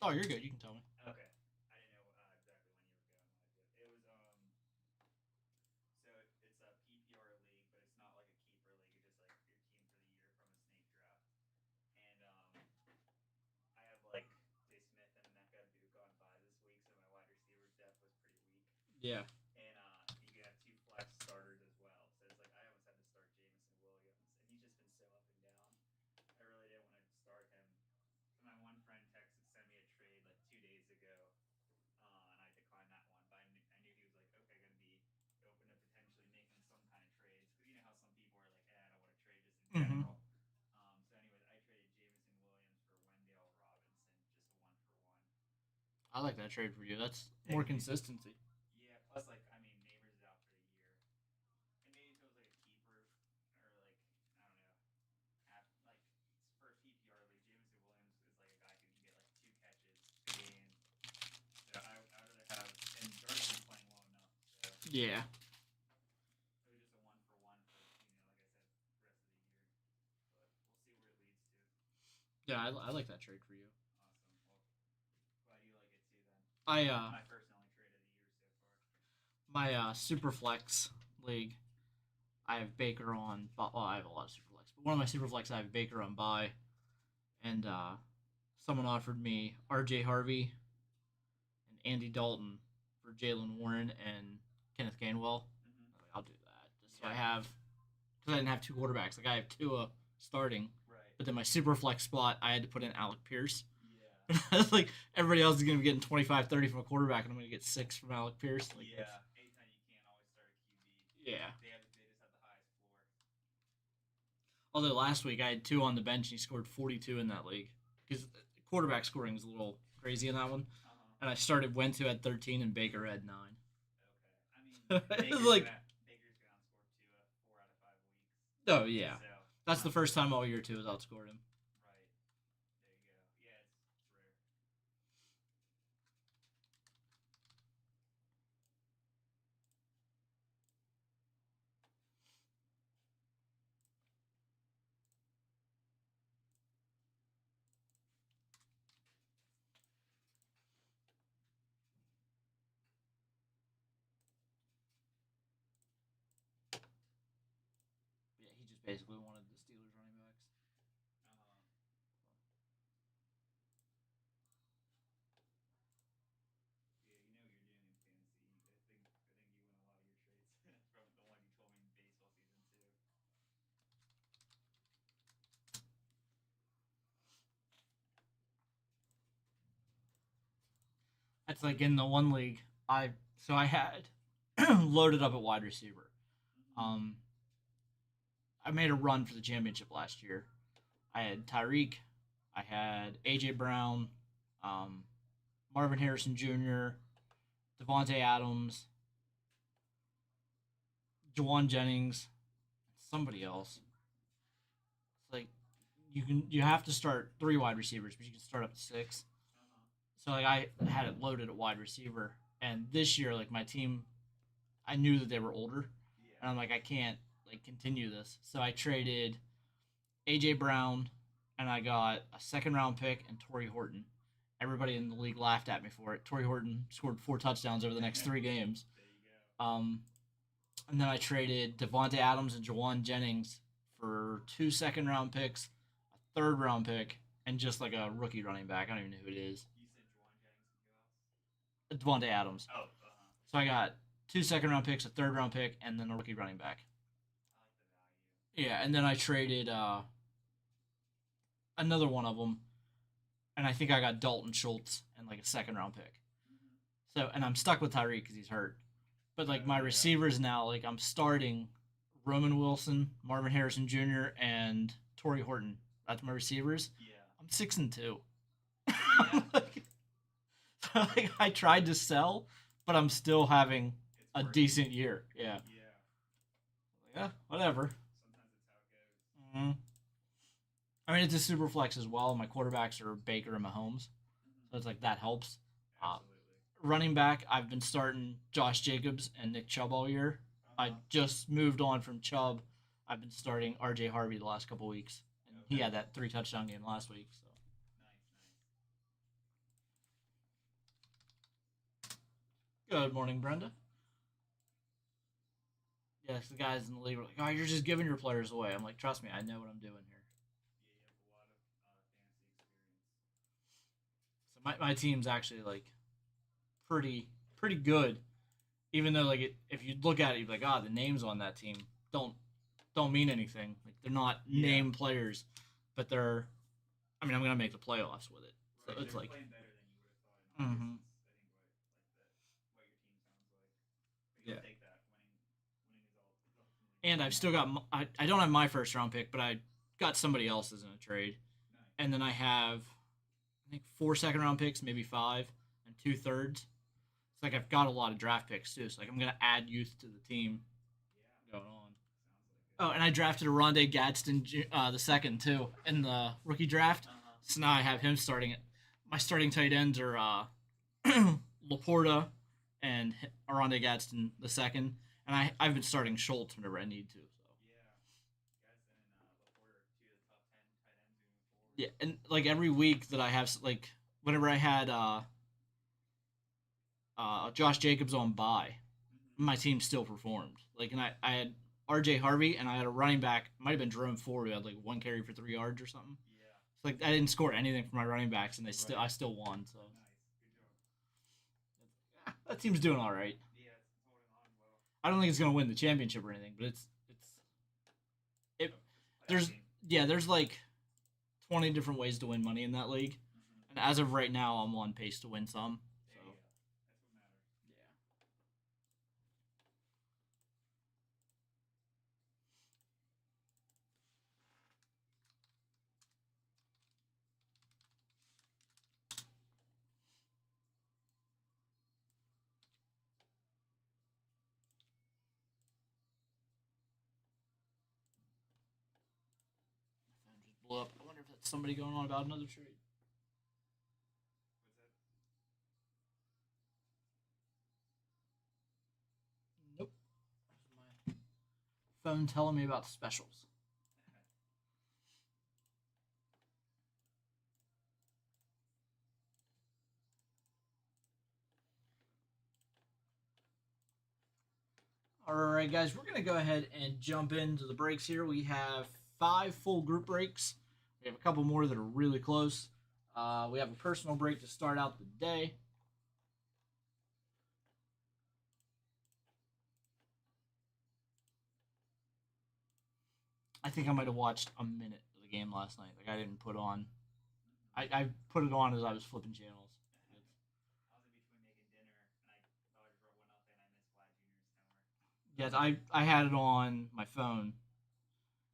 Oh, you're good. You can tell me. Okay. I didn't know exactly when you were going with it. It was so it's a PPR league, but it's not like a keeper league. It's just like your team for the year from a snake draft. And I have like J. Smith and Emeka Duke on bye this week, so my wide receiver depth was pretty weak. Yeah. And you can have two flex starters as well. So it's like I almost had to start Jamison Williams, and he's just been so up and down. I really didn't want to start him. So my one friend texted, sent me a trade like 2 days ago, and I declined that one. But I knew he was like, okay, going to be open to potentially making some kind of trades because you know how some people are like, I don't want to trade just in Mm-hmm. general. So, anyways, I traded Jamison Williams for Wendell Robinson, just a one for one. I like that trade for you. That's more Technically, consistency. yeah. Plus, like, I mean, Neighbors is out for the year, and maybe if it was like a keeper or like I don't know, like for a PPR league, Jamison Williams is like a guy who can get like two catches a game. So I would rather have, and Darby's been playing well enough. So Yeah. it was just a one for one for like I said, rest of the year. But we'll see where it leads to. Yeah, I like that trade for you. Awesome. Well, glad you like it too. Then I my first and only trade of the year so far. my Superflex league, I have Baker on. Well, I have a lot of Superflex, but one of my Superflex I have Baker on buy, and someone offered me R.J. Harvey and Andy Dalton for Jalen Warren and Kenneth Gainwell. Mm-hmm. Like, I'll do that. Just so Yeah. I have, because I didn't have two quarterbacks. Like I have Tua starting, Right. but then my Superflex spot I had to put in Alec Pierce. Yeah. It's like everybody else is going to be getting 25, 30 from a quarterback, and I'm going to get 6 from Alec Pierce. Like, Yeah. Anytime you can't always start a QB. yeah. They just have the highest floor. Although last week I had 2 on the bench, and he scored 42 in that league. Because quarterback scoring is a little crazy in that one. And I started Wentz at 13, and Baker had 9. Okay. I mean, Baker's gonna outscore two 4 out of 5 weeks. Oh, yeah. So That's the first time all year, too, has outscored him. right. There you go. Yeah, it's rare. Yeah, he just basically wanted the Steelers running backs. Uh, yeah, you know what you're doing in fantasy. I think you win a lot of your trades from the one you told me in baseball season too. That's like in the one league, I had loaded up at wide receiver. Mm-hmm. Um, I made a run for the championship last year. I had Tyreek, I had AJ Brown, um, Marvin Harrison Jr., Devontae Adams, Jawan Jennings, somebody else. It's like you have to start 3 wide receivers, but you can start up to 6. Uh-huh. So like I had it loaded at wide receiver, and this year like my team, I knew that they were older, Yeah. and I'm like I can't like continue this. So I traded AJ Brown, and I got a second round pick and Torrey Horton. Everybody in the league laughed at me for it. Torrey Horton scored 4 touchdowns over the next 3 games. There you go. And then I traded Devontae Adams and Jawan Jennings for 2 second round picks, a third round pick, and just like a rookie running back. I don't even know who it is. You said Juwan Jennings and who else? Devontae Adams. Oh, uh-huh. So I got 2 second round picks, a third round pick, and then a rookie running back. I like the value. Yeah, and then I traded another one of them, and I think I got Dalton Schultz and like a second round pick. Mm-hmm. So, and I'm stuck with Tyreek because he's hurt. But like my receivers now, like I'm starting Roman Wilson, Marvin Harrison Jr., and Torrey Horton. That's my receivers. Yeah. I'm 6-2. Yeah. like I tried to sell, but I'm still having It's a working. decent year. Yeah. Yeah. Whatever. Sometimes it's how it goes. Mm-hmm. I mean, it's a super flex as well. My quarterbacks are Baker and Mahomes, Mm-hmm. so it's like that helps. Absolutely. Running back, I've been starting Josh Jacobs and Nick Chubb all year. Uh-huh. I just moved on from Chubb. I've been starting R.J. Harvey the last couple weeks, and he Okay. had that 3 touchdown game last week. So Nice, nice. Good morning, Brenda. Yes, the guys in the league were like, "Oh, you're just giving your players away." I'm like, "Trust me, I know what I'm doing here." Yeah, you have a lot of fantasy experience. So my team's actually like pretty good. Even though like if you look at it, you're like, "Ah, the names on that team don't don't mean anything. Like they're not Yeah. name players, but they're. I mean, I'm gonna make the playoffs with it. So Right, it's they're like, playing better than you would have thought in August. mm-hmm. Is I think what your team sounds like. But Yeah. you'll take that. Winning is ultimately And I've still got I don't have my first round pick, but I got somebody else's in a trade, nice. and then I have I think 4 round picks, maybe five, and 2/3. It's like I've got a lot of draft picks too. So like I'm gonna add youth to the team Yeah, going on. sounds like Oh, it. and I drafted a Rondé Gadsden the second too in the rookie draft. Uh huh. So now I have him starting it. My starting tight ends are Laporta and Rondé Gadsden the second, and I've been starting Schultz whenever I need to. So Yeah, Gadsden and Laporta are two of the top 10 tight ends moving forward. yeah, and like every week that I have like whenever I had Josh Jacobs on bye, Mm-hmm. my team still performed. Like, and I had R.J. Harvey, and I had a running back. Might have been Jerome Ford, who had like one carry for 3 yards or something. Yeah. So like I didn't score anything for my running backs, and Right. I still won. So Nice. Good job. that team's doing all right. Yeah, it's holding on well. I don't think it's gonna win the championship or anything, but it. It's a playoff There's team. there's like 20 different ways to win money in that league, Mm-hmm. and as of right now, I'm on pace to win some. So There you go. That's what matters. yeah. My phone just blew up. I wonder if that's somebody going on about another trade. What's that? Nope. My phone telling me about specials. All right, guys, we're gonna go ahead and jump into the breaks here. We have 5 full group breaks. We have a couple more that are really close. We have a personal break to start out the day. I think I might have watched a minute of the game last night. Like I didn't put on. Mm-hmm. I put it on as I was flipping channels. I was in between making dinner and Dodgers were 1-0 and I missed Vlad Jr.'s tower. Yes, I had it on my phone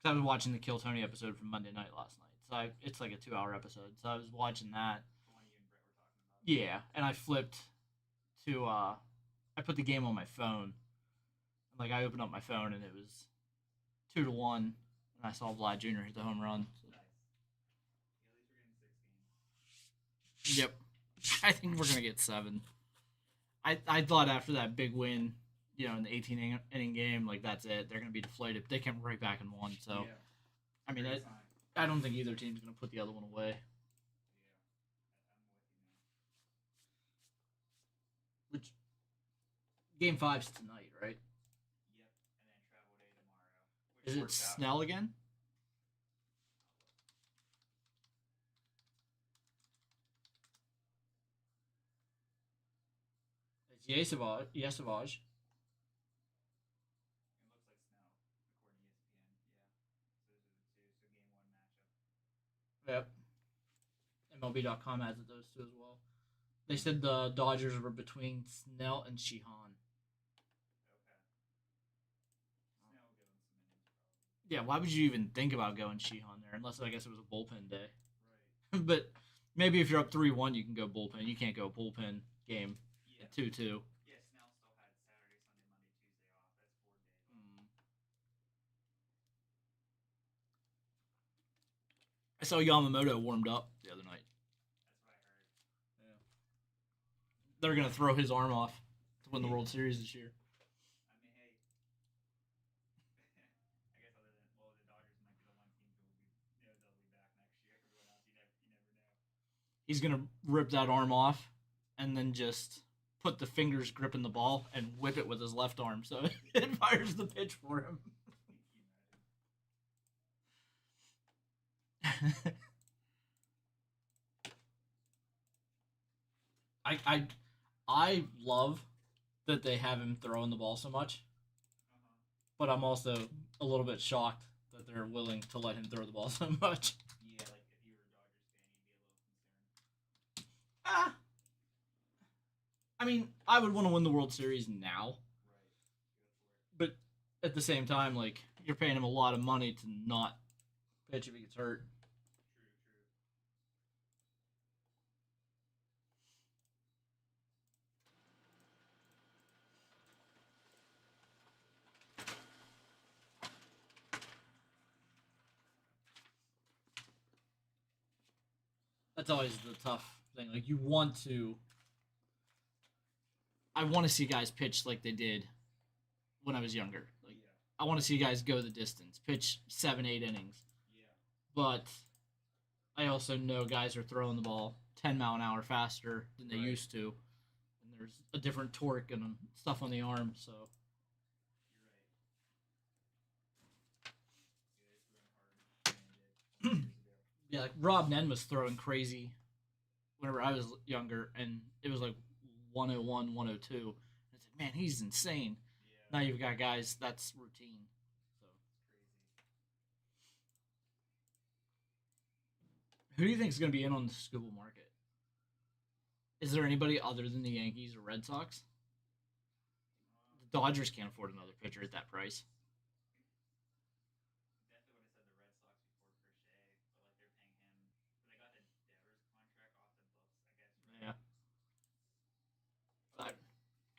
because I was watching the Kill Tony episode from Monday night last night. So it's like a 2 hour episode. So I was watching that. The one you and Brett were talking about. Yeah, and I flipped to I put the game on my phone. Like I opened up my phone and it was 2-1, and I saw Vlad Jr. hit the home run. So. Nice. Yeah, at least we're getting 6 games. Yep, I think we're gonna get 7. I thought after that big win, in the 18 inning game, like that's it. They're gonna be deflated. But they came right back and won. So Yeah. I mean, Great sign. I don't think either team's gonna put the other one away. Yeah. I'm with you, man. Which game 5's tonight, right? Yep. And then travel day tomorrow. Which Is it works out. Snell again? It's Yesavage. It Yesavage. looks like snow, according to ESPN. Yeah. So those are the two. So game one matchup. Yep. MLB.com has it, those two as well. They said the Dodgers were between Snell and Sheehan. Okay. Snow will give them some innings probably. Yeah, why would you even think about going Sheehan there? Unless I guess it was a bullpen day. Right. But maybe if you're up 3-1, you can go bullpen. You can't go bullpen game Yeah. at 2-2. Yeah, Snell still had Saturday, Sunday, Monday, Tuesday off. That's 4 days off. Mm. I saw Yamamoto warmed up the other night. That's what I heard. Yeah. They're gonna throw his arm off to win the World Series this year. I mean, hey. I guess other than the Dodgers might be the one team who will be, they'll be back next year. Everyone else, you never know. He's gonna rip that arm off and then just put the fingers gripping the ball and whip it with his left arm, so it fires the pitch for him. I I I love that they have him throwing the ball so much, but I'm also a little bit shocked that they're willing to let him throw the ball so much. Yeah, like if you were a Dodgers fan, you'd be a little concerned. Ah, I mean, I would want to win the World Series now, Right. Go for it. but at the same time, like you're paying him a lot of money to not pitch if he gets hurt. True, true. That's always the tough thing. Like you want to, I want to see guys pitch like they did when I was younger. Like Yeah. I want to see guys go the distance, pitch 7, 8 innings. Yeah. But I also know guys are throwing the ball 10 mile an hour faster than they Right. used to, and there's a different torque and stuff on the arm. So You're right. Yeah, they threw him hard. 20 years ago. yeah, like Rob Nen was throwing crazy whenever I was younger, and it was like 101, 102. And it's like, man, he's insane. Yeah. Now you've got guys that's routine. So It's crazy. who do you think is going to be in on the Scooble market? Is there anybody other than the Yankees or Red Sox? The Dodgers can't afford another pitcher at that price. Definitely would have said the Red Sox before Crochet, but like they're paying him. They got the Devers contract off the books, I guess. Right? Yeah.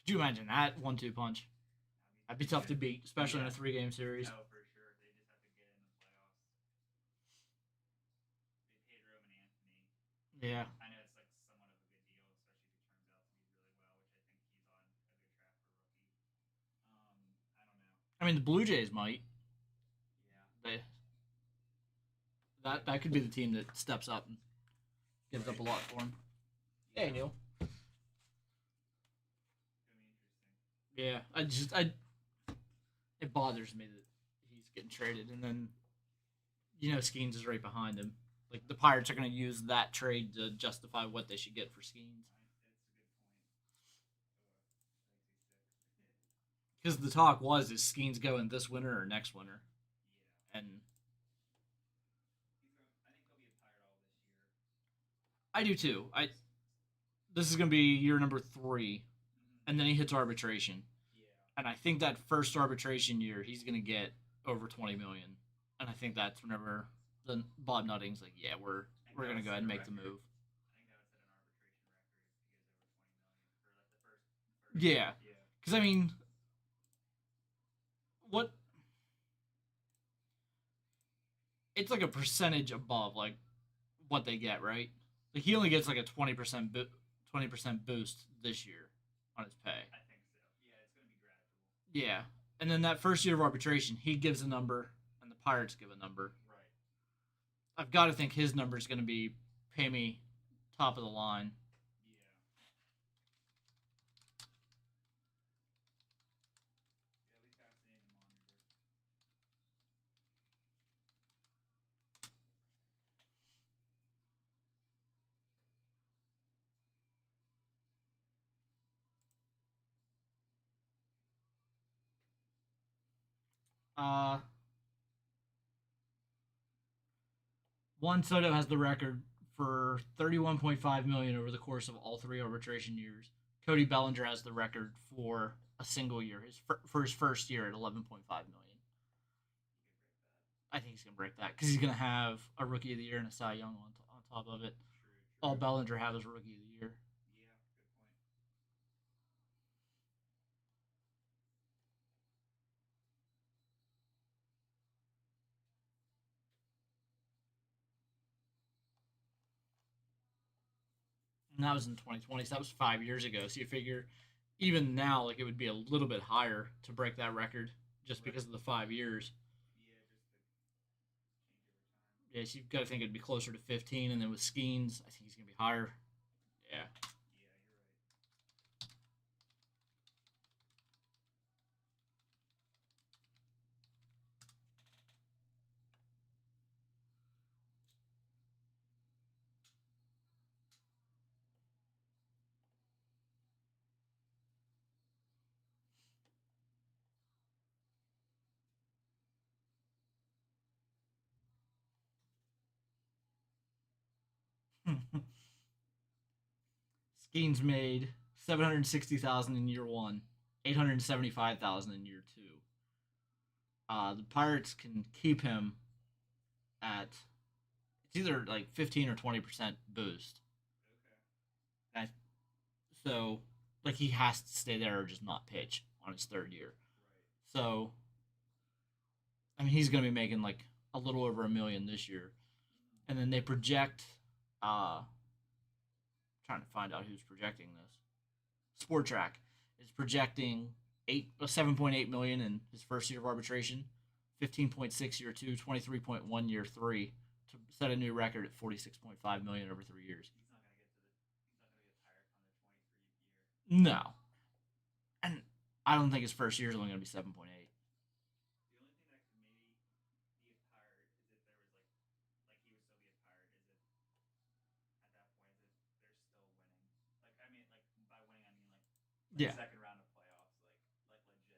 Could you imagine that 1-2 punch? That'd be tough to beat, especially in a 3-game series. Oh, for sure. They just have to get in the playoffs. They paid Roman Anthony. Yeah. I know it's like somewhat of a good deal, especially if he turns out to be really well, which I think he's on a good track for rookie. I don't know. I mean, the Blue Jays might. Yeah. They that could be the team that steps up and gives up a lot for him. Hey, Neil. It's gonna be interesting. Yeah, it bothers me that he's getting traded, and then Skeens is right behind him. Like the Pirates are going to use that trade to justify what they should get for Skeens, That's a good point. That makes me sick. because the talk was is Skeens going this winter or next winter, Yeah. and I think he'll be a Pirate all this year. I do too. This is going to be year number 3, Mm-hmm. and then he hits arbitration, Yeah. and I think that first arbitration year he's going to get over 20 million, and I think that's whenever then Bob Nutting's like, yeah, we're going to go ahead and make the move. I think that would set an arbitration record if he goes over 20 million for like the first. Yeah, Yeah. because I mean, what? It's like a percentage above like what they get, right? Like he only gets like a 20% 20% boost this year on his pay. I think so. Yeah, it's gonna be gradual. Yeah, and then that first year of arbitration, he gives a number, and the Pirates give a number. Right. I've got to think his number is going to be pay me top of the line. Yeah. Yeah, it'll be fascinating to monitor. Uh, Juan Soto has the record for 31.5 million over the course of all 3 arbitration years. Cody Bellinger has the record for a single year, for his first year at 11.5 million. I think he's gonna break that because he's gonna have a Rookie of the Year and a Cy Young on top of it. True. All Bellinger have is Rookie of the Year. Yeah, good point. And that was in 2020, so that was 5 years ago. So you figure, even now, like it would be a little bit higher to break that record just because of the 5 years. Yeah, just the change over time. Yeah, so you've got to think it'd be closer to 15, and then with Skeens, I think he's gonna be higher. Yeah. Yeah, you're right. Skeens made 760,000 in year one, 875,000 in year two. The Pirates can keep him at it's either like 15 or 20% boost. Okay. And so like he has to stay there or just not pitch on his third year. Right. So I mean he's gonna be making like a little over $1 million this year. And then they project trying to find out who's projecting this. Sport Track is projecting 7.8 million in his first year of arbitration, 15.6 year two, 23.1 year three, to set a new record at 46.5 million over 3 years. He's not gonna get the. He's not gonna get tired come the 23rd year. No, and I don't think his first year is only going to be 7.8. The only thing that could maybe be a pirate is if there was like he would still be a pirate. Is if at that point they're still winning. Like I mean, like by winning I mean like Yeah, second round of playoffs, like legit.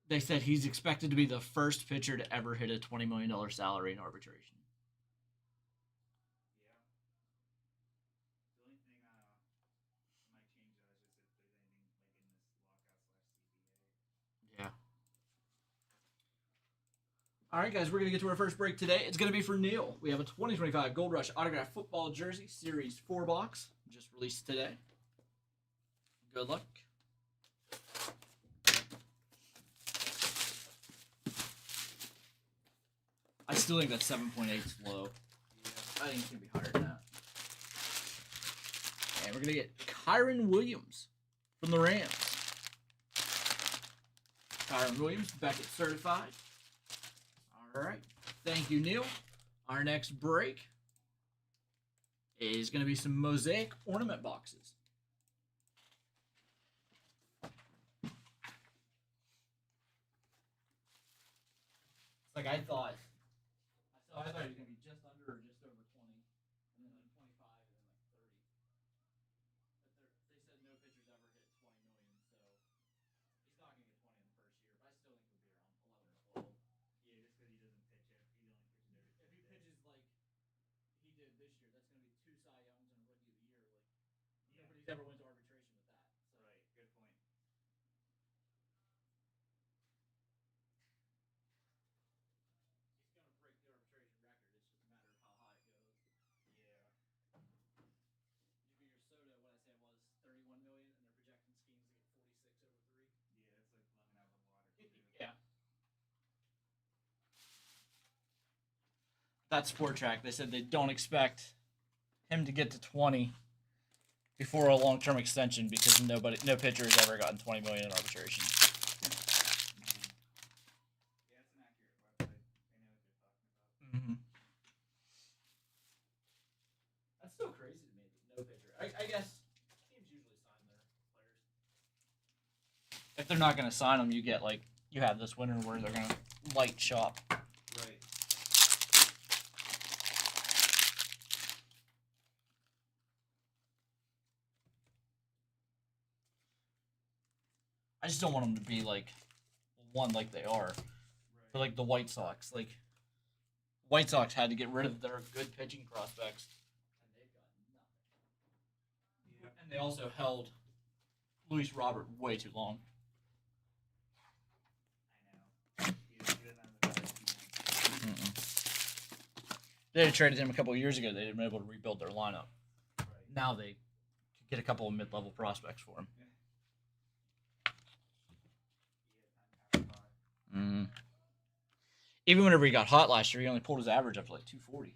they said he's expected to be the first pitcher to ever hit a $20 million salary in arbitration. Yeah. The only thing that might change that is just if there's anything like in this lockout slash CBA. Yeah. All right, guys, we're going to get to our first break today. It's going to be for Neil. We have a 2025 Gold Rush Autograph Football Jersey Series 4 box, just released today. Good luck. I still think that 7.8 is low. Yeah. I think it's going to be higher than that. And we're going to get Kyron Williams from the Rams. Kyron Williams, Beckett certified. All right. Thank you, Neil. Our next break is going to be some mosaic ornament boxes. It's like I thought. I thought he was going to be just under or just over 20, and then like 25, and then like 30. But they said no pitcher's ever hit 20 million, so he's not going to get 20 in the first year. But I still think he'll be around 11 or 12. Yeah, just because he doesn't pitch it. He only pitches every 6 If he days. pitches like he did this year, that's going to be 2 Cy Youngs and a Rookie of the Year. Like Yeah. nobody's ever went to arbitration with that. So. Right. Good point. He's going to break the arbitration record. It's just a matter of how high it goes. Yeah. Did you figure Soto? What I said was 31 million, and they're projecting schemes to get 46 over 3. Yeah, it's like lemon out of the water too. Yeah. That Sport Track, they said they don't expect him to get to 20 before a long-term extension because no pitcher has ever gotten 20 million in arbitration. Yeah, it's an accurate website. They know what they're talking about. Mm-hmm. That's still crazy to me. No pitcher. I guess teams usually sign their players. If they're not going to sign them, you get like you have this winter where they're going to light shop. Right. I just don't want them to be like one like they are. Right. For like the White Sox. Like White Sox had to get rid of their good pitching prospects. And they've got nothing. Yeah. And they also held Luis Robert way too long. I know. He doesn't have the value he wants. They had traded him a couple of years ago. They had been able to rebuild their lineup. Right. Now they could get a couple of mid-level prospects for him. Yeah, time passed by. Mm-hmm. Even whenever he got hot last year, he only pulled his average up to like 240. Yeah,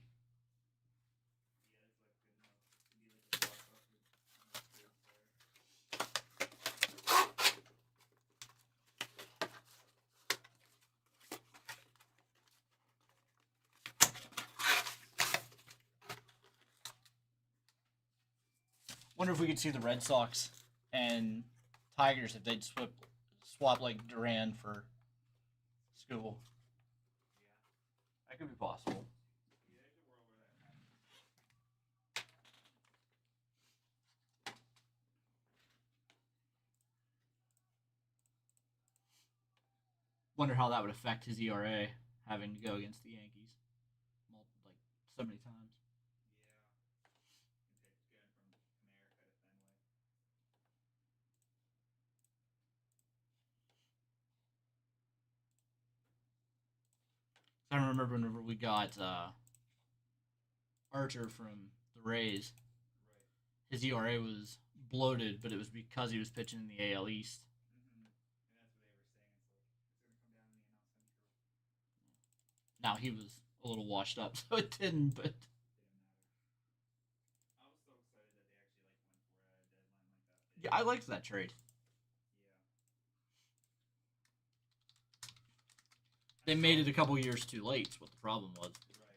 that's like good enough to be like a blockbuster. Wonder if we could see the Red Sox and Tigers if they'd swap like Duran for Skubal. Yeah. That could be possible. Yeah, there's a world where that happens. Wonder how that would affect his ERA having to go against the Yankees like so many times. Yeah. I remember whenever we got Archer from the Rays, Right. his ERA was bloated, but it was because he was pitching in the AL East. And that's what they were saying. It's like it's gonna come down to the NL Central. Now he was a little washed up, so it didn't. But Didn't matter. I was so excited that they actually like went for it at a deadline like that big. yeah, I liked that trade. Yeah. They made it a couple years too late. Is what the problem was. Right.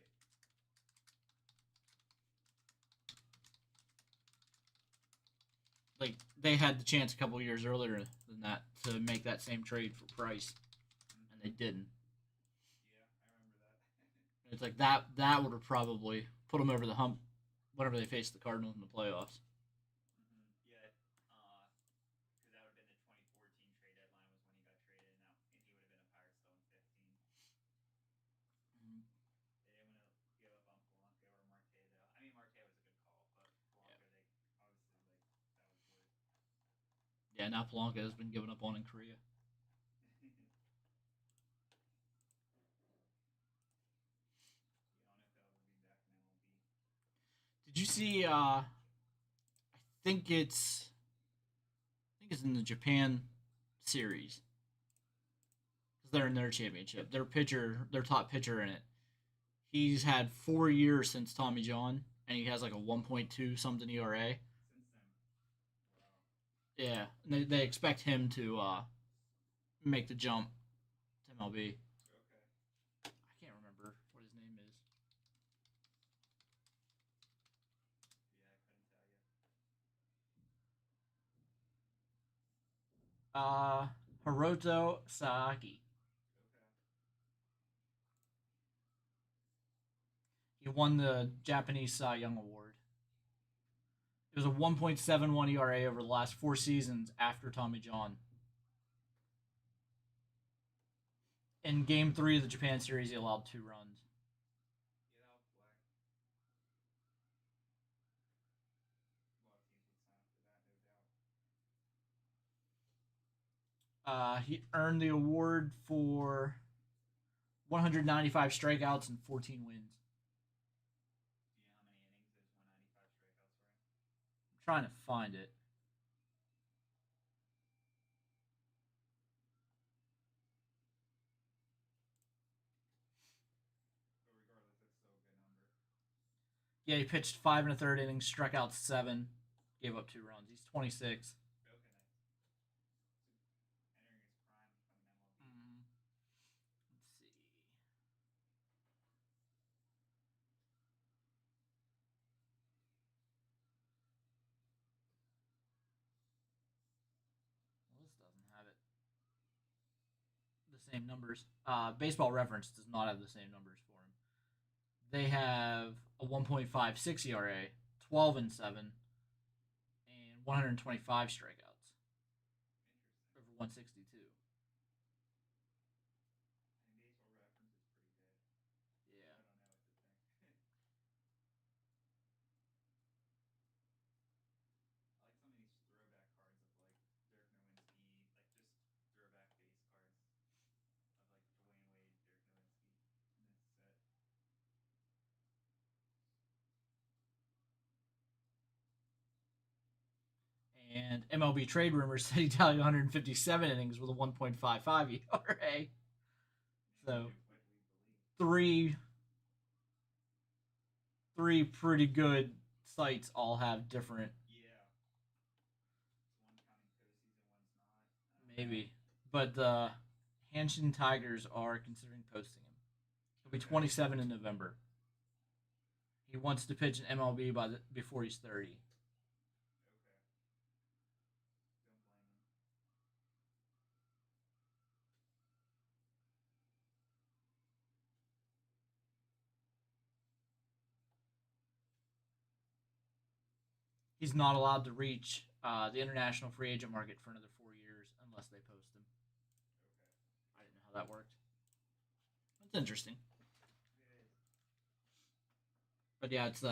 Like they had the chance a couple years earlier than that to make that same trade for Price, and they didn't. Yeah, I remember that. It's like that would have probably put them over the hump whenever they faced the Cardinals in the playoffs. Yeah. Because that would have been the 2014 trade deadline was when he got traded, and he would have been a Pirate still in 15. They didn't want to give up on Polanco or Marte though. I mean, Marte was a good call, but Yeah, Polanco, they obviously like that was worth. yeah. Now Polanco has been given up on in Korea. Yeah, I don't know if they'll ever be back in MLB. Did you see? Think it's I think it's in the Japan series because they're in their championship. Their top pitcher in it. He's had 4 years since Tommy John, and he has like a 1.2 something ERA. Since then, wow. Yeah, and they expect him to make the jump to MLB. Okay. I can't remember what his name is. Yeah, I couldn't tell you. Hiroto Saaki. Okay. He won the Japanese Cy Young Award. It was a 1.71 ERA over the last 4 seasons after Tommy John. In Game 3 of the Japan series, he allowed 2 runs. Yeah, that was black. A lot of teams would sign up for that, no doubt. He earned the award for 195 strikeouts and 14 wins. Do you know how many innings those 195 strikeouts were? I'm trying to find it. But regardless, that's still a good number. Yeah, he pitched 5 1/3 innings, struck out 7, gave up 2 runs. He's 26. Okay, nice. So entering his prime, becoming MLB. Let's see. Well, this doesn't have it. The same numbers. Baseball Reference does not have the same numbers for him. They have a 1.56 ERA, 12-7, and 125 strikeouts Interesting. over 162. I mean, baseball reference is pretty good. Yeah. I don't know what to think. I like some of these throwback cards of like Dirk Nowitzki, like just throwback base cards of like Dwayne Wade, Dirk Nowitzki in this set. And MLB Trade Rumors said he tallied 157 innings with a 1.55 ERA. So What do we believe? three three pretty good sites all have different. Yeah. Is one counting postseason, one's not. Maybe, but the Hanshin Tigers are considering posting him. He'll be 27 in November. He wants to pitch in MLB before he's 30. Okay. Don't blame him. He's not allowed to reach the international free agent market for another 4 years unless they post him. Okay. I didn't know how that worked. That's interesting. It is. But yeah, it's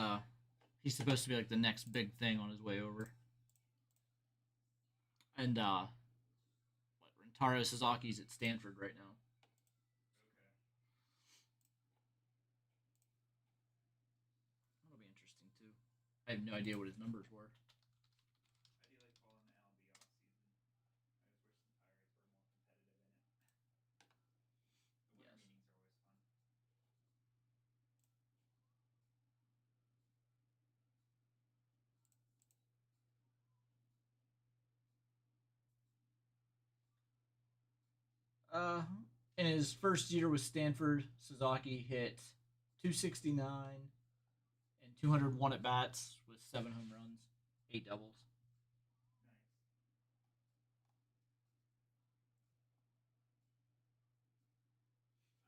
he's supposed to be like the next big thing on his way over. And Rentaro Suzuki's at Stanford right now. Okay. I have no idea what his numbers were. I do like following the MLB off season. I just wish the Pirates were more competitive in it. The winter Yes. meetings are always fun. Uh, in his first year with Stanford, Sasaki hit 269 and 201 at bats with 7 home runs, 8 doubles. Nice.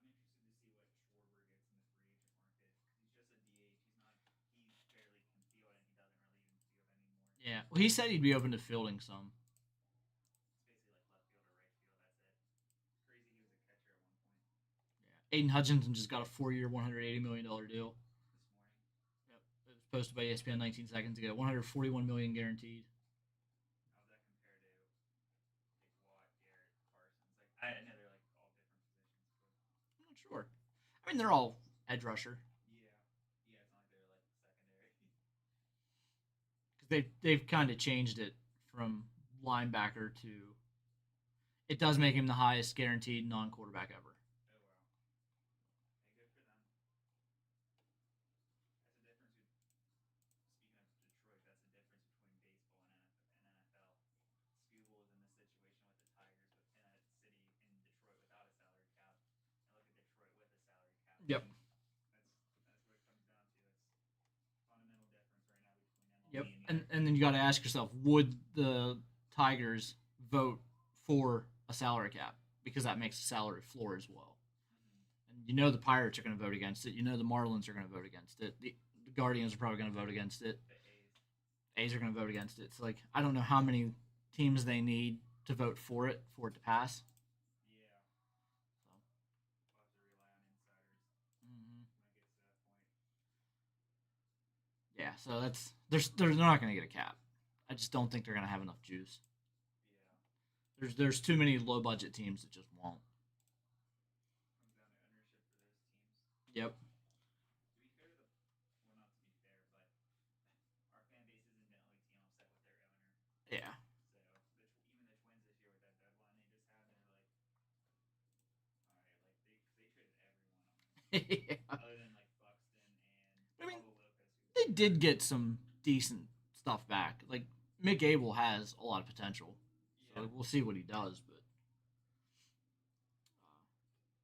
I'm interested to see what Schwarber gets in the free agent market because he's just a DH. He barely can field and he doesn't really even field anymore. Yeah, well, he said he'd be open to fielding some. It's basically like left field or right field. That's it. Crazy he was a catcher at one point Yeah, Aiden Hutchinson just got a 4-year, $180 million deal. this morning. Yep, it was posted by ESPN 19 seconds ago. 141 million guaranteed. How does that compare to like Watt, Garrett, Parsons? Like I know they're like all different positions, but I'm not sure. I mean, they're all edge rusher yeah, yeah. It's not like they're like secondary. because they've kind of changed it from linebacker to. It does make him the highest guaranteed non-quarterback ever. Oh wow. Hey, good for them. That's the difference. Speaking of Detroit, that's the difference between baseball and NFL. Scooble was in this situation with the Tigers, with in a city in Detroit without a salary cap, and look at Detroit with a salary cap. I Yep. mean, that's what it comes down to. That's fundamental difference right now between Yep. MLB and the And NFL. then you got to ask yourself, would the Tigers vote for a salary cap because that makes the salary floor as well? Mm-hmm. And you know the Pirates are going to vote against it. You know the Marlins are going to vote against it. The Guardians are probably going to vote against it. The A's. A's are going to vote against it. It's like I don't know how many teams they need to vote for it to pass. Yeah. So, We'll have to rely on insiders mhm. when it gets to that point. Yeah, so they're not going to get a cap. I just don't think they're going to have enough juice. Yeah. There's too many low budget teams that just won't. Comes down to ownership for those teams. Yep. To be fair to the, well, not to be fair, but our fan base isn't the only team upset with their owner. Yeah. So even the Twins this year with that deadline they just had, they're like, all right, like they traded everyone almost, Yeah. other than like Buxton and I mean, Pablo Lopez, who was they hurt. did get some decent stuff back. Like Mick Abel has a lot of potential, Yeah, so we'll see what he does. But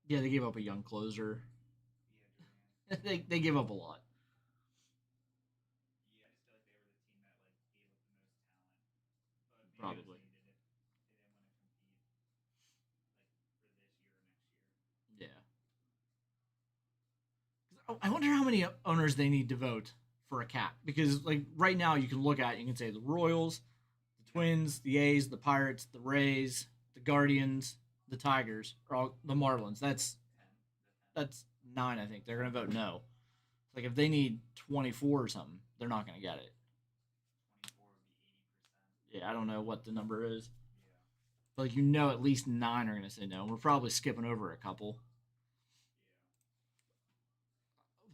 yeah, they gave up a young closer. yeah, Duran. They give up a lot. Yeah, I just feel like they were the team that like gave up the most talent, but maybe it was Probably. needed if they didn't want to compete like for this year or next year. Yeah. I wonder how many owners they need to vote for a cap because like right now you can look at it, you can say the Royals, the Twins, the A's, the Pirates, the Rays, the Guardians, the Tigers, or all the Marlins. Ten, the 10, That's 9. I think they're gonna vote no. Like if they need 24 or something, they're not gonna get it. 24 would be 80%. Yeah, I don't know what the number is, Yeah, but like you know, at least 9 are gonna say no. We're probably skipping over a couple. yeah.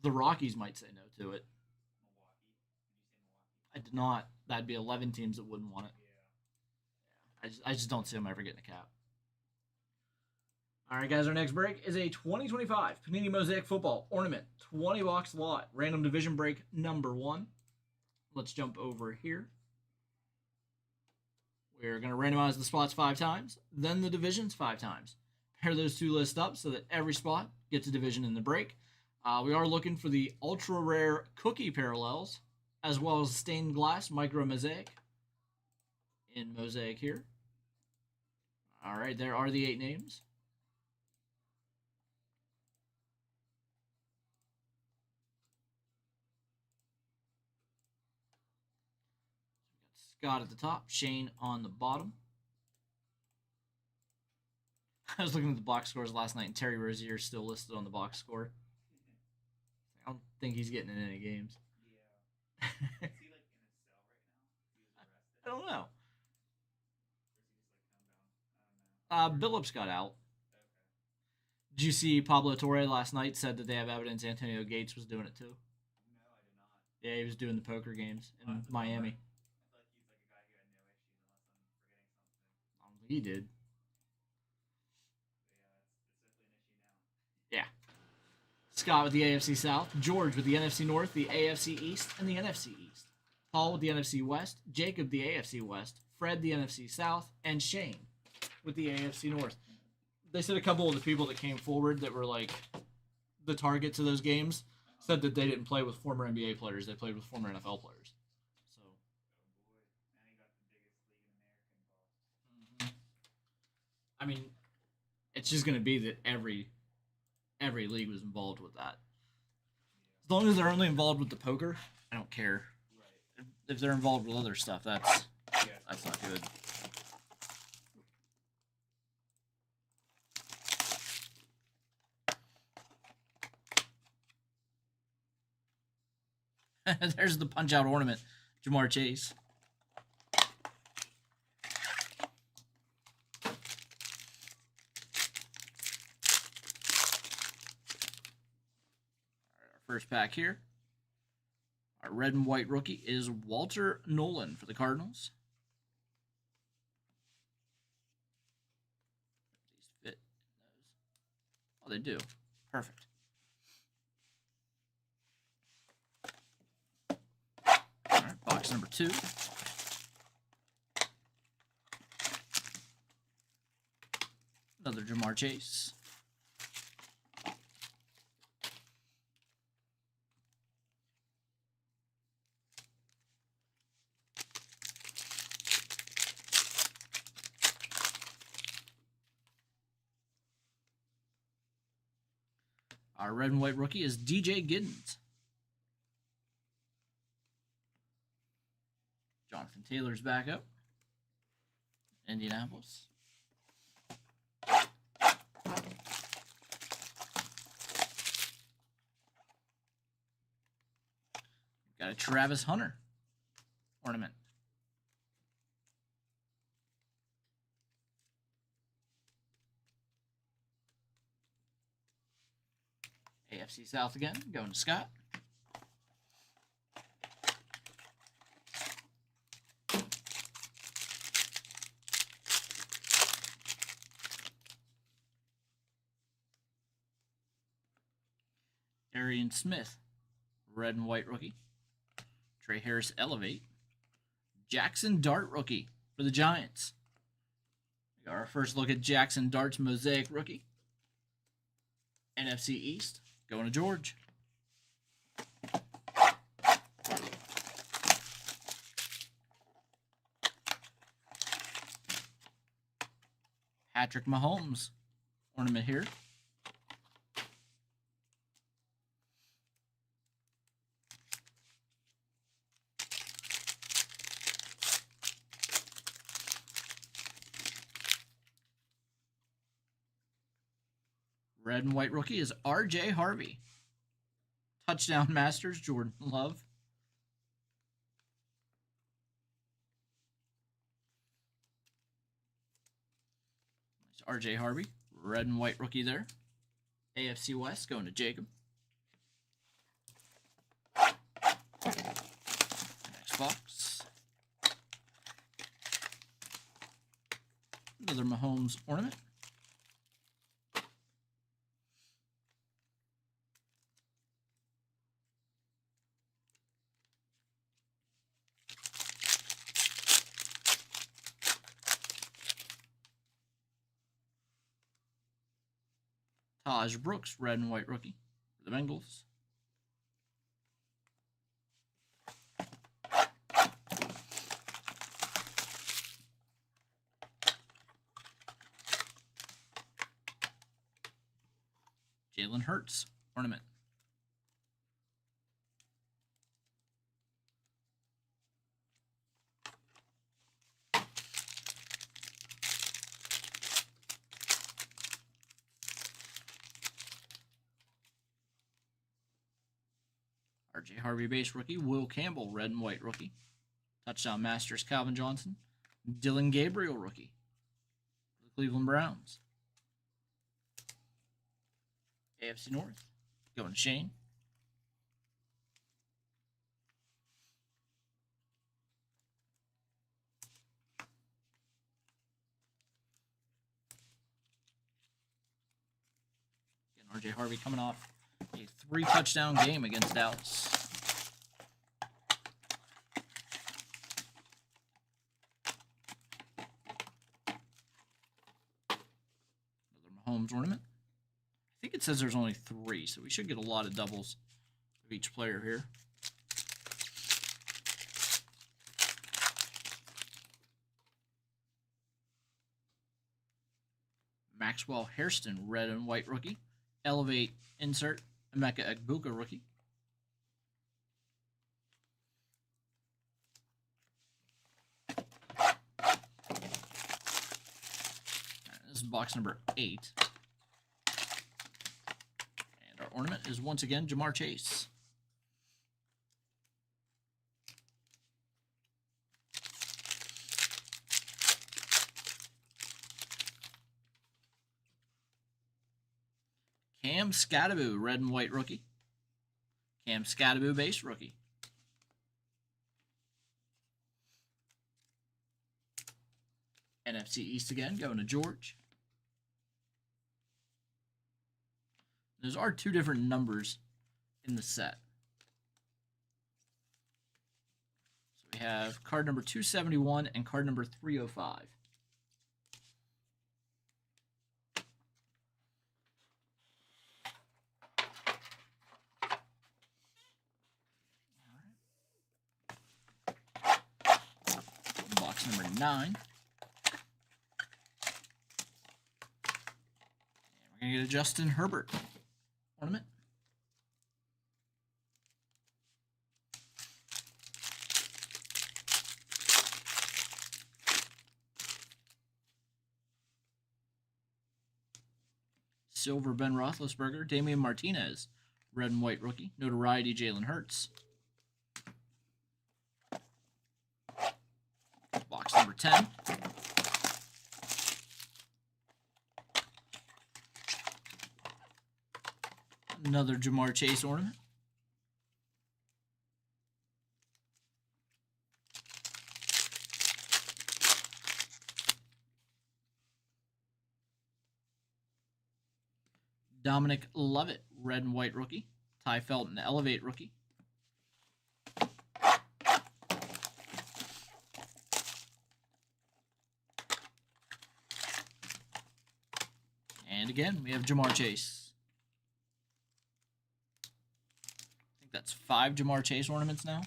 The Rockies might say no to it. Milwaukee. Did you say Milwaukee? I did not. That'd be 11 teams that wouldn't want it. Yeah. I just don't see them ever getting a cap. All right, guys, our next break is a 2025 Panini Mosaic Football Ornament 20 box lot, random division break number 1. Let's jump over here. We're going to randomize the spots 5 times, then the divisions 5 times. Pair those two lists up so that every spot gets a division in the break. We are looking for the ultra rare cookie parallels, as well as stained glass micro mosaic in mosaic here. All right, there are the 8 names. Scott at the top, Shane on the bottom. I was looking at the box scores last night, and Terry Rozier is still listed on the box score. I don't think he's getting in any games. Yeah. Is he like in a cell right now? He was arrested. I don't know. Or is he just like homebound? I don't know. Billups got out. Okay. Did you see Pablo Torre last night said that they have evidence Antonio Gates was doing it too? No, I did not. Yeah, he was doing the poker games Oh, in it's a Miami. plumber? I feel like he's like a guy who had no issues unless I'm forgetting something. I don't think he did. But yeah, it's definitely an issue now. Yeah. Scott with the AFC South, George with the NFC North, the AFC East, and the NFC East. Paul with the NFC West, Jacob the AFC West, Fred the NFC South, and Shane with the AFC North. They said a couple of the people that came forward that were like the targets of those games said that they didn't play with former NBA players; they played with former NFL players. So, Oh boy, now you got the biggest league in America involved. I mean, it's just going to be that every league was involved with that. As long as they're only involved with the poker, I don't care. Right. If they're involved with other stuff, that's not good. There's the punch out ornament, Jamar Chase. First pack here. Our red and white rookie is Walter Nolan for the Cardinals. These fit those. Oh, they do. Perfect. All right, box number 2. Another Jamar Chase. Our red and white rookie is DJ Giddens. Jonathan Taylor's back up. Indianapolis. Got a Travis Hunter ornament. AFC South again, going to Scott. Arian Smith, red and white rookie. Trey Harris Elevate. Jackson Dart rookie for the Giants. We got our first look at Jackson Dart's Mosaic rookie. NFC East, going to George. Patrick Mahomes ornament here. Red and white rookie is R.J. Harvey. Touchdown Masters, Jordan Love. R.J. Harvey, red and white rookie there. AFC West going to Jacob. Next box. Another Mahomes ornament. Taj Brooks, red and white rookie for the Bengals. Jalen Hurts ornament. R.J. Harvey base rookie. Will Campbell, red and white rookie. Touchdown Masters, Calvin Johnson. Dylan Gabriel rookie for the Cleveland Browns. AFC North, going to Shane. RJ Harvey coming off a 3-touchdown game against Dallas. Another Mahomes ornament. I think it says there's only 3, so we should get a lot of doubles of each player here. Maxwell Hairston, red and white rookie. Elevate insert, Emeka Egbuka rookie. This is box number 8. And our ornament is once again Jamar Chase. Cam Scattaboo, red and white rookie. Cam Scattaboo, base rookie. NFC East again, going to George. Those are 2 different numbers in the set. So we have card number 271 and card number 305. Box number 9. And we're going to get a Justin Herbert ornament. Silver Ben Roethlisberger, Damian Martinez, red and white rookie. Notoriety Jalen Hurts. Box number 10. Another Jamar Chase ornament. Dominic Lovett, red and white rookie. Ty Felton, Elevate rookie. And again, we have Jamar Chase. I think that's 5 Jamar Chase ornaments now.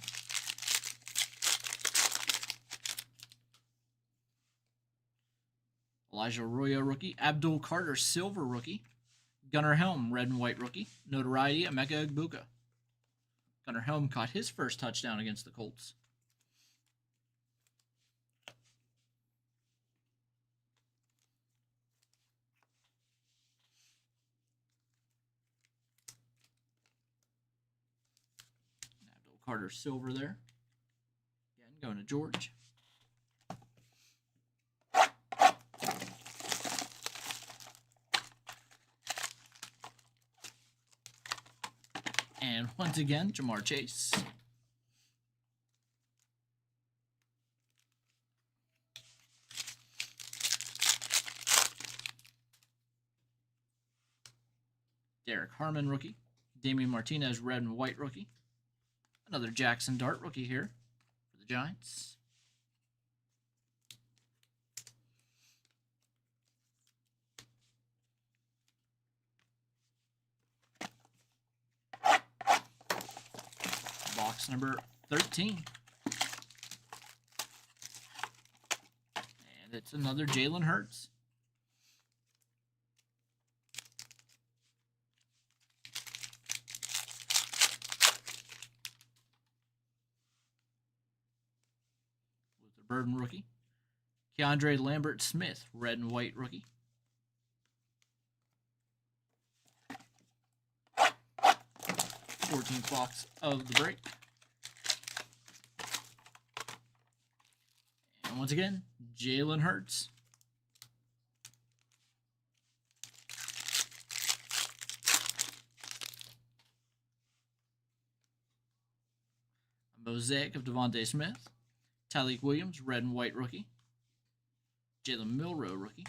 Elijah Arroyo rookie. Abdul Carter, silver rookie. Gunnar Helm, red and white rookie. Notoriety, Emeka Egbuka. Gunnar Helm caught his first touchdown against the Colts. Abdul Carter, silver there. Again, going to George. And once again, Jamar Chase. Derek Harmon, rookie. Damian Martinez, red and white rookie. Another Jackson Dart rookie here for the Giants. Box number 13. And it's another Jalen Hurts. Luther Burden rookie. Keandre Lambert Smith, red and white rookie. Fourteenth box of the break. And once again, Jalen Hurts. A mosaic of Devontae Smith. Tyleek Williams, red and white rookie. Jalen Milroe rookie.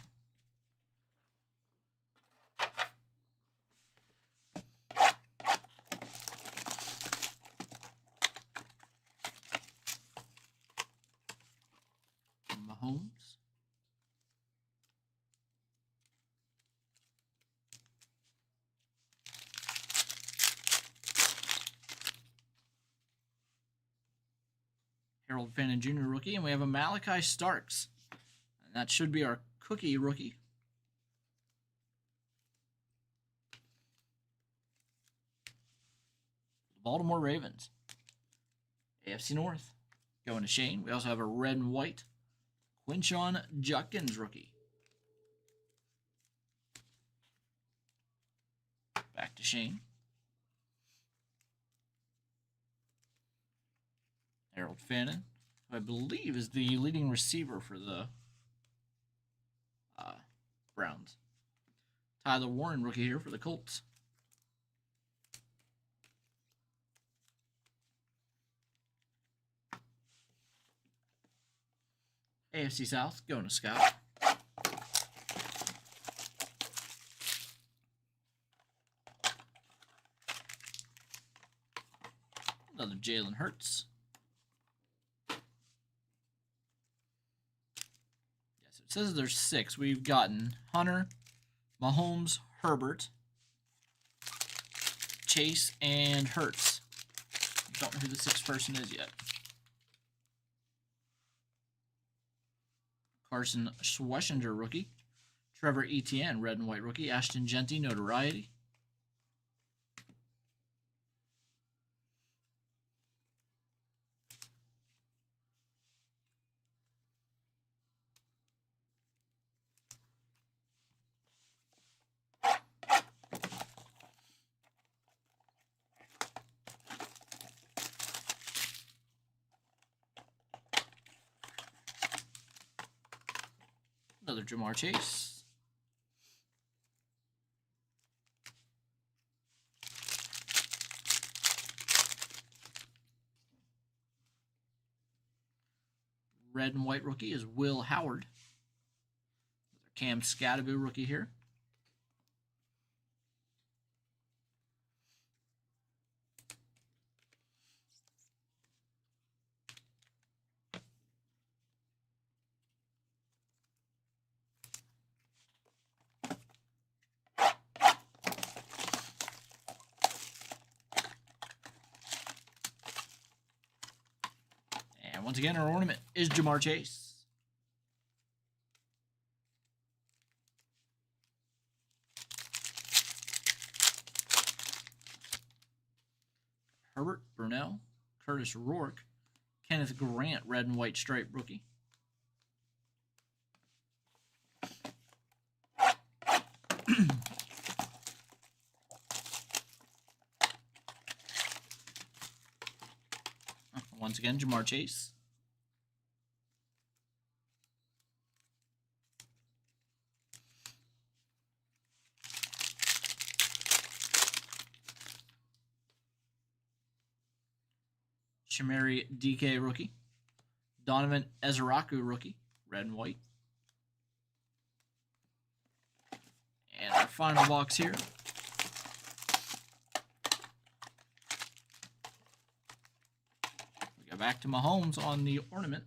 Harold Fannin Jr. rookie, and we have a Malachi Starks. And that should be our cookie rookie. The Baltimore Ravens. AFC North. Going to Shane. We also have a red and white Quinshon Judkins rookie. Back to Shane. Harold Fannin, who I believe is the leading receiver for the Browns. Tyler Warren, rookie here for the Colts. AFC South, going to Scott. Another Jalen Hurts. Yes, it says there's 6. We've gotten Hunter, Mahomes, Herbert, Chase, and Hurts. Don't know who the 6th person is yet. Carson Schwessinger, rookie. Trevor Etienne, red and white rookie. Ashton Genty, notoriety. Another Jamar Chase. Red and white rookie is Will Howard. Cam Scattaboo rookie here. And once again, our ornament is Jamar Chase. Herbert, Brunell, Curtis Rourke, Kenneth Grant, red and white stripe rookie. Once again, Jamar Chase. Shamari DK rookie. Donovan Ezeraku rookie, red and white. And our final box here. We go back to Mahomes on the ornament.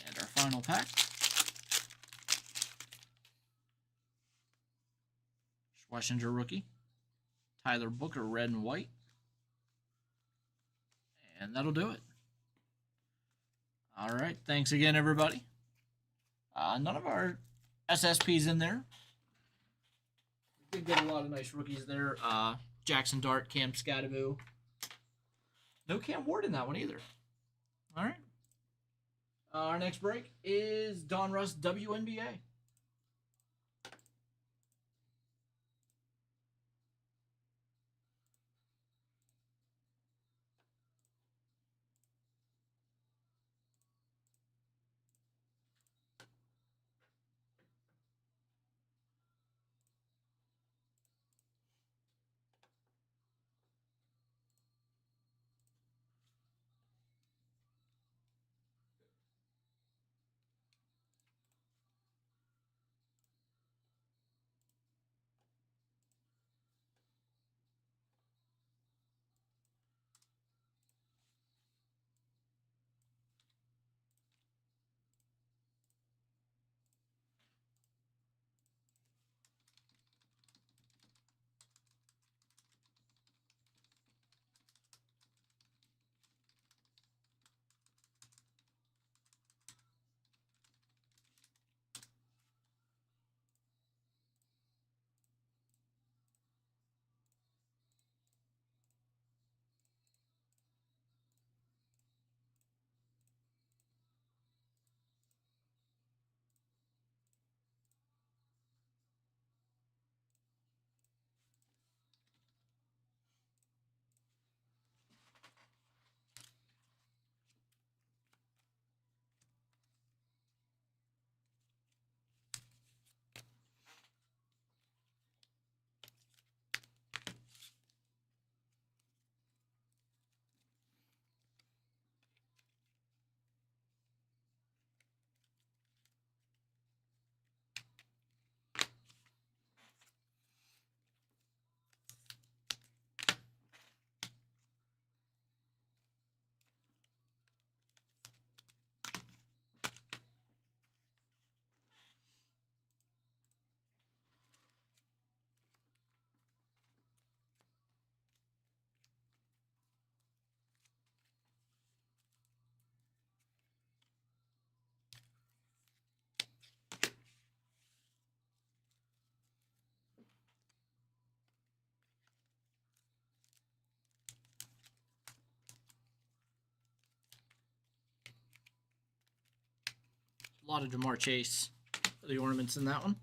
And our final pack. Schwessinger rookie. Tyler Booker, red and white. And that'll do it. All right. Thanks again, everybody. None of our SSPs in there. We did get a lot of nice rookies there. Jackson Dart, Cam Scattaboo. No Cam Ward in that one either. All right. Our next break is Don Russ WNBA. lot of Jamar Chase for the ornaments in that one.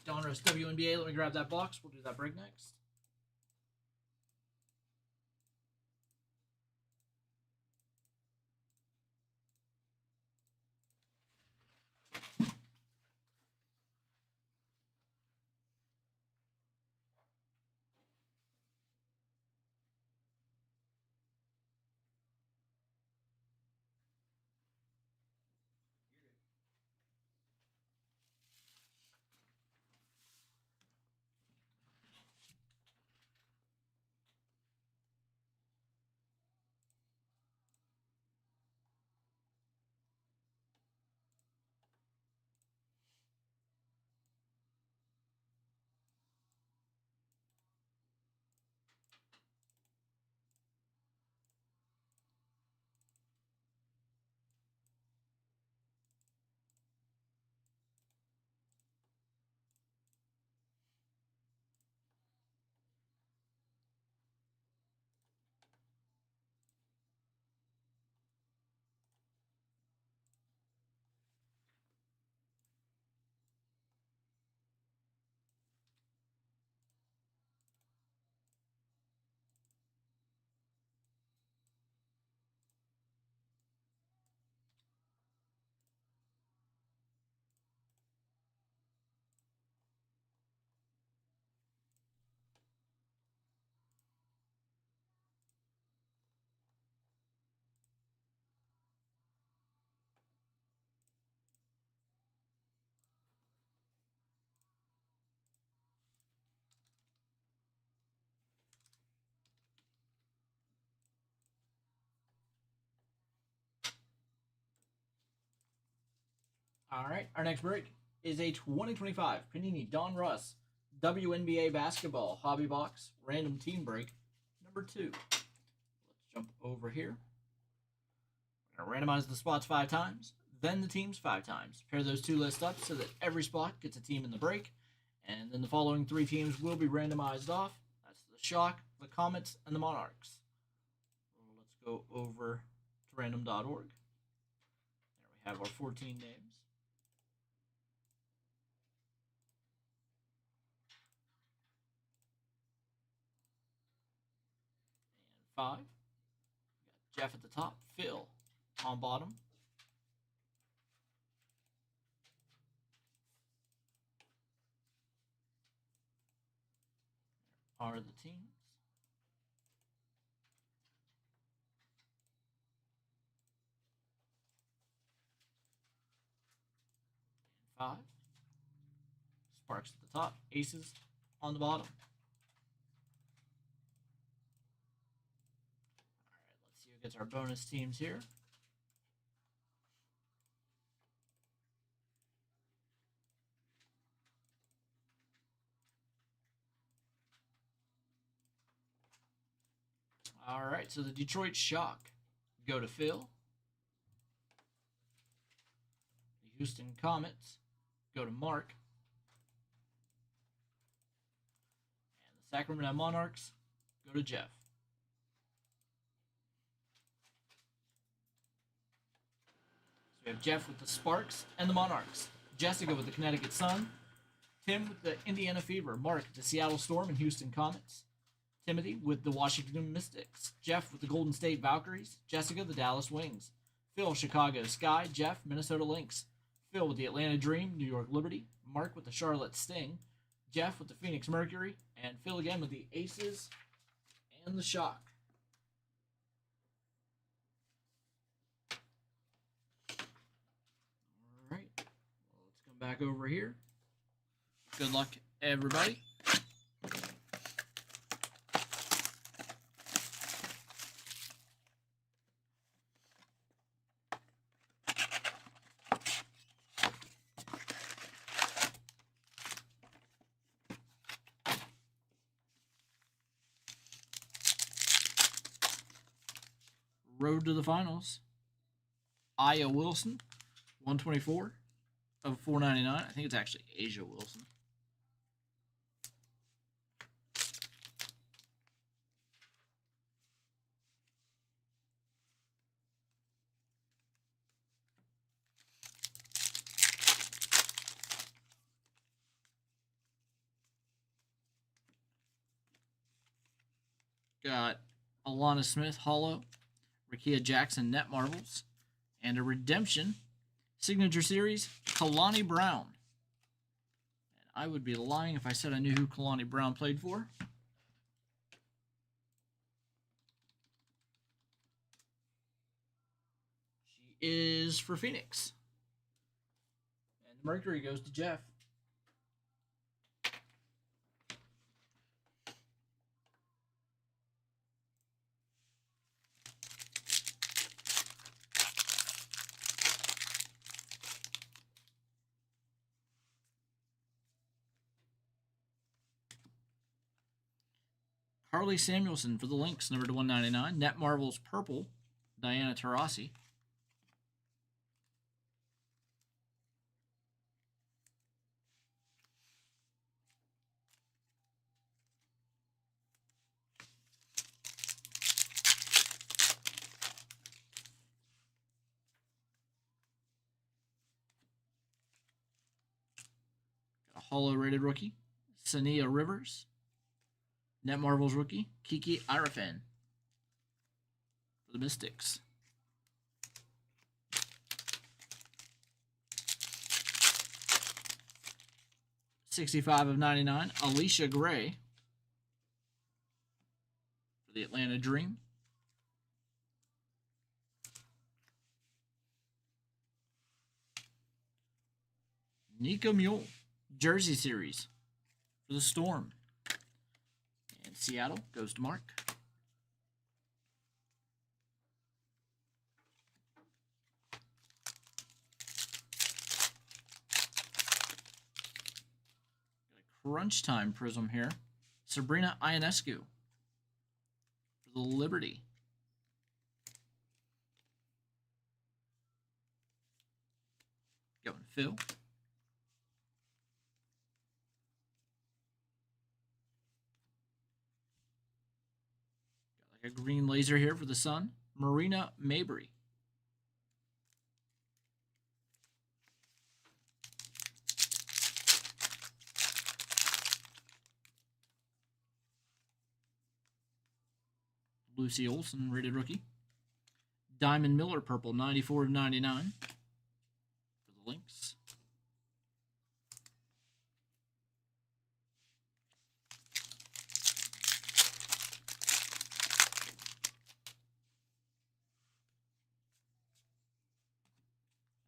Donruss WNBA. Let me grab that box. We'll do that break next. All right, our next break is a 2025 Panini Donruss WNBA Basketball Hobby Box Random Team Break number 2. Let's jump over here. We're going to randomize the spots 5 times, then the teams 5 times. Pair those two lists up so that every spot gets a team in the break, and then the following 3 teams will be randomized off. That's the Shock, the Comets, and the Monarchs. Let's go over to random.org. There we have our 14 names. And 5. We got Jeff at the top, Phil on bottom. There are the teams. And 5. Sparks at the top, Aces on the bottom. Alright, let's see who gets our bonus teams here. Alright, so the Detroit Shock go to Phil. The Houston Comets go to Mark. And the Sacramento Monarchs go to Jeff. So we have Jeff with the Sparks and the Monarchs. Jessica with the Connecticut Sun. Tim with the Indiana Fever. Mark with the Seattle Storm and Houston Comets. Timothy with the Washington Mystics. Jeff with the Golden State Valkyries. Jessica, the Dallas Wings. Phil, Chicago Sky. Jeff, Minnesota Lynx. Phil with the Atlanta Dream, New York Liberty. Mark with the Charlotte Sting. Jeff with the Phoenix Mercury. And Phil again with the Aces and the Shock. Back over here. Good luck, everybody. Road to the finals. Aya Wilson, 124 of 499. I think it's actually Asia Wilson. Got Alana Smith, Hollow, Rakia Jackson, Net Marvels, and a Redemption Signature Series, Kalani Brown. And I would be lying if I said I knew who Kalani Brown played for. She is for Phoenix. And the Mercury goes to Jeff. Carly Samuelson for the Lynx, number to 199. Net Marvels Purple, Diana Taurasi. Got a Holo rated rookie, Sania Rivers. Net Marvels rookie, Kiki Irefan for the Mystics. '65 of 99, Alicia Gray for the Atlanta Dream. Nika Mule, Jersey Series for the Storm. And Seattle goes to Mark. Got a Crunch Time Prism here. Sabrina Ionescu for the Liberty. Going Phil. A green laser here for the Sun. Marina Mabry. Lucy Olson, rated rookie. Diamond Miller, purple, 94 of 99 for the Lynx.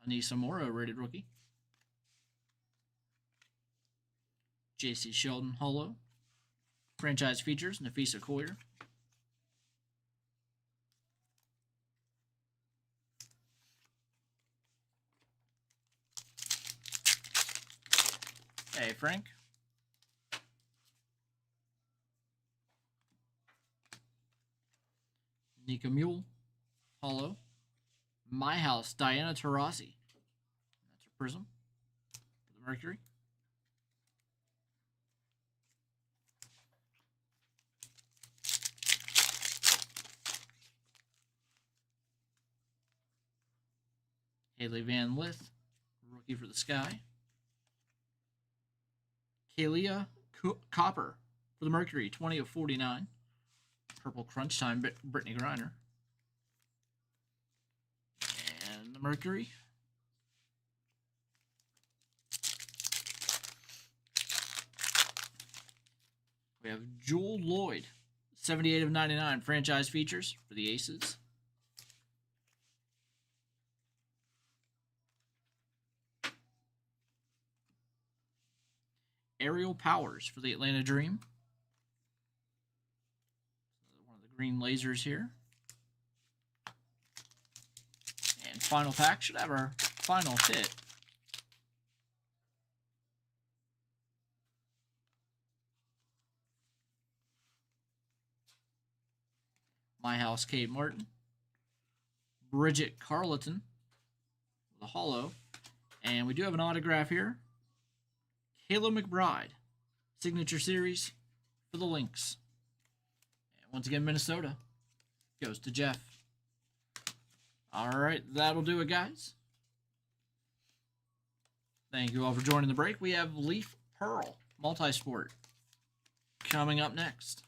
Anissa Mora, rated rookie. J.C. Sheldon, holo. Franchise features, Nafisa Coyer. Hey, Frank. Nika Mule, holo. My House, Diana Taurasi. That's her Prism for the Mercury. Haley Van Lith, rookie for the Sky. Kalia Copper for the Mercury, 20 of 49. Purple Crunch Time, Brittany Griner. And the Mercury. We have Jewel Lloyd, 78 of 99. Franchise features for the Aces. final powers for the Atlanta Dream. One of the green lasers here. And final pack should have our final hit. My House Kate Martin. Bridget Carleton. The holo. And we do have an autograph here. Kayla McBride. Signature Series for the Lynx. And once again, Minnesota goes to Jeff. All right, that'll do it, guys. Thank you all for joining the break. We have Leaf Pearl Multisport coming up next.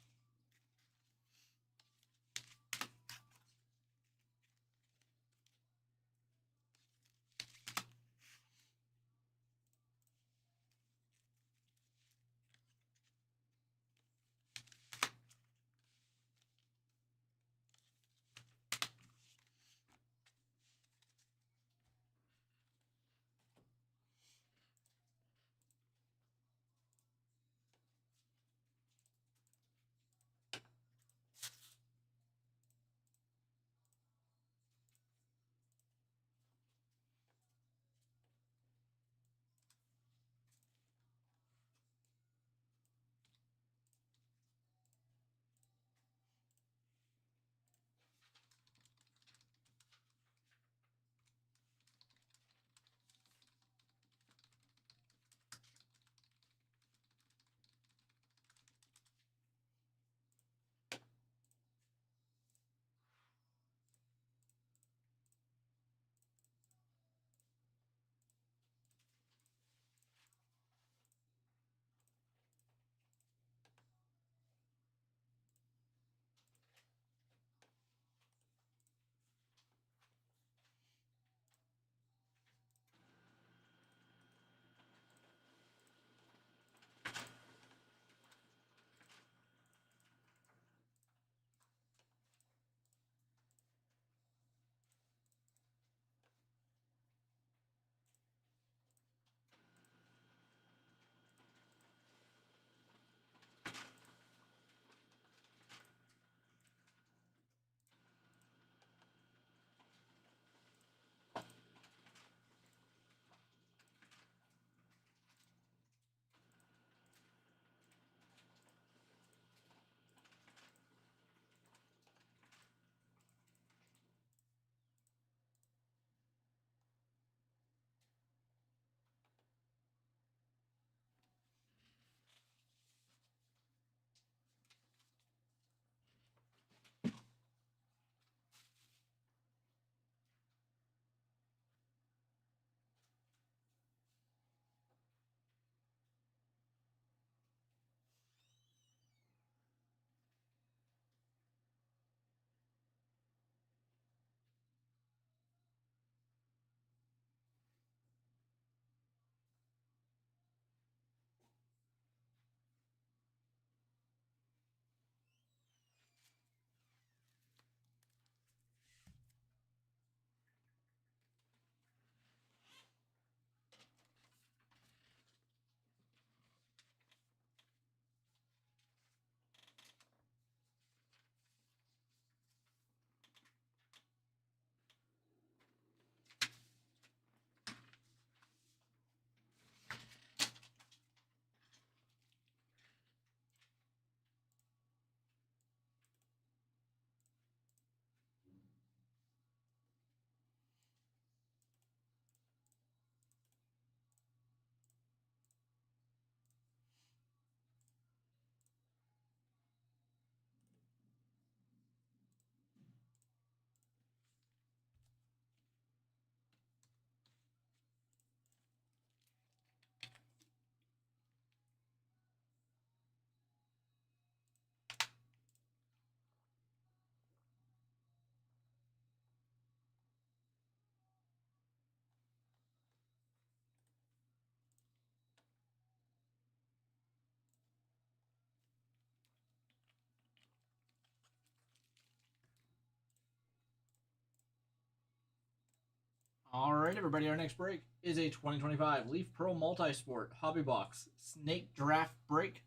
All right, everybody. Our next break is a 2025 Leaf Pearl Multisport Hobby Box Snake Draft break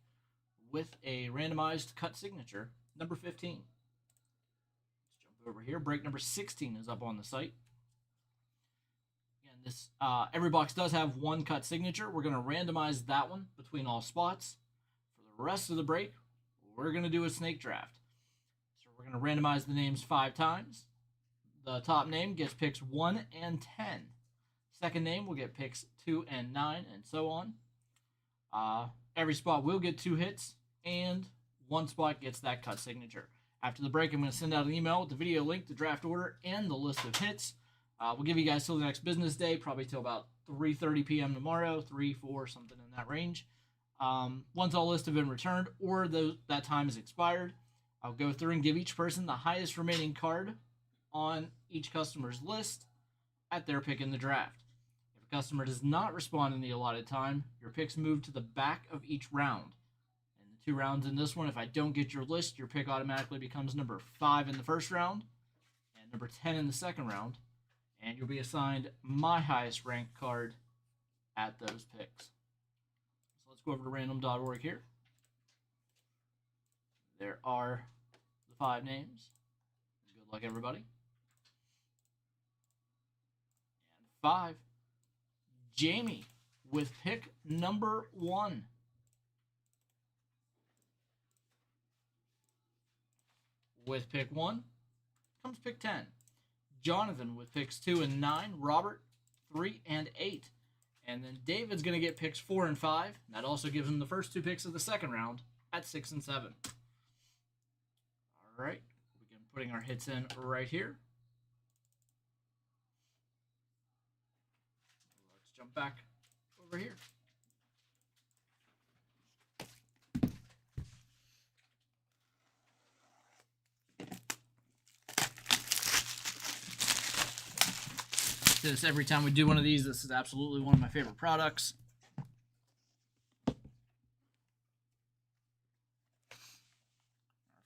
with a randomized cut signature, number 15. Let's jump over here. Break number 16 is up on the site. Again, this every box does have one cut signature. We're going to randomize that one between all spots. For the rest of the break, we're going to do a snake draft. So we're going to randomize the names 5 times. The top name gets picks 1 and 10. Second name will get picks 2 and 9, and so on. Every spot will get 2 hits, and one spot gets that cut signature. After the break, I'm going to send out an email with the video link, the draft order, and the list of hits. We'll give you guys till the next business day, probably till about 3:30 p.m. tomorrow, 3, 4, something in that range. Once all lists have been returned or that time is expired, I'll go through and give each person the highest remaining card on each customer's list at their pick in the draft. If a customer does not respond in the allotted time, your picks move to the back of each round. And the 2 rounds in this one, if I don't get your list, your pick automatically becomes number 5 in the first round and number 10 in the second round, and you'll be assigned my highest ranked card at those picks. So let's go over to random.org here. There are the 5 names. Good luck, everybody. 5. Jamie with pick number 1. With pick 1 comes pick 10. Jonathan with picks 2 and 9. Robert 3 and 8. And then David's going to get picks 4 and 5. That also gives him the first 2 picks of the second round at 6 and 7. All right. We begin putting our hits in right here. Jump back over here. This every time we do one of these. This is absolutely one of my favorite products. Our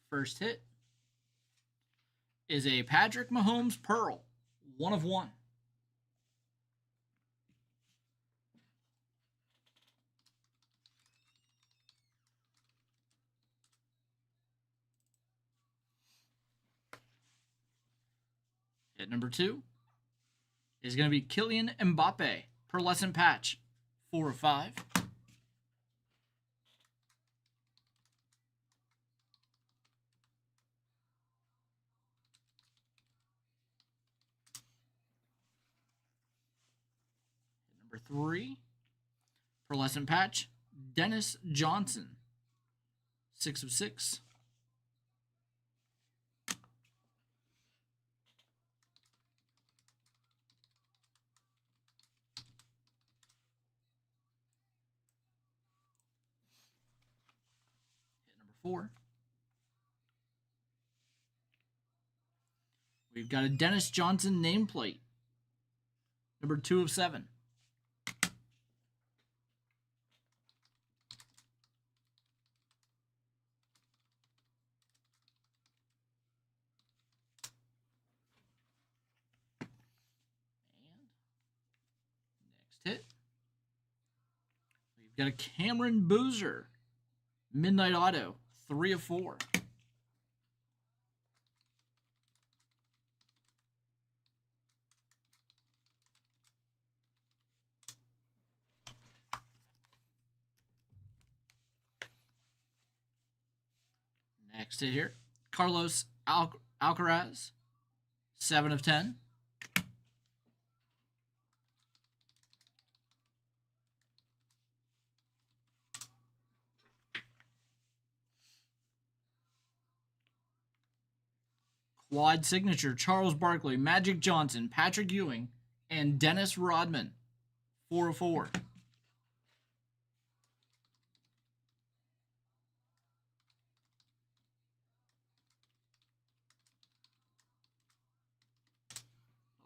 first hit is a Patrick Mahomes Pearl, 1 of 1. Hit number 2 is going to be Kylian Mbappe, pearlescent patch, 4 of 5. Hit number 3, pearlescent patch, Dennis Johnson, 6 of 6. Hit number 4. We've got a Dennis Johnson nameplate, number 2 of 7. Hit. We've got a Cameron Boozer, Midnight Auto, 3 of 4. Next hit here, Carlos Alcaraz, 7 of 10. Quad signature, Charles Barkley, Magic Johnson, Patrick Ewing, and Dennis Rodman, 4 of 4.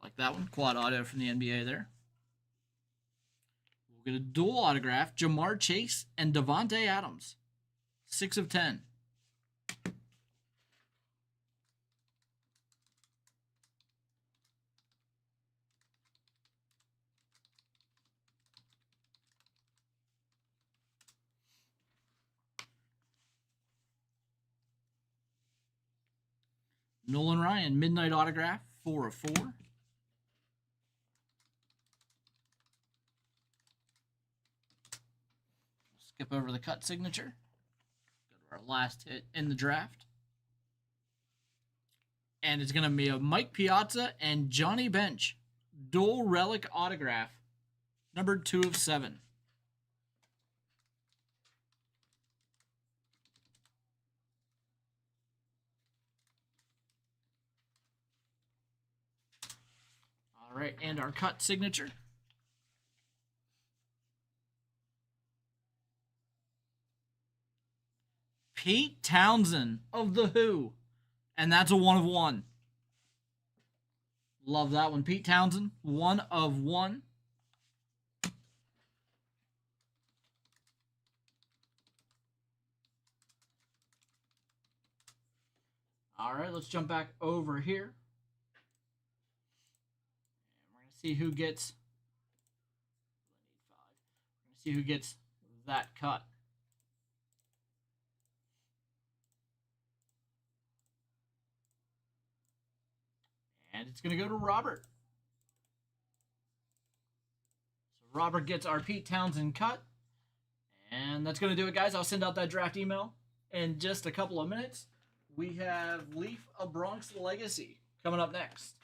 Like that one, quad auto from the NBA there. We'll get a dual autograph, Jamar Chase and Devontae Adams, 6 of 10. Nolan Ryan, Midnight Autograph, 4 of 4. Skip over the cut signature. Go to our last hit in the draft. And it's going to be a Mike Piazza and Johnny Bench. Dual relic autograph. Number 2 of 7. All right, and our cut signature. Pete Townsend of The Who. And that's a 1 of 1. Love that one. Pete Townsend, 1 of 1. All right, let's jump back over here. And we're going to see who gets. We're going to see who gets that cut. And it's going to go to Robert. So Robert gets our Pete Townsend cut. And that's going to do it, guys. I'll send out that draft email in just a couple of minutes. We have Leaf of Bronx Legacy coming up next.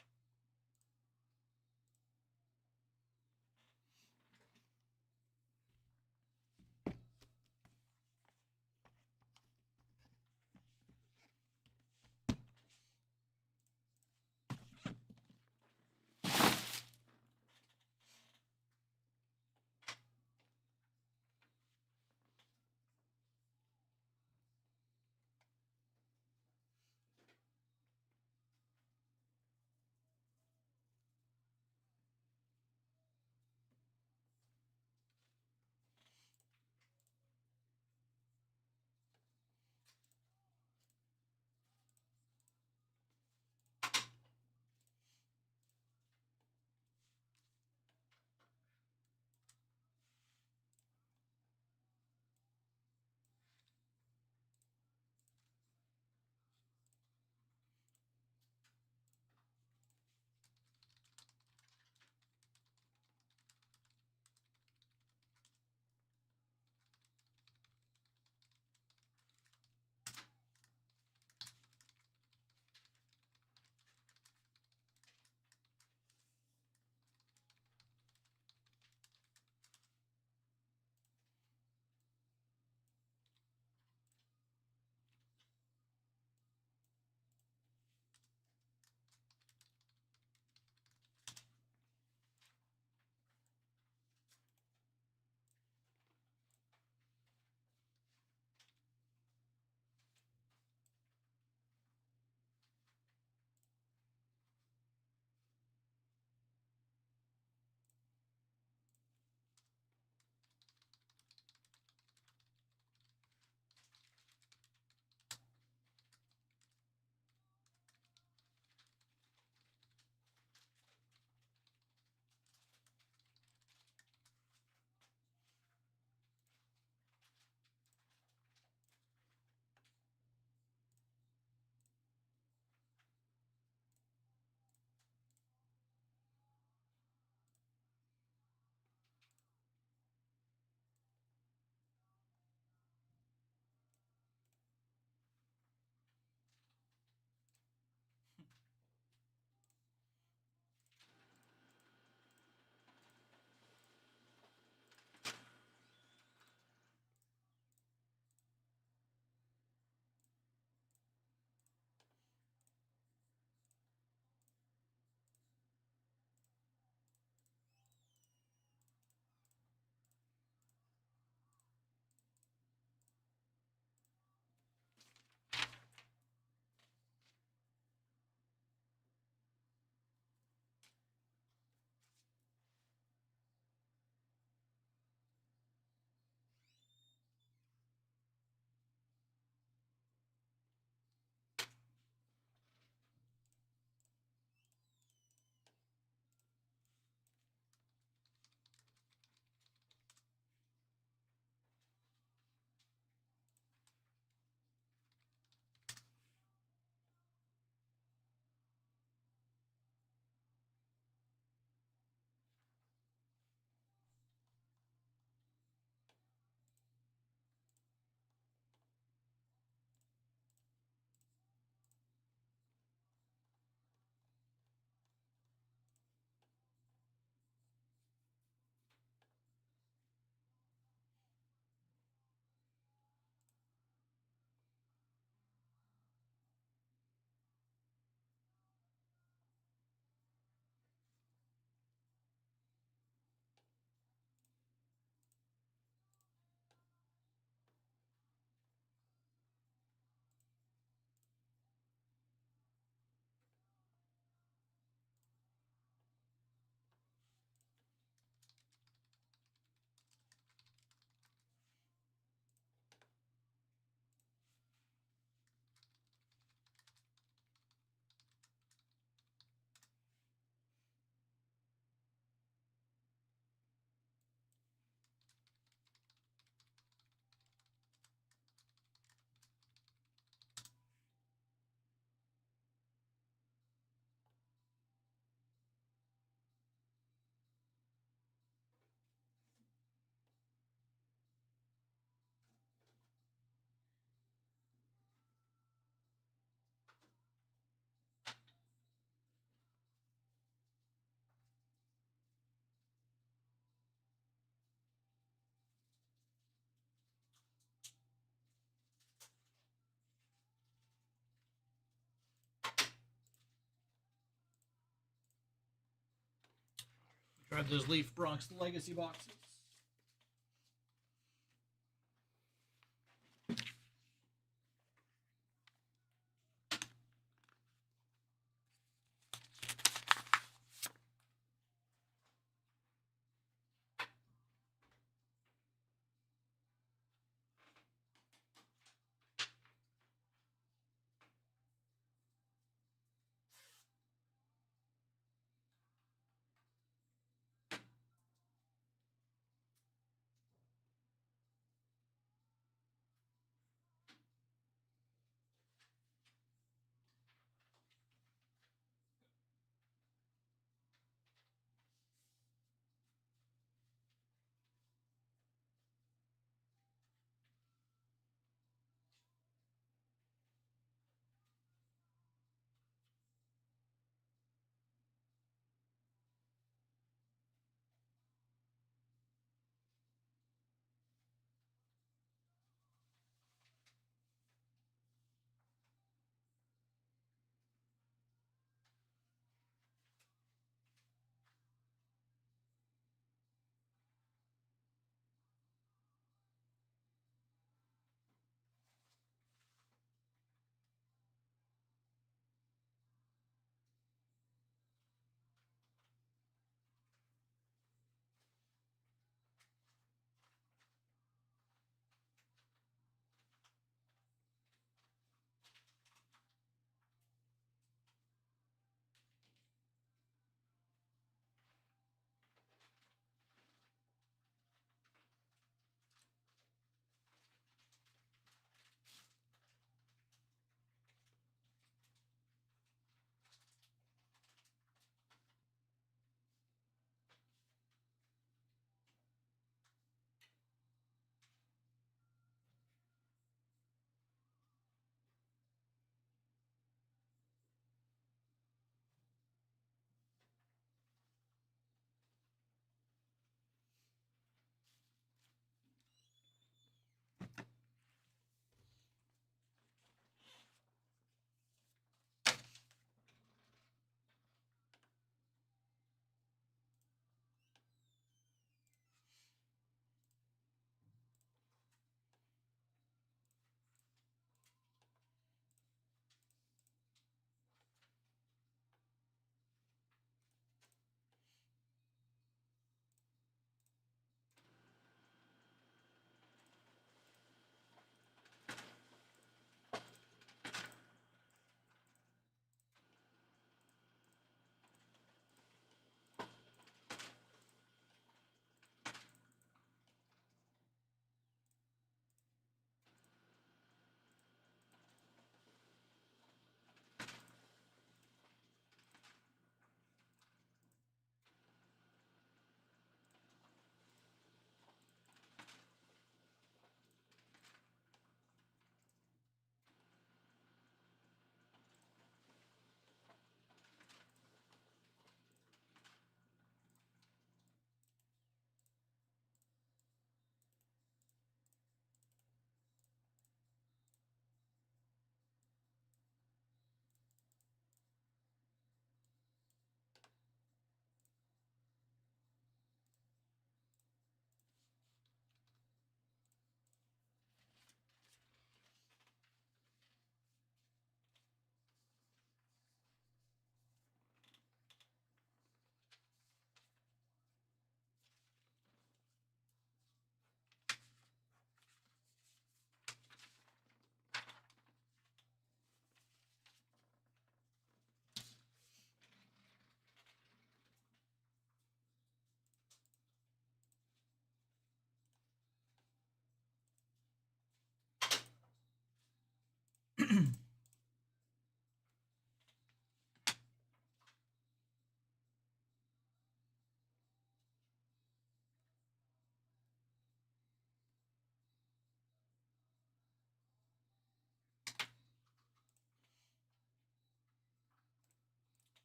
Grab those Leaf Bronx Legacy boxes.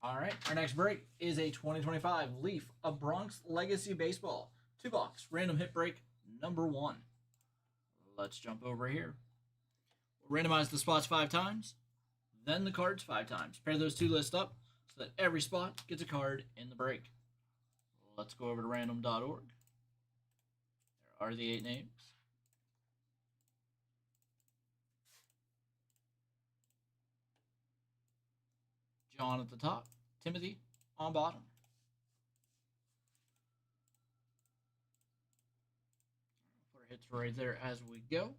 All right, our next break is a 2025 Leaf of Bronx Legacy Baseball 2-box random hit break number 1. Let's jump over here. We'll randomize the spots 5 times, then the cards 5 times. Pair those two lists up so that every spot gets a card in the break. Let's go over to random.org. There are the 8 names. John at the top, Timothy on bottom. Put our hits right there as we go.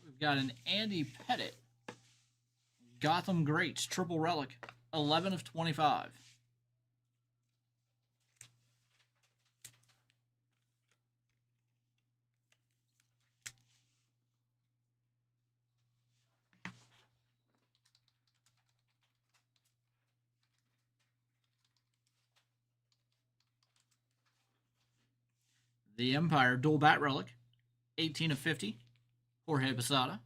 We've got an Andy Pettit Gotham Greats Triple Relic, 11 of 25. The Empire Dual Bat Relic, 18 of 50. Jorge Posada.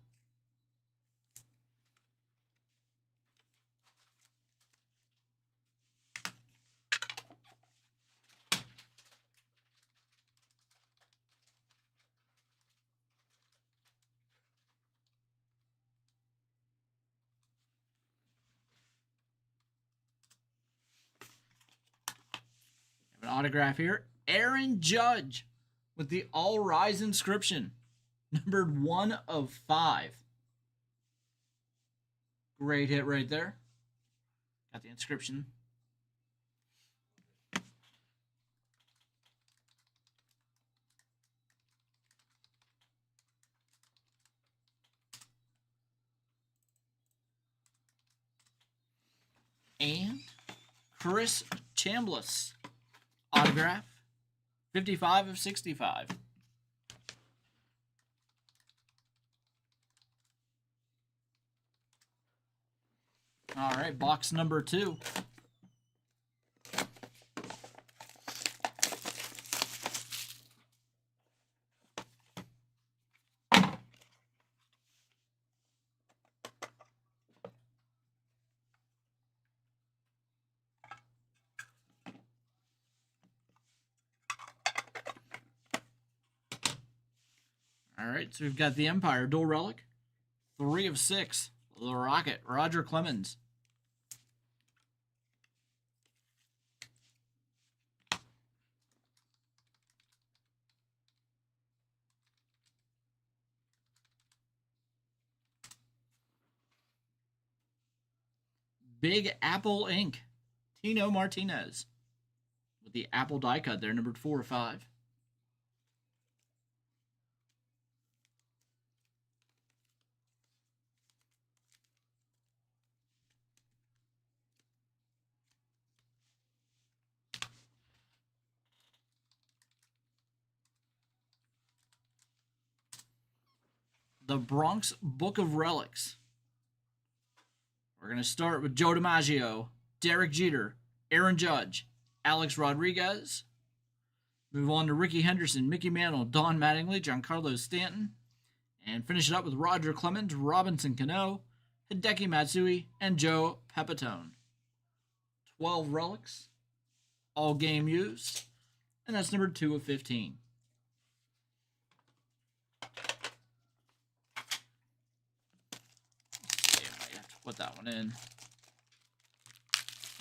An autograph here. Aaron Judge with the All Rise inscription. Numbered 1 of 5. Great hit right there. Got the inscription. And Chris Chambliss. Autograph. 55 of 65. All right, box number 2. All right, so we've got the Empire Dual Relic, 3 of 6. The Rocket, Roger Clemens. Big Apple Inc. Tino Martinez. With the Apple die cut there, numbered 4 of 5. The Bronx Book of Relics. We're going to start with Joe DiMaggio, Derek Jeter, Aaron Judge, Alex Rodriguez. Move on to Ricky Henderson, Mickey Mantle, Don Mattingly, Giancarlo Stanton. And finish it up with Roger Clemens, Robinson Cano, Hideki Matsui, and Joe Pepitone. 12 relics, all game used, and that's number 2 of 15. I might have to put that one in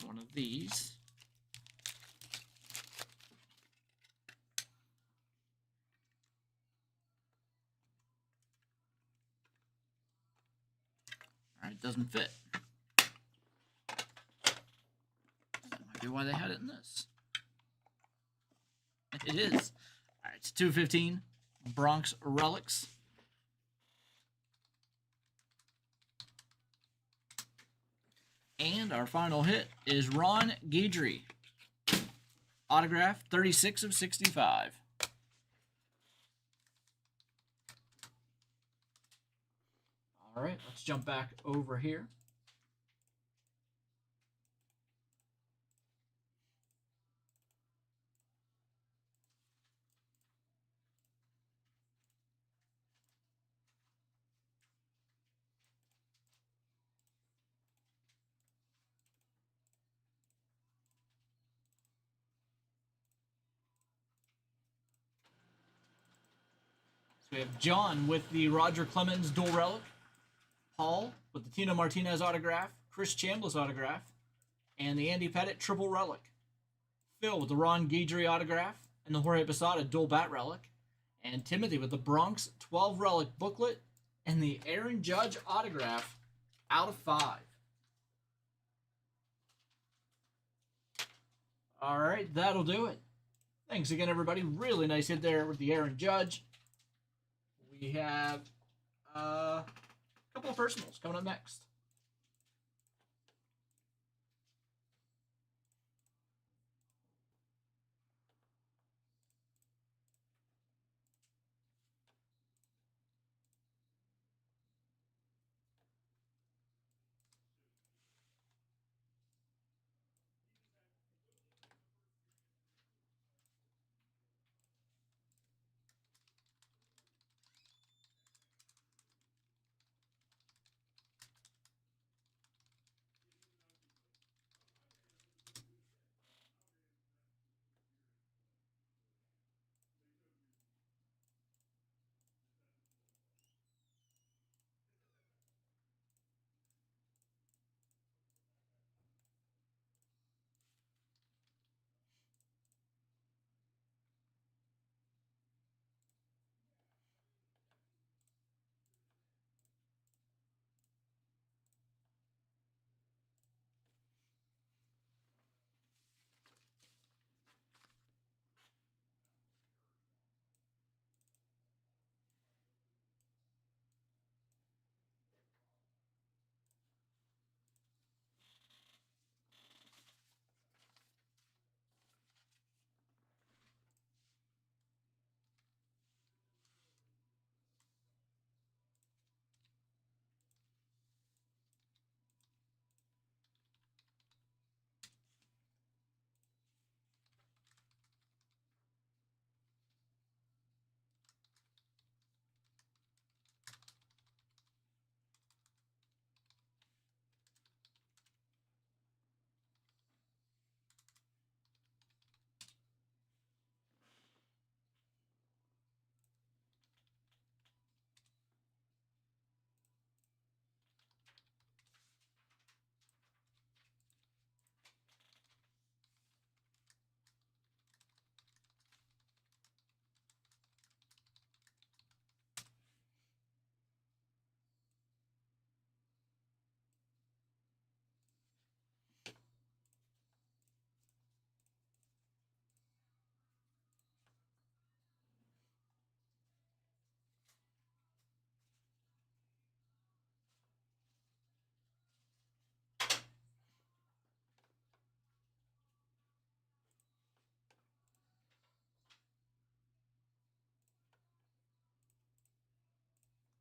one of these. All right, doesn't fit. That might be why they had it in this. It is. All right, it's 215 Bronx Relics. And our final hit is Ron Guidry. Autograph, 36 of 65. All right, let's jump back over here. So we have John with the Roger Clemens dual relic, Paul with the Tino Martinez autograph, Chris Chambliss autograph, and the Andy Pettitte triple relic. Phil with the Ron Guidry autograph and the Jorge Posada dual bat relic, and Timothy with the Bronx 12 relic booklet and the Aaron Judge autograph out of 5. All right, that'll do it. Thanks again, everybody. Really nice hit there with the Aaron Judge. We have a couple of personals coming up next.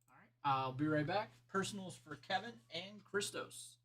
All right, I'll be right back. Personals for Kevin and Christos.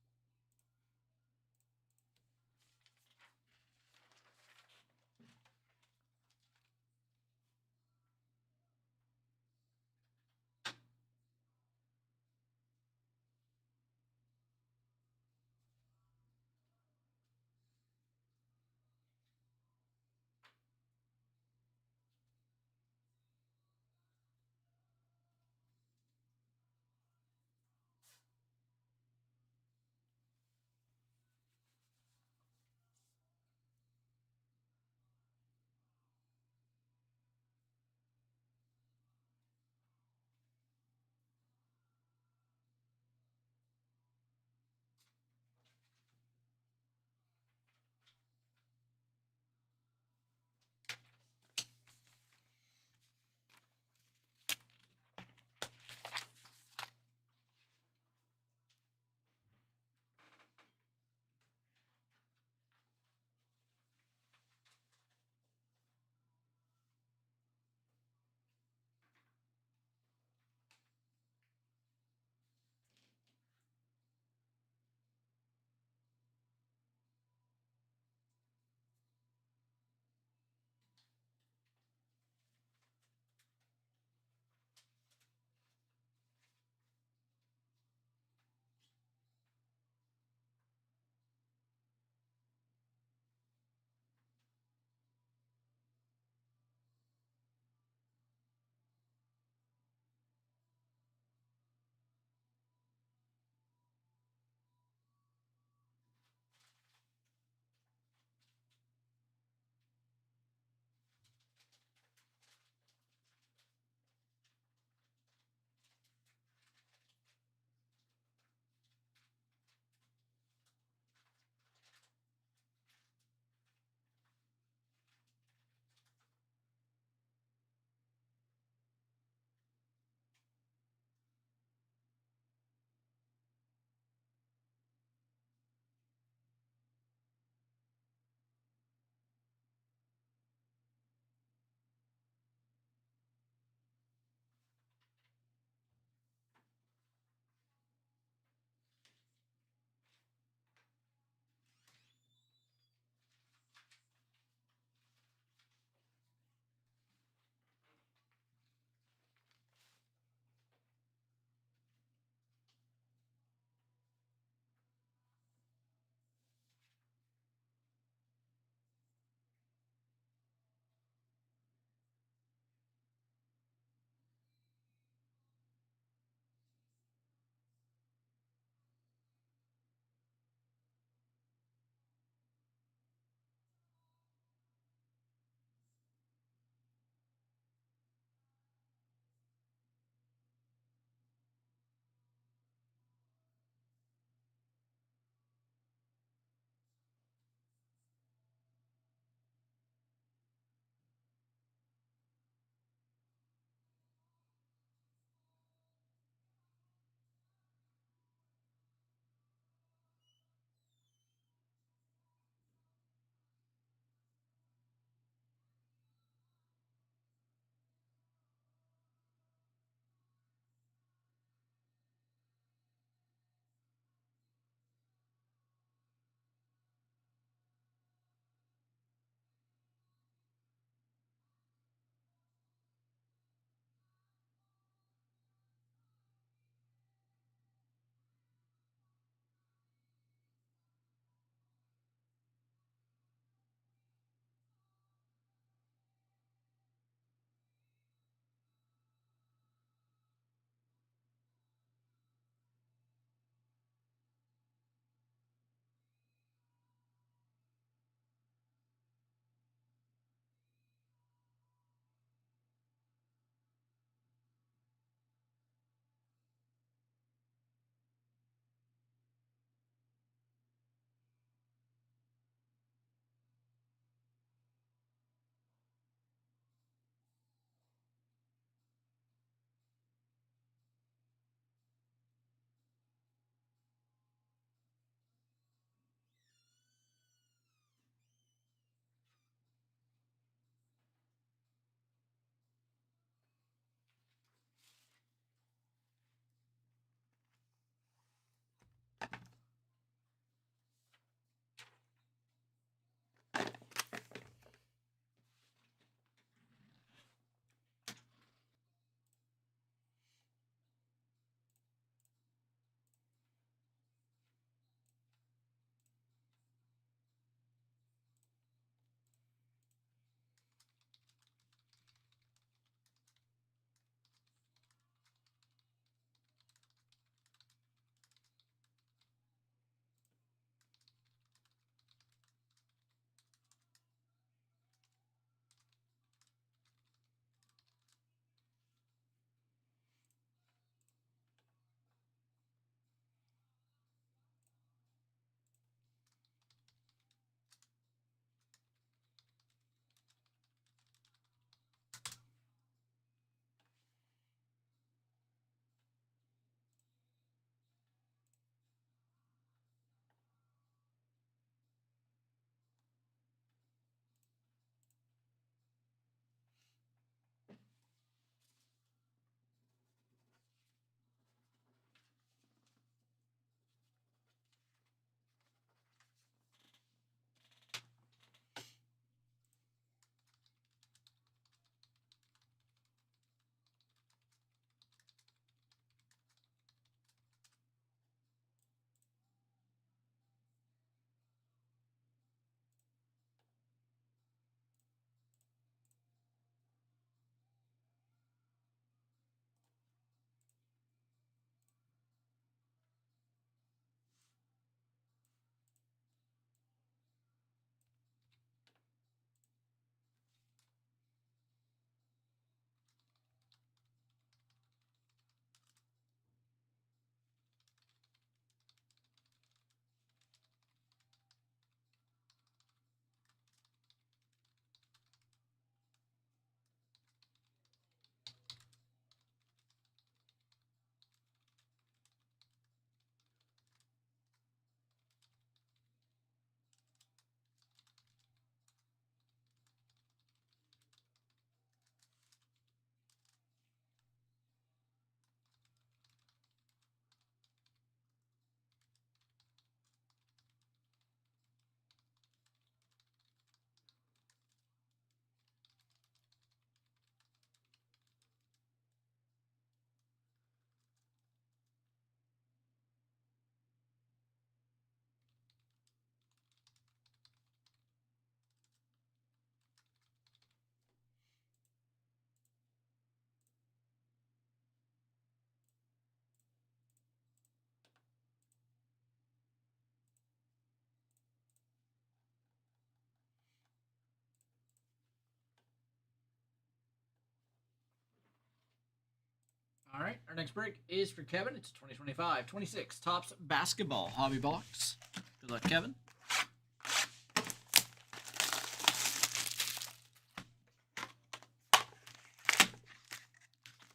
All right, our next break is for Kevin. It's 2025-26 Topps Basketball Hobby Box. Good luck, Kevin.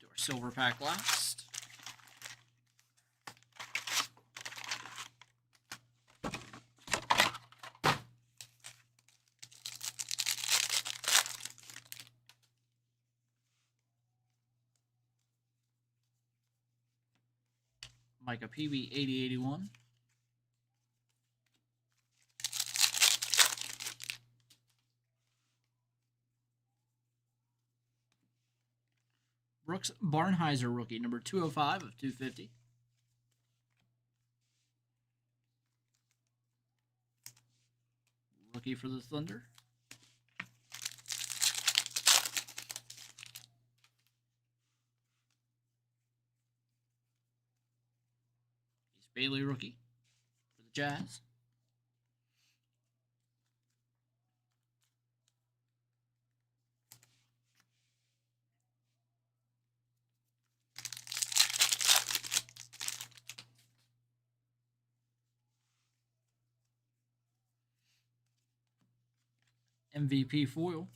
Do our silver pack last. Micah PB 8081. Brooks Barnheiser rookie, number 205 of 250. Rookie for the Thunder. He's Bailey rookie for the Jazz. MVP foil,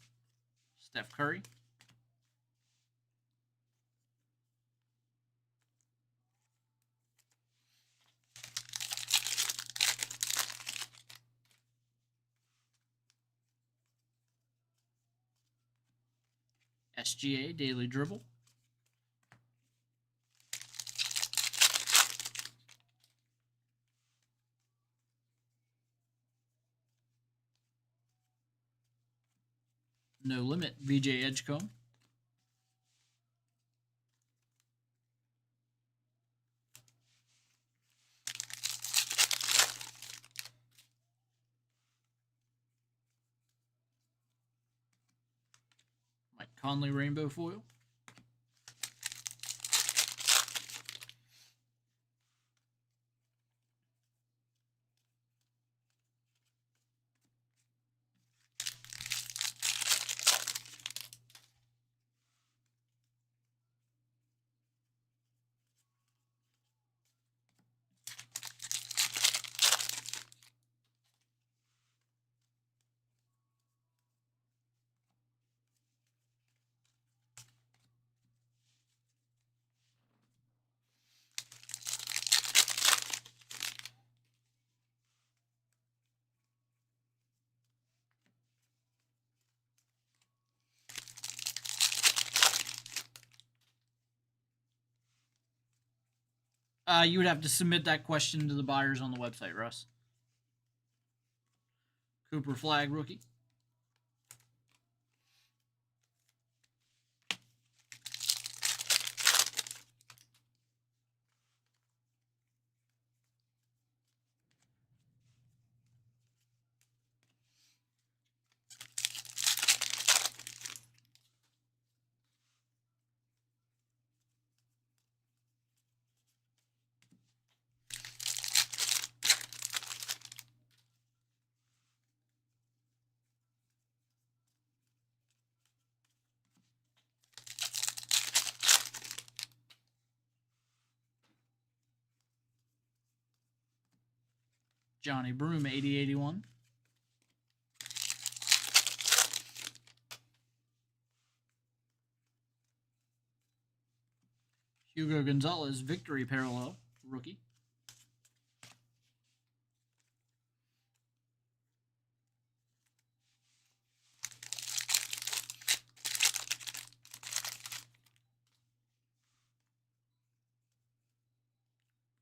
Steph Curry. SGA Daily Dribble. No Limit VJ Edgecombe. Mike Conley Rainbow Foil. You would have to submit that question to the buyers on the website, Russ. Cooper Flag rookie. Johnny Broom 8081. Hugo Gonzalez Victory Parallel rookie.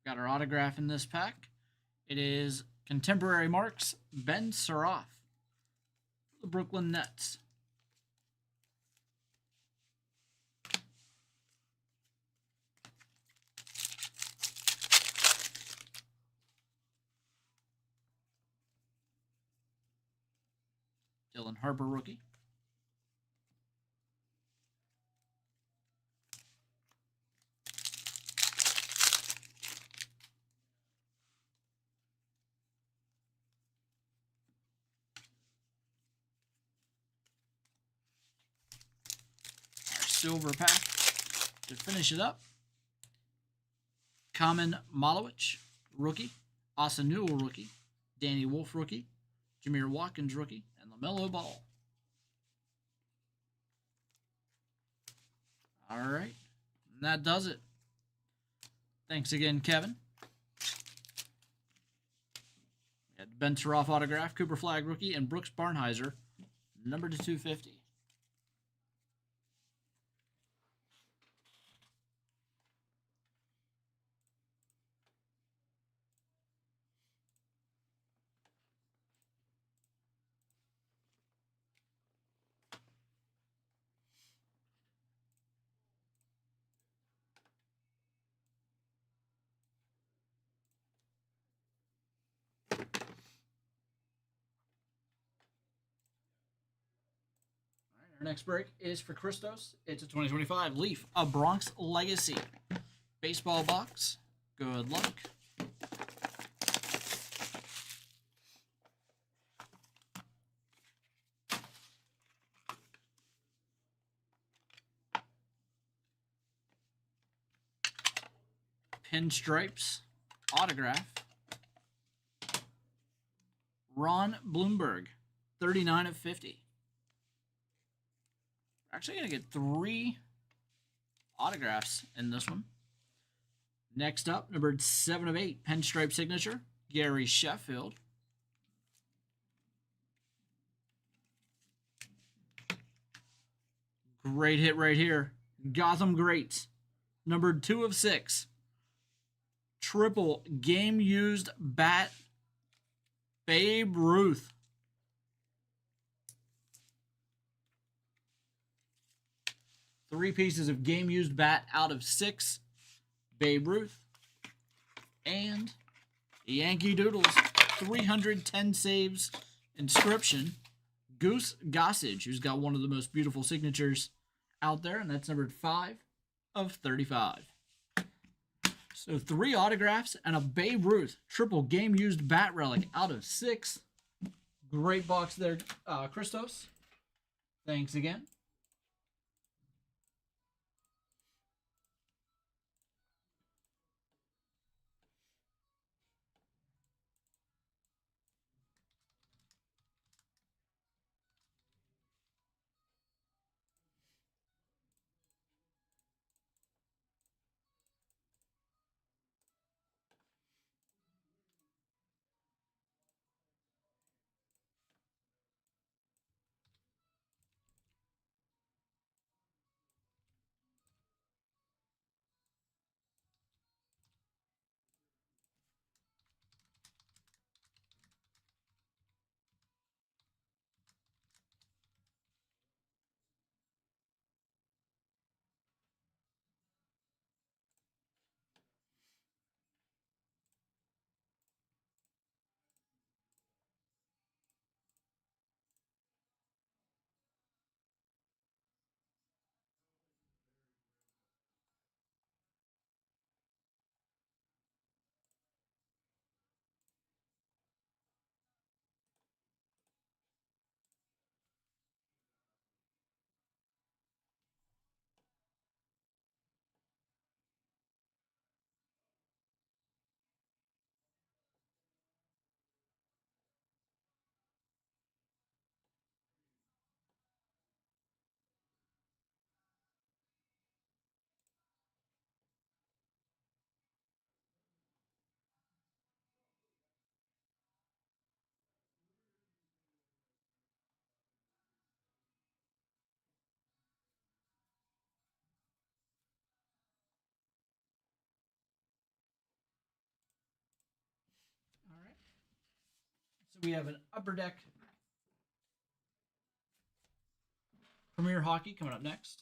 Got our autograph in this pack. It is Contemporary Marks, Ben Saroff, the Brooklyn Nets. Dylan Harper rookie. Silver pack to finish it up. Common Malowich, rookie. Austin Newell, rookie. Danny Wolf, rookie. Jameer Watkins, rookie. And LaMelo Ball. All right. And that does it. Thanks again, Kevin. We had Ben Taroff autograph, Cooper Flag rookie, and Brooks Barnheiser, number to 250. Our next break is for Christos. It's a 2025 Leaf, a Bronx Legacy. Baseball box. Good luck. Pinstripes. Autograph. Ron Bloomberg. 39 of 50. Actually going to get 3 autographs in this one. Next up, numbered 7 of 8, Pinstripe signature, Gary Sheffield. Great hit right here. Gotham Greats. Numbered 2 of 6. Triple game used bat, Babe Ruth. Three pieces of game used bat out of 6. Babe Ruth. And Yankee Doodles 310 saves inscription. Goose Gossage, who's got one of the most beautiful signatures out there, and that's numbered 5 of 35. So 3 autographs and a Babe Ruth triple game used bat relic out of 6. Great box there, Christos. Thanks again. All right. So we have an Upper Deck Premier Hockey coming up next.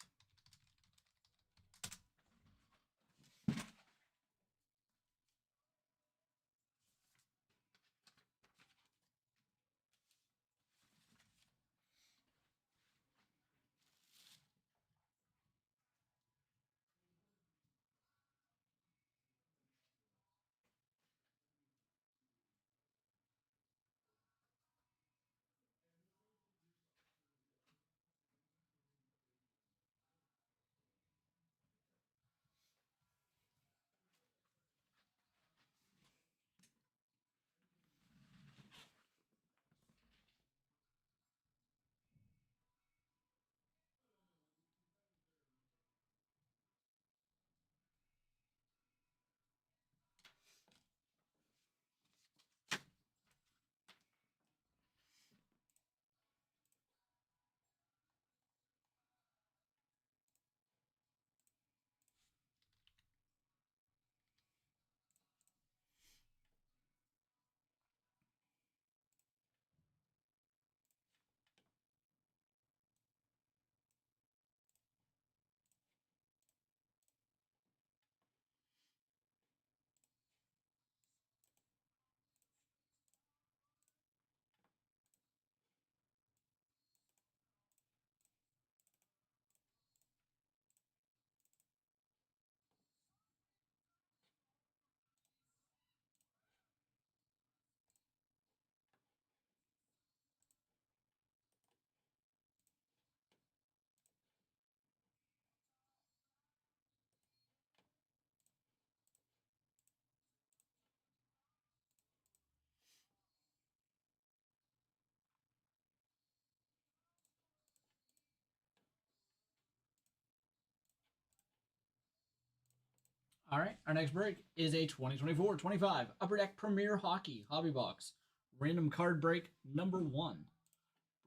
All right, our next break is a 2024-25 Upper Deck Premier Hockey Hobby Box. Random card break number 1.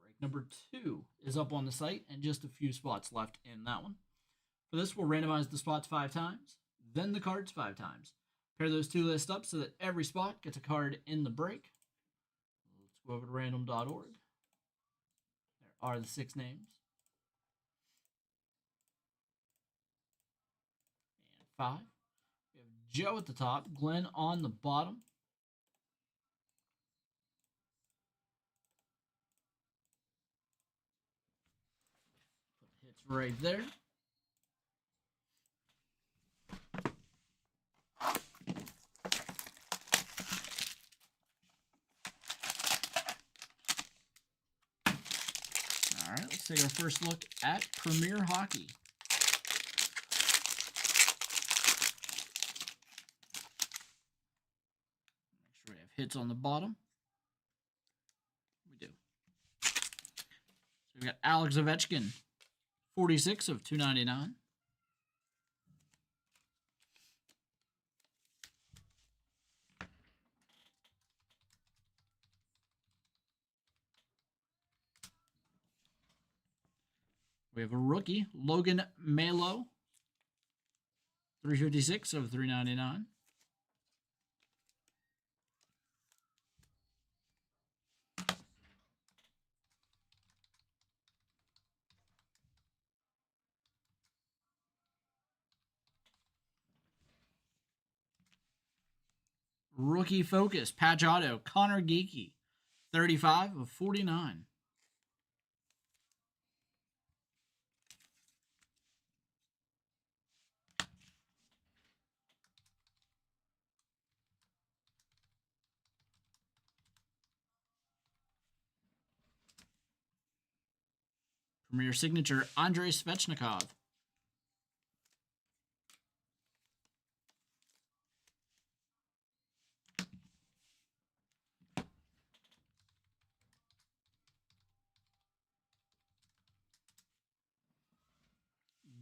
Break number 2 is up on the site and just a few spots left in that one. For this, we'll randomize the spots 5 times, then the cards 5 times. Pair those two lists up so that every spot gets a card in the break. Let's go over to random.org. There are the 6 names. And 5. We have Joe at the top, Glenn on the bottom. Put hits right there. All right, let's take our first look at Premier Hockey. Make sure we have hits on the bottom. We do. So we got Alex Ovechkin, 46 of 299. We have a rookie, Logan Malo, 356 of 399. Rookie Focus, Patch Auto, Connor Geeky, 35 of 49. Premier Signature, Andrei Svechnikov.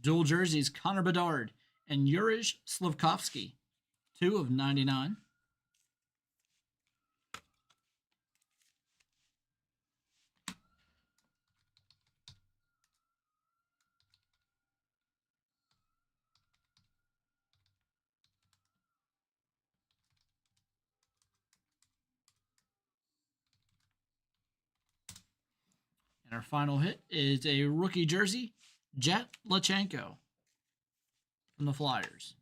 Dual jerseys, Connor Bedard and Yuriy Slafkovsky, 2 of 99. And our final hit is a rookie jersey, Jet Lachenko from the Flyers.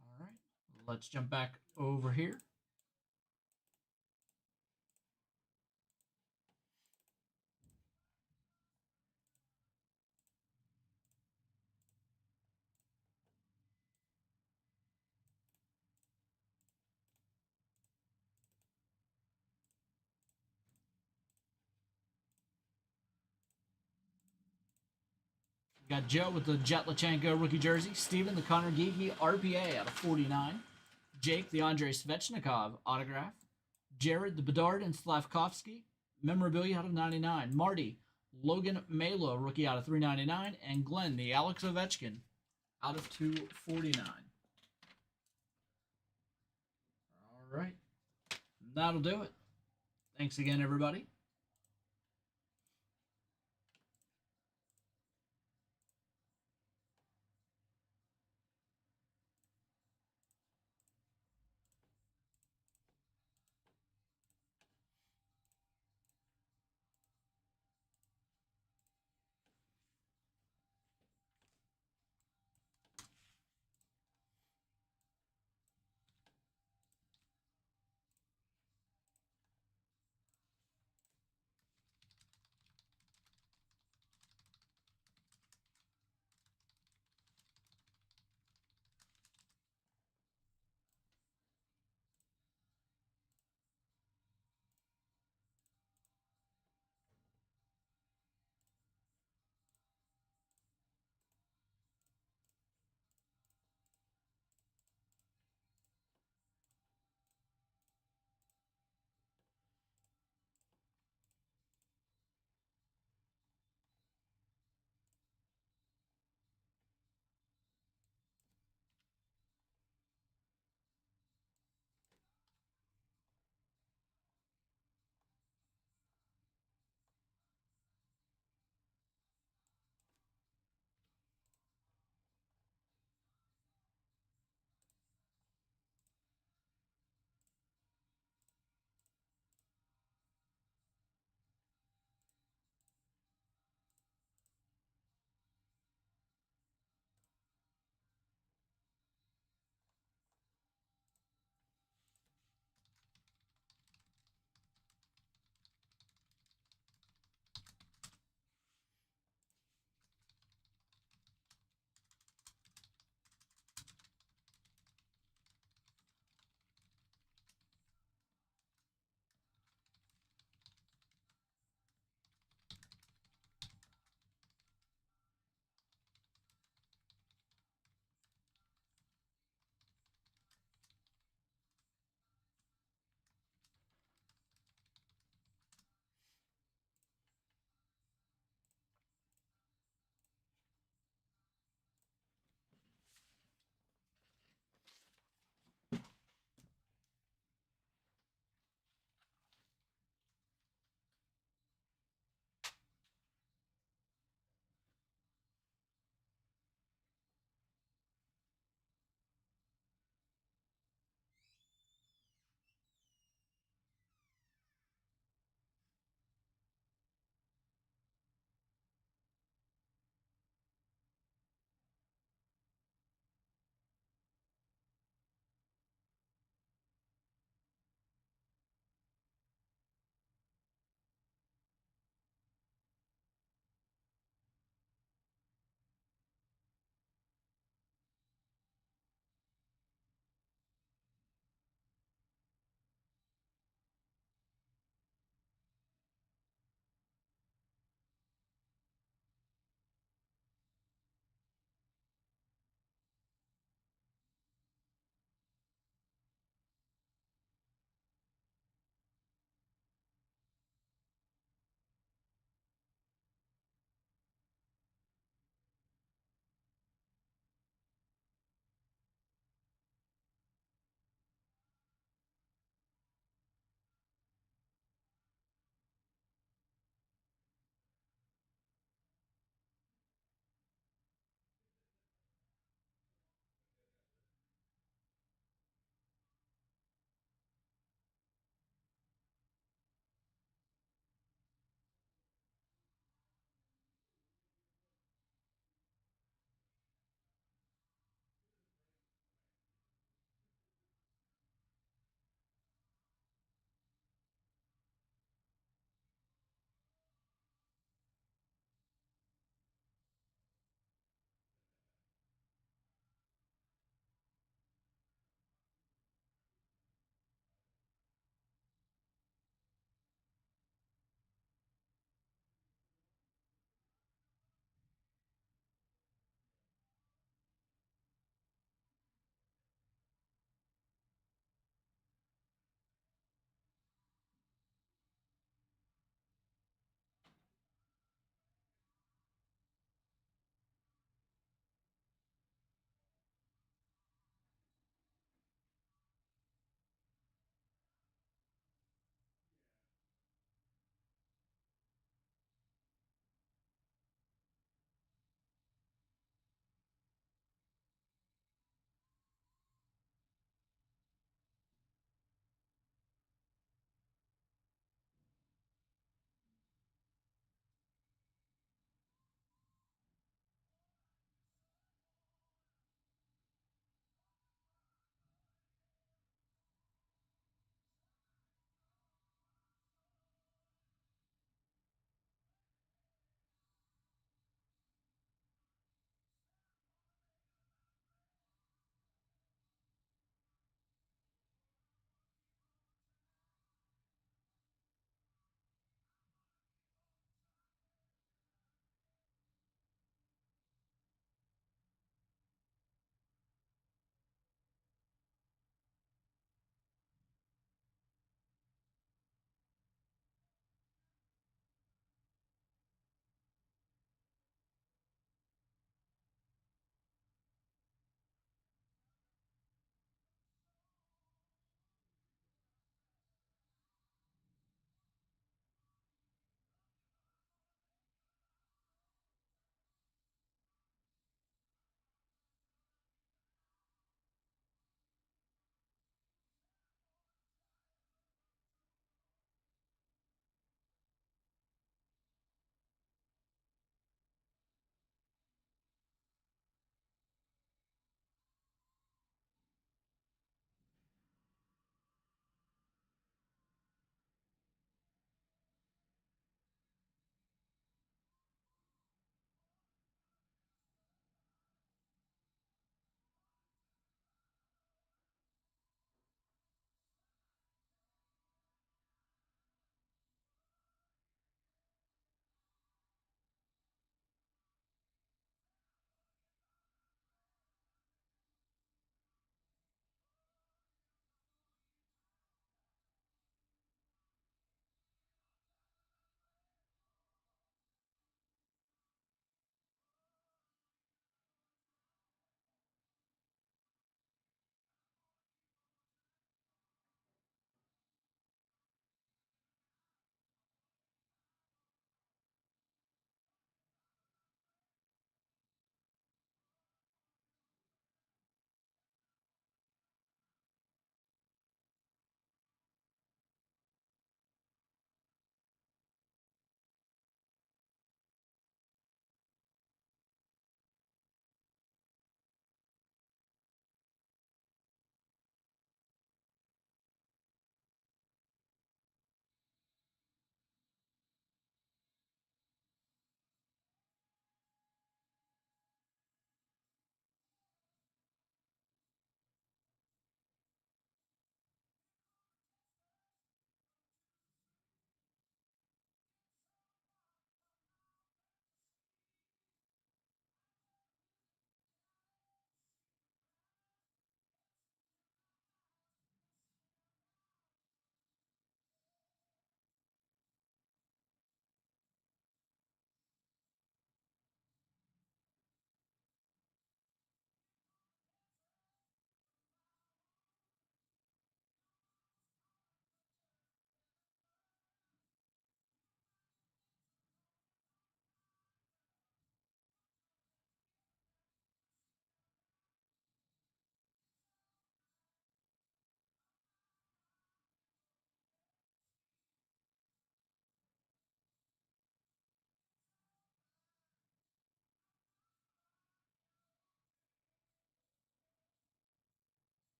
All right, let's jump back over here. We got Joe with the Jet Lachenko rookie jersey, Steven the Connor Geeky RPA out of 49, Jake the Andrei Svechnikov autograph, Jared the Bedard and Slavkovsky memorabilia out of 99, Marty Logan Malo rookie out of 399, and Glenn the Alex Ovechkin out of 249. All right, that'll do it. Thanks again, everybody.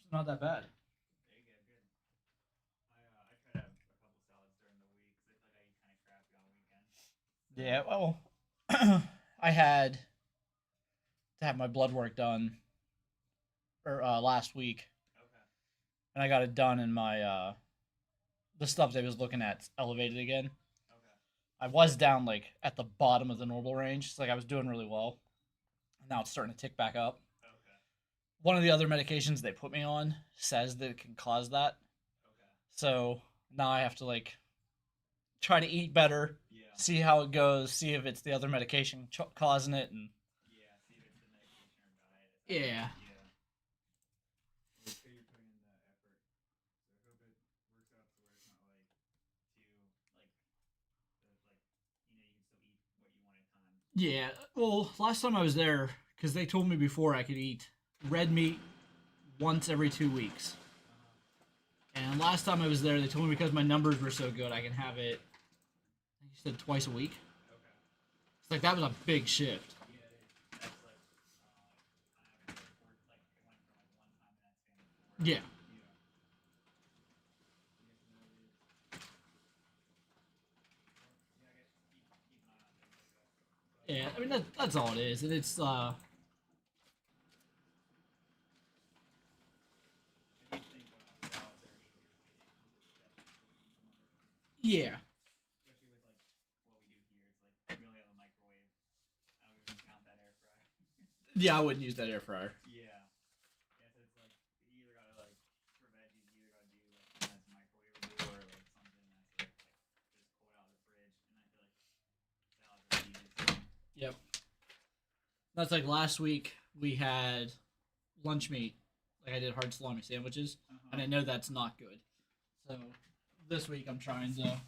It's not that bad. There you go, good. I try to have a couple salads during the week because I feel like I eat kind of crappy on weekends. So, Yeah, well, I had to have my blood work done last week, okay. and I got it done, and my the stuff that I was looking at elevated again. Okay. I was down like at the bottom of the normal range. It's like I was doing really well. Now it's starting to tick back up. Okay. One of the other medications they put me on says that it can cause that. Okay. So now I have to like try to eat better, Yeah. see how it goes, see if it's the other medication causing it, and Yeah. See if it's the medication or diet. Yeah. Yeah. Well, it's good you're putting in the effort. So I hope it works out to where it's not like too like you can still eat what you want at times. Yeah. Well, last time I was there, because they told me before I could eat red meat once every 2 weeks. And last time I was there, they told me because my numbers were so good, I can have it. I think you said twice a week. Okay. It's like that was a big shift. Yeah, it is. That's like on average like it went from like one time in that span of 4. Yeah. Yeah. Yes, no, it is. Well, yeah, I guess keep an eye on things like that. But Yeah. I mean that's all it is, and it's I do think salads are easier to get into with definitely protein from other things. yeah. Especially with like what we do here, it's like we only have a microwave. I don't even count that air fryer. Yeah, I wouldn't use that air fryer. Yeah. Yeah, so it's like you either gotta like for veggies, you either gotta do like something that's microwavable or like something that's like just cold out of the fridge. And I feel like salads are the easiest thing. Yep. That's like last week we had lunch meat. Like I did hard salami sandwiches, and I know that's not good. So this week I'm trying to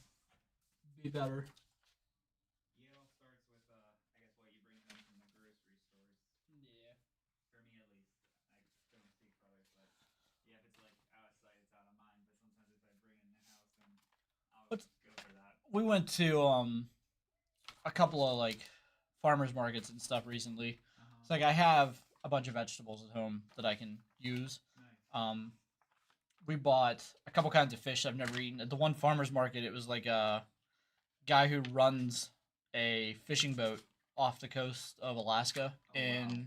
be better. Yeah, it all starts with I guess what you bring home from the grocery stores. Yeah. For me at least. I don't speak for others, but yeah, if it's like out of sight, it's out of mind. But sometimes if I bring it in the house, then I'll What's- go for that. we went to a couple of like farmers markets and stuff recently. It's like I have a bunch of vegetables at home that I can use. Nice. We bought a couple kinds of fish I've never eaten. At the one farmers market, it was like a guy who runs a fishing boat off the coast of Alaska, Oh, wow. and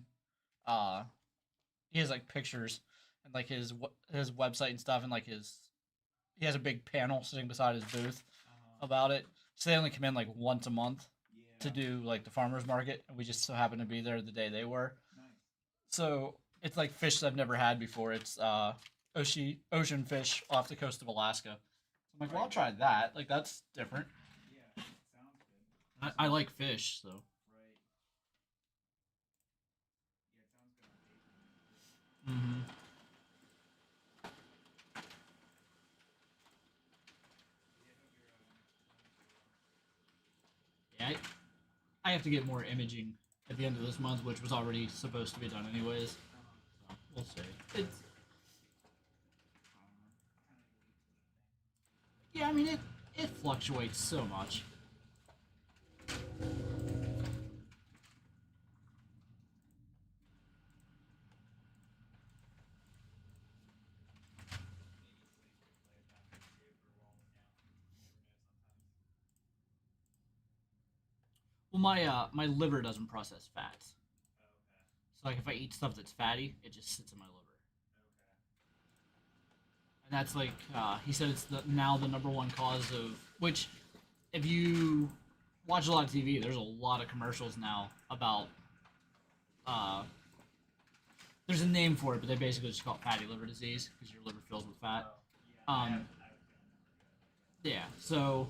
he has like pictures and like his website and stuff, and like he has a big panel sitting beside his booth about it. So they only come in like once a month Yeah. to do like the farmers market, and we just so happened to be there the day they were. Nice. So it's like fish that I've never had before. It's ocean fish off the coast of Alaska. I'm like, well, I'll try that. Like that's different. Yeah, it sounds good. I like fish, so Right. Yeah, it sounds good on paper. mm-hmm. Yeah, I hope your next appointments go well. Yeah, I have to get more imaging at the end of this month, which was already supposed to be done anyways. So we'll see. It's yeah, I mean it fluctuates so much. Well, my liver doesn't process fats, so like if I eat stuff that's fatty, it just sits in my liver. And that's like he said it's now the number one cause of which if you watch a lot of TV, there's a lot of commercials now about there's a name for it, but they basically just call it fatty liver disease because your liver fills with fat. Yeah, so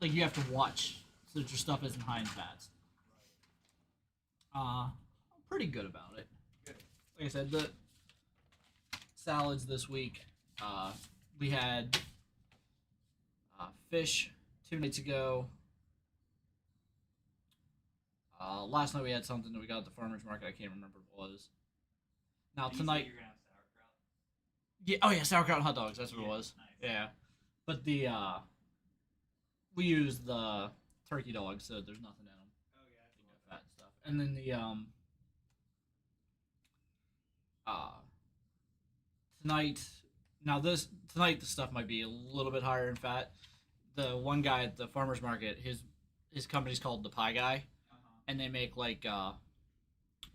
like you have to watch so that your stuff isn't high in fats. I'm pretty good about it. Good. Like I said, the salads this week, we had fish 2 nights ago. Last night we had something that we got at the farmer's market. I can't remember what it was. Now Did you say tonight, you're gonna have sauerkraut? yeah, oh yeah, sauerkraut and hot dogs. That's what it was. Nice. Yeah, but the we use the turkey dogs, so there's nothing in them. Oh yeah, that's You know, well fat stuff. And then the tonight. Now tonight the stuff might be a little bit higher in fat. The one guy at the farmers market, his company's called the Pie Guy, and they make like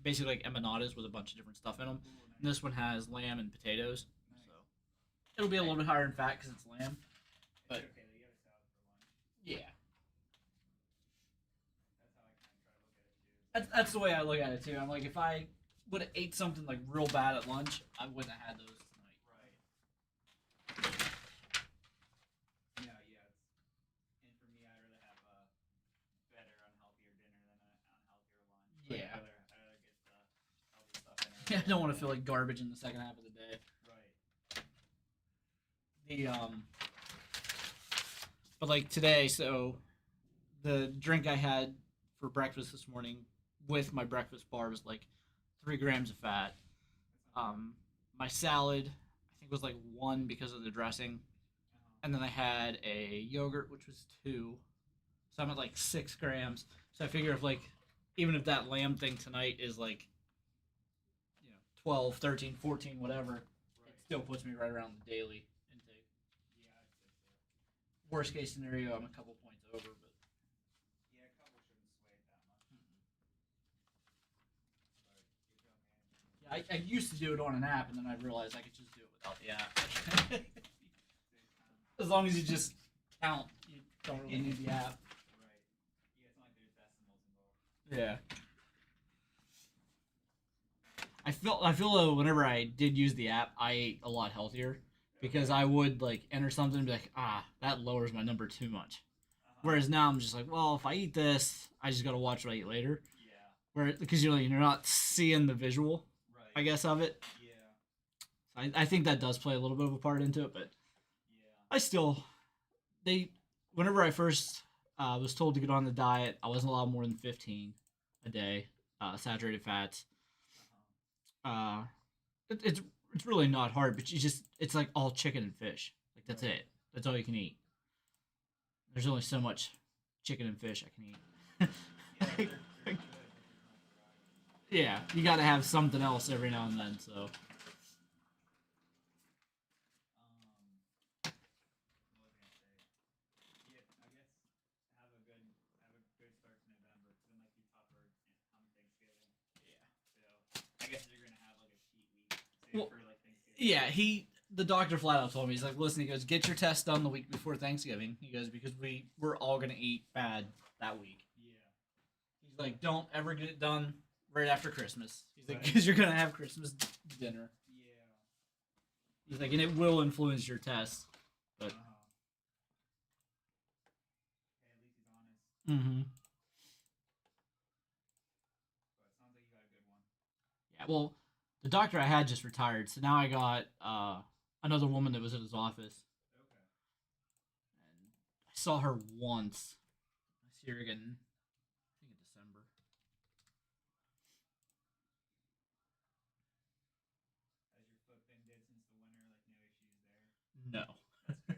basically like empanadas with a bunch of different stuff in them. Ooh, nice. And this one has lamb and potatoes, Nice. so it'll be a little bit higher in fat because it's lamb. But It's okay. They get a salad for lunch. yeah, That's how I kind of try to look at it too. that's the way I look at it too. I'm like, if I would have ate something like real bad at lunch, I wouldn't have had those tonight. Right. No, yeah. And for me, I'd rather have a better, unhealthier dinner than an unhealthier lunch. Yeah. I'd rather get the healthy stuff in. Yeah, I don't want to feel like garbage in the second half of the day. Right. But like today, so the drink I had for breakfast this morning with my breakfast bar was like 3 grams of fat. My salad I think was like 1 because of the dressing, and then I had a yogurt which was 2, so I'm at like 6 grams. So I figure if like even if that lamb thing tonight is like 12, 13, 14, whatever, Right. it still puts me right around the daily intake. Yeah, I'd say so. Worst case scenario, I'm a couple points over, but Yeah, a couple shouldn't sway it that much. But good job, man. yeah, I used to do it on an app, and then I realized I could just do it without the app. As long as you just count, you don't really need the app. Right. Yeah, it's not like there's decimals involved. Yeah. I feel though whenever I did use the app, I ate a lot healthier because I would like enter something and be like, that lowers my number too much. Whereas now I'm just like, well, if I eat this, I just gotta watch what I eat later. Yeah. Where because you're not seeing the visual, Right. I guess, of it. Yeah. I think that does play a little bit of a part into it, but Yeah. I still whenever I first was told to get on the diet, I wasn't allowed more than 15 a day, saturated fats. It's really not hard, but it's like all chicken and fish. Like that's it. That's all you can eat. There's only so much chicken and fish I can eat. Yeah, they're good. There's not variety. Yeah, you got to have something else every now and then. So What was I gonna say? Yeah, I guess have a good start to November because it might be tougher on Thanksgiving. yeah, So I guess you're gonna have like a cheat week, say Well, for like Thanksgiving. yeah. The doctor flat out told me, he's like, listen, he goes, get your test done the week before Thanksgiving. He goes, because we're all gonna eat bad that week. Yeah. He's like, don't ever get it done right after Christmas. He's like, Right. because you're gonna have Christmas dinner. Yeah. He's like, and it will influence your test. But Hey, at least he's honest. mm-hmm. But it sounds like you got a good one. Yeah, well, the doctor I had just retired, so now I got another woman that was in his office, Okay. and I saw her once. I see her again, I think in December. Has your foot been good since the winter? Like no issues there. No.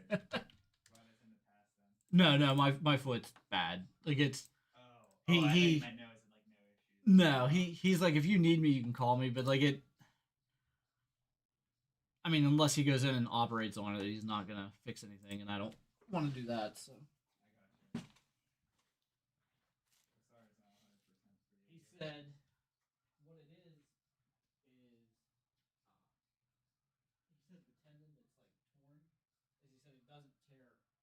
That's good. Glad that's in the past then. No, my foot's bad. Like it's Oh. He- I thought he- you meant no, as in like no issues. no. He's like, if you need me, you can call me, but like it. I mean, unless he goes in and operates on it, he's not gonna fix anything, and I don't want to do that. So I got you. Sorry, it's not 100% for you. he said, what it is he said the tendon that's like torn, is he said it doesn't tear straight across.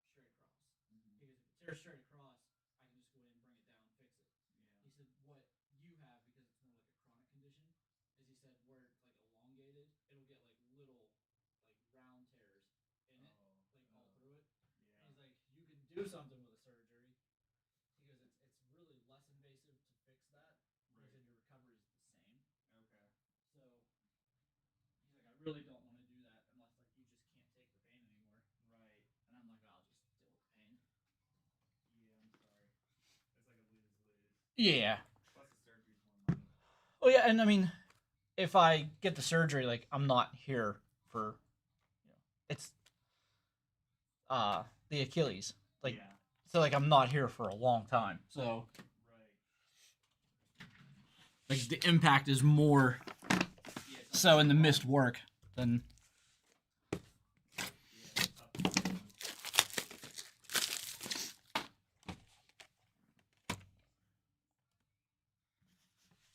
Because if it tears straight across, I can just go in and bring it down and fix it. Yeah. He said what you have, because it's more like a chronic condition, is he said where it's like elongated, it'll get like little like round tears in it, like all through it. Yeah. And he's like, you can do something with a surgery. He goes, it's really less invasive to fix that. He Right. said your recovery is the same. Okay. So he's like, I really don't want to do that unless like you just can't take the pain anymore. Right. And I'm like, I'll just deal with the pain. Yeah, I'm sorry. It's like a lose-lose. Yeah. Plus the surgery's more money. Oh yeah, and I mean, if I get the surgery, like I'm not here for, it's the Achilles, like Yeah. so like I'm not here for a long time. So Right. like the impact is more Yeah. It's so in the missed work than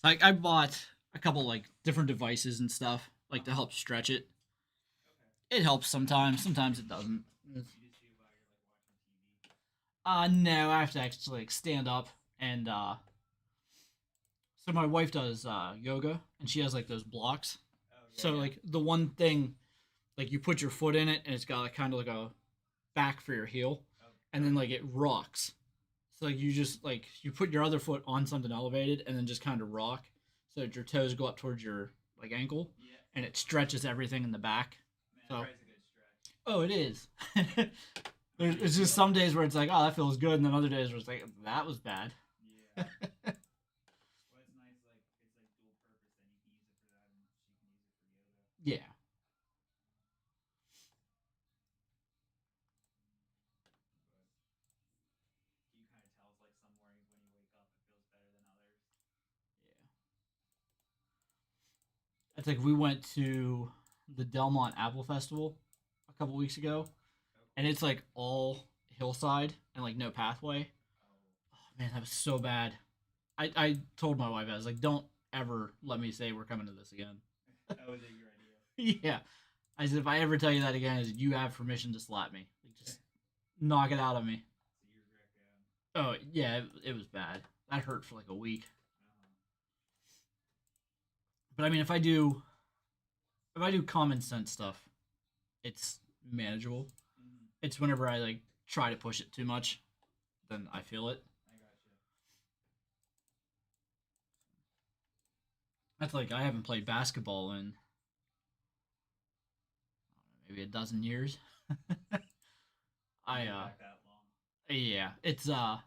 Like I bought a couple like different devices and stuff like to help stretch it. Okay. It helps sometimes. Sometimes it doesn't. You just do while you're like watching TV. No, I have to actually like stand up and so my wife does yoga and she has like those blocks. Oh yeah, So yeah. like the one thing, like you put your foot in it and it's got like, kind of like a back for your heel, Oh, and then like it rocks. So like you just like you put your other foot on something elevated and then just kind of rock so that your toes go up towards your like ankle, yeah. and it stretches everything in the back. Man, So that probably is a good stretch. oh, it is. It's just some days where it's like, oh, that feels good, and then other days where it's like, that was bad. Yeah. Well, it's nice. Like it's like dual purpose. Then you can use it for that, and she can use it for yoga. Yeah. But you kind of tells like some mornings when you wake up, it feels better than others. Yeah. I think we went to the Delmont Apple Festival a couple weeks ago, Oh, and cool. it's like all hillside and like no pathway. Oh. Oh man, that was so bad. I told my wife, I was like, don't ever let me say we're coming to this again. Oh, was it your idea? Yeah. I said, if I ever tell you that again, I said, you have permission to slap me. Like, just knock it out of me. So you regret going. Oh, yeah, it was bad. That hurt for like a week. Uh-huh. But I mean, if I do common sense stuff, it's manageable. Mm-hmm. It's whenever I like try to push it too much, then I feel it. I gotcha. That's like I haven't played basketball in maybe a dozen years. I Going back that long. yeah, it's 'cause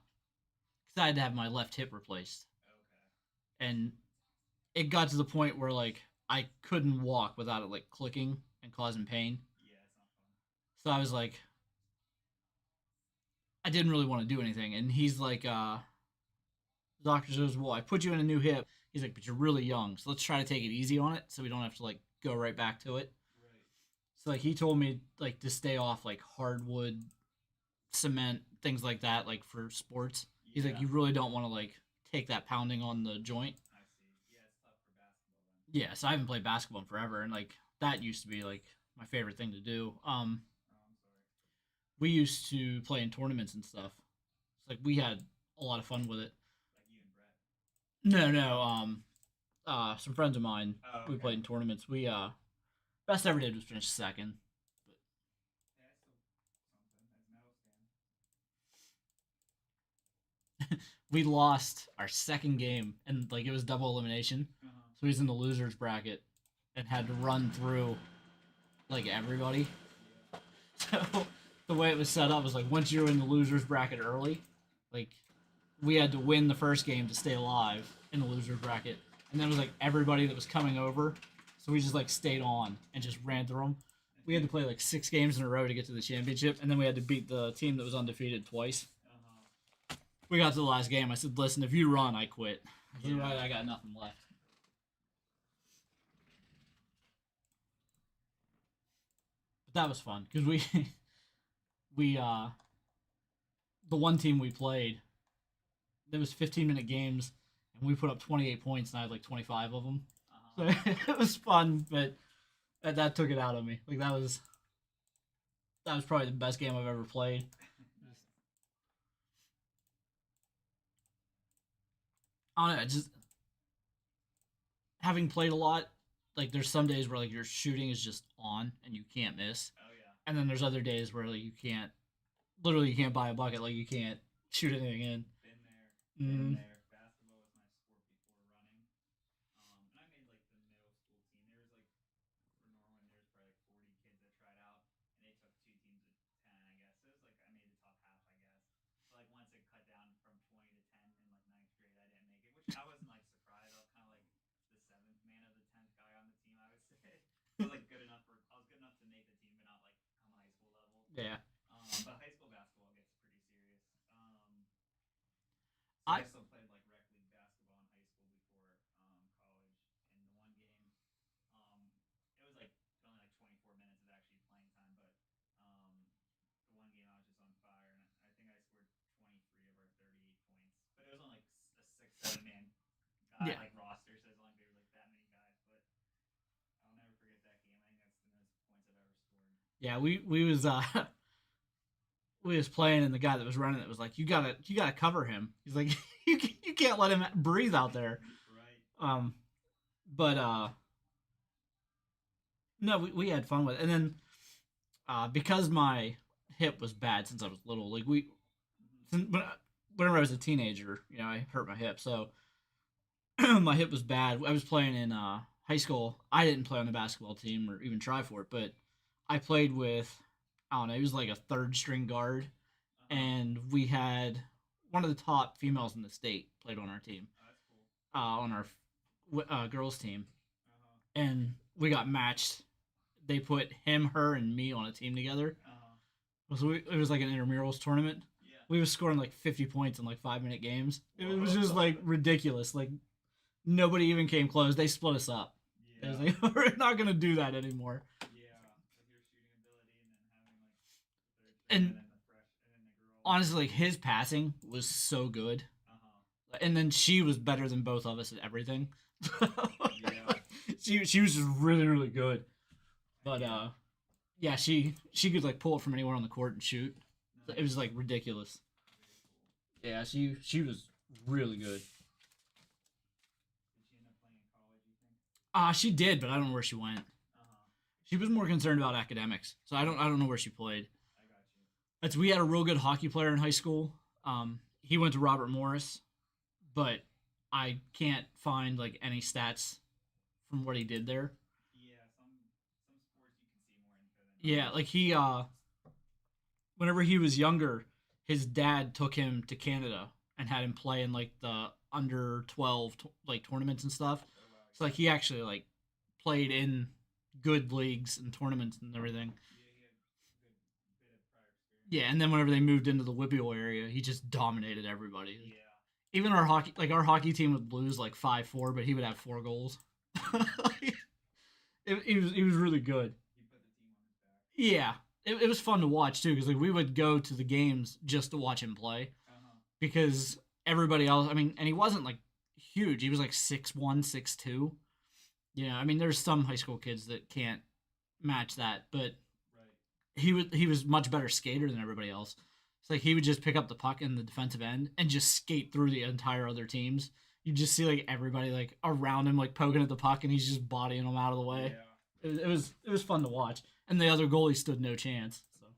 I had to have my left hip replaced, Okay. and it got to the point where like I couldn't walk without it like clicking and causing pain. Yeah, it's not fun. So I was like, I didn't really want to do anything, and he's like, the doctor says, well, I put you in a new hip. He's like, but you're really young, so let's try to take it easy on it, so we don't have to like go right back to it. Right. So like he told me like to stay off like hardwood, cement, things like that, like for sports. He's Yeah. like, you really don't want to like take that pounding on the joint. I see. Yeah, it's tough for basketball then. Yeah, so I haven't played basketball in forever, and like that used to be like my favorite thing to do. Oh, I'm sorry. We used to play in tournaments and stuff. It's like we had a lot of fun with it. Like you and Brett. No, no, some friends of mine, Oh, we okay. played in tournaments. We best I ever did was finish second. Yeah, it's still something. As medal stand. We lost our second game, and like it was double elimination, Uh-huh. so he's in the losers bracket and had to run through like everybody. Yeah. So the way it was set up was like once you were in the losers bracket early, like we had to win the first game to stay alive in the losers bracket, and then it was like everybody that was coming over, so we just like stayed on and just ran through them. We had to play like 6 games in a row to get to the championship, and then we had to beat the team that was undefeated twice. Uh-huh. We got to the last game. I said, "Listen, if you run, I quit. I said, Yeah. right, I got nothing left." But that was fun because we the one team we played, there was 15-minute games, and we put up 28 points, and I had like 25 of them. Uh-huh. So it was fun, but that took it out of me. Like that was probably the best game I've ever played. Nice. I don't know, just having played a lot. Like there's some days where like your shooting is just on and you can't miss, Oh yeah. and then there's other days where like you can't, literally you can't buy a bucket. Like you can't shoot anything in. Been there. Mm. Been there. Basketball was my sport before running. And I made like the middle school team. There was like for Norwin, there was probably like 40 kids that tried out, and they took two teams of 10, I guess. So it was like I made the top half, I guess. But like once it cut down from 20 to 10 in like ninth grade, I didn't make it, which I wasn't like surprised. I was kind of like the seventh man of the 10th guy on the team, I would say. I was like good enough for I was good enough to make the team, but not like come high school level. Yeah. But high school basketball gets pretty serious. So I I still played like rec league basketball in high school before college. And the one game, it was like only like 24 minutes of actually playing time, but the one game I was just on fire, and I think I scored 23 of our 38 points. But it was on like a 6, 7 man guy Yeah. like roster, Yeah, we was we was playing, and the guy that was running it was like, you gotta cover him. He's like, you can't let him breathe out there. Right. But no, we had fun with it. And then because my hip was bad since I was little, like whenever I was a teenager, I hurt my hip. So my hip was bad. I was playing in high school. I didn't play on the basketball team or even try for it, but I played with, I don't know, he was like a third string guard, and we had one of the top females in the state played on our team, Oh, that's cool. on our girls team, Uh-huh. and we got matched. They put him, her, and me on a team together. Uh-huh. So it was like an intramurals tournament. Yeah. We was scoring like 50 points in like 5-minute games. It was Whoa. just like ridiculous. Like nobody even came close. They split us up. It was Yeah. like, we're not gonna do that anymore. Yeah. With your shooting ability and then having like the third string And and then the girl. honestly, like his passing was so good, Uh-huh. and then she was better than both of us at everything. Yeah. she was just really really good. But yeah, she could like pull it from anywhere on the court and shoot. It was like ridiculous. Yeah, she was really good. Did she end up playing in college, you think? She did, but I don't know where she went. Uh-huh. She was more concerned about academics, so I don't know where she played. I got you. We had a real good hockey player in high school. He went to Robert Morris, but I can't find like any stats from what he did there. Yeah, some sports you can see more info than Yeah, others. like he whenever he was younger, his dad took him to Canada and had him play in like the under 12 like tournaments and stuff. Oh, wow. So like he actually like played in good leagues and tournaments and everything. Yeah, he had a good bit of prior experience. Yeah, and then whenever they moved into the Whippeal area, he just dominated everybody. Yeah. Even our hockey team would lose like 5-4, but he would have 4 goals. He was really good. He put the team on his back. Yeah, it was fun to watch too, because like we would go to the games just to watch him play, Uh-huh. because everybody else, I mean, and he wasn't like huge. He was like 6'1", 6'2". Yeah, I mean, there's some high school kids that can't match that, but Right. he was much better skater than everybody else. It's like he would just pick up the puck in the defensive end and just skate through the entire other teams. You just see like everybody like around him like poking at the puck, and he's just bodying them out of the way. Yeah. It was fun to watch, and the other goalie stood no chance. So Yeah, I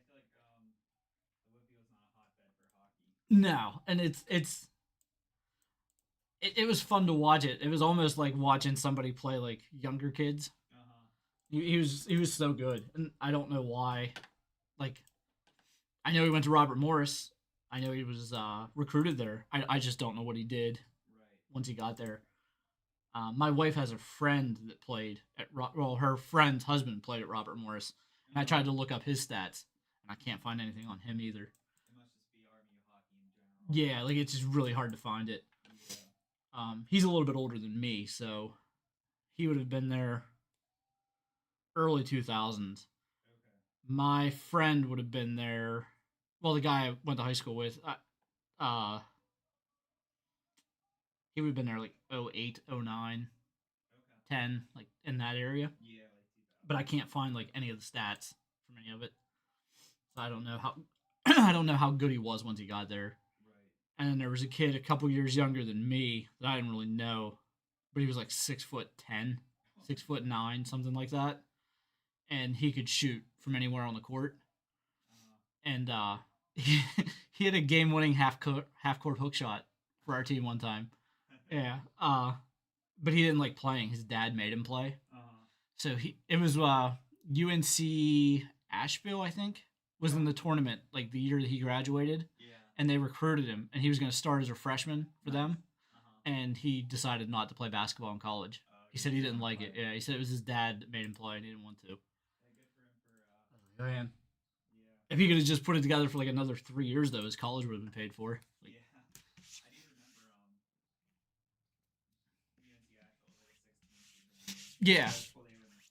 feel like the Whippy was not a hotbed for hockey. no, and it was fun to watch it. It was almost like watching somebody play like younger kids. Uh-huh. He was so good, and I don't know why. Like, I know he went to Robert Morris. I know he was recruited there. I just don't know what he did Right. once he got there. My wife has a friend that played at her friend's husband played at Robert Morris, and I tried to look up his stats, and I can't find anything on him either. It must just be RMU hockey in general. Yeah, like it's just really hard to find it. Yeah. He's a little bit older than me, so he would have been there early 2000s. Okay. My friend would have been there. Well, the guy I went to high school with, he would have been there like 08, 09, Okay. 10, like in that area. Yeah, like 2000. But I can't find like any of the stats from any of it. So I don't know how I don't know how good he was once he got there. Right. And then there was a kid a couple years younger than me that I didn't really know, but he was like 6'10", 6'9", something like that, and he could shoot from anywhere on the court. Uh-huh. And he had a game-winning half-court hook shot for our team one time. Yeah. But he didn't like playing. His dad made him play. Uh-huh. So it was UNC Asheville, I think, was in the tournament like the year that he graduated, Yeah. and they recruited him, and he was going to start as a freshman for them, Uh-huh. and he decided not to play basketball in college. He said he didn't like it. Yeah, he said it was his dad that made him play, and he didn't want to. Yeah, good for him for Man, yeah. if he could have just put it together for like another 3 years, though, his college would have been paid for. Like, Yeah. I do remember UNC Asheville was like a 16 seed. Yeah. That's when they were in the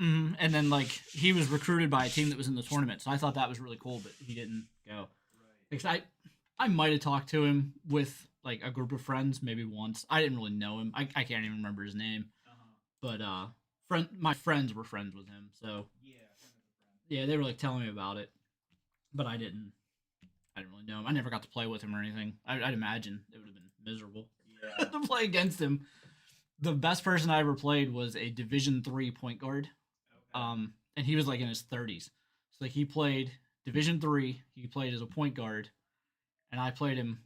tournament. And then like he was recruited by a team that was in the tournament, so I thought that was really cool, but he didn't go. Right. Because I might have talked to him with like a group of friends maybe once. I didn't really know him. I can't even remember his name, Uh-huh. but my friends were friends with him, so Yeah. Yeah, they were like telling me about it, but I didn't. I didn't really know him. I never got to play with him or anything. I'd imagine it would have been miserable Yeah. to play against him. The best person I ever played was a Division 3 point guard. Okay. And he was like in his 30s. So like he played Division 3. He played as a point guard, and I played him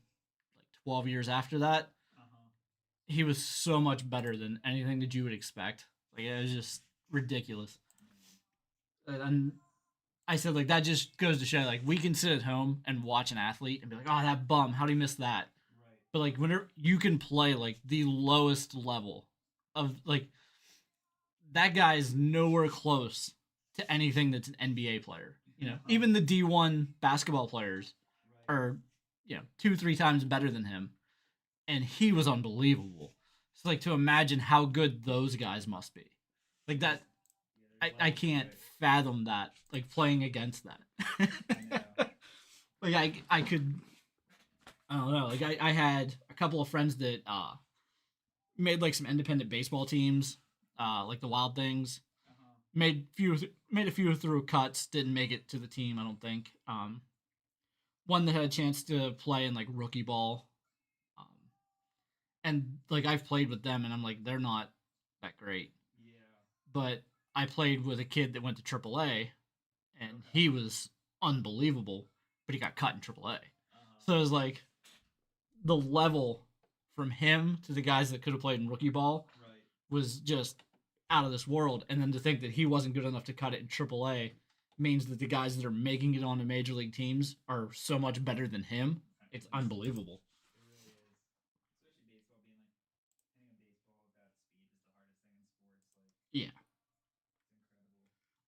like 12 years after that. Uh-huh. He was so much better than anything that you would expect. Like it was just ridiculous. And I said like that just goes to show like we can sit at home and watch an athlete and be like, oh that bum, how'd he miss that? Right. But like whenever you can play like the lowest level of like that guy is nowhere close to anything that's an NBA player. You know, Uh-huh. even the D1 basketball players Right. are, 2-3 times better than him, and he was unbelievable. So like to imagine how good those guys must be, like that. Yeah, there's I levels to can't it. fathom that, like playing against that. I know. Like I could, I don't know. Like I had a couple of friends that made like some independent baseball teams, like the Wild Things. Uh-huh. Made a few through cuts, didn't make it to the team, I don't think. One that had a chance to play in like rookie ball. Um, and like I've played with them and I'm like they're not that great. Yeah. But I played with a kid that went to AAA and Okay. he was unbelievable, but he got cut in AAA. Uh-huh. So it was like the level from him to the guys that could have played in rookie ball Right. was just out of this world. And then to think that he wasn't good enough to cut it in AAA means that the guys that are making it on the major league teams are so much better than him. It's unbelievable. It really is. Especially baseball being like hitting a baseball with that speed is the hardest thing in sports. Like Yeah. it's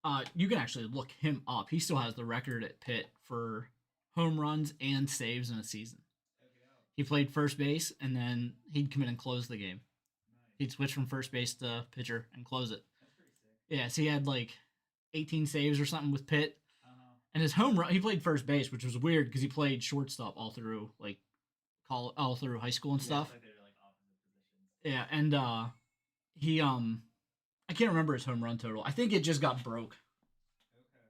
incredible. You can actually look him up. He still has the record at Pitt for home runs and saves in a season. Check it out. He played first base and then he'd come in and close the game. Nice. He'd switch from first base to pitcher and close it. That's pretty sick. Yeah, so he had like 18 saves or something with Pitt. Uh-huh. And his home run, he played first base, which was weird because he played shortstop all through like all through high school and stuff. Yeah, it's like they're like opposite positions. Yeah, and he I can't remember his home run total. I think it just got broke. Okay.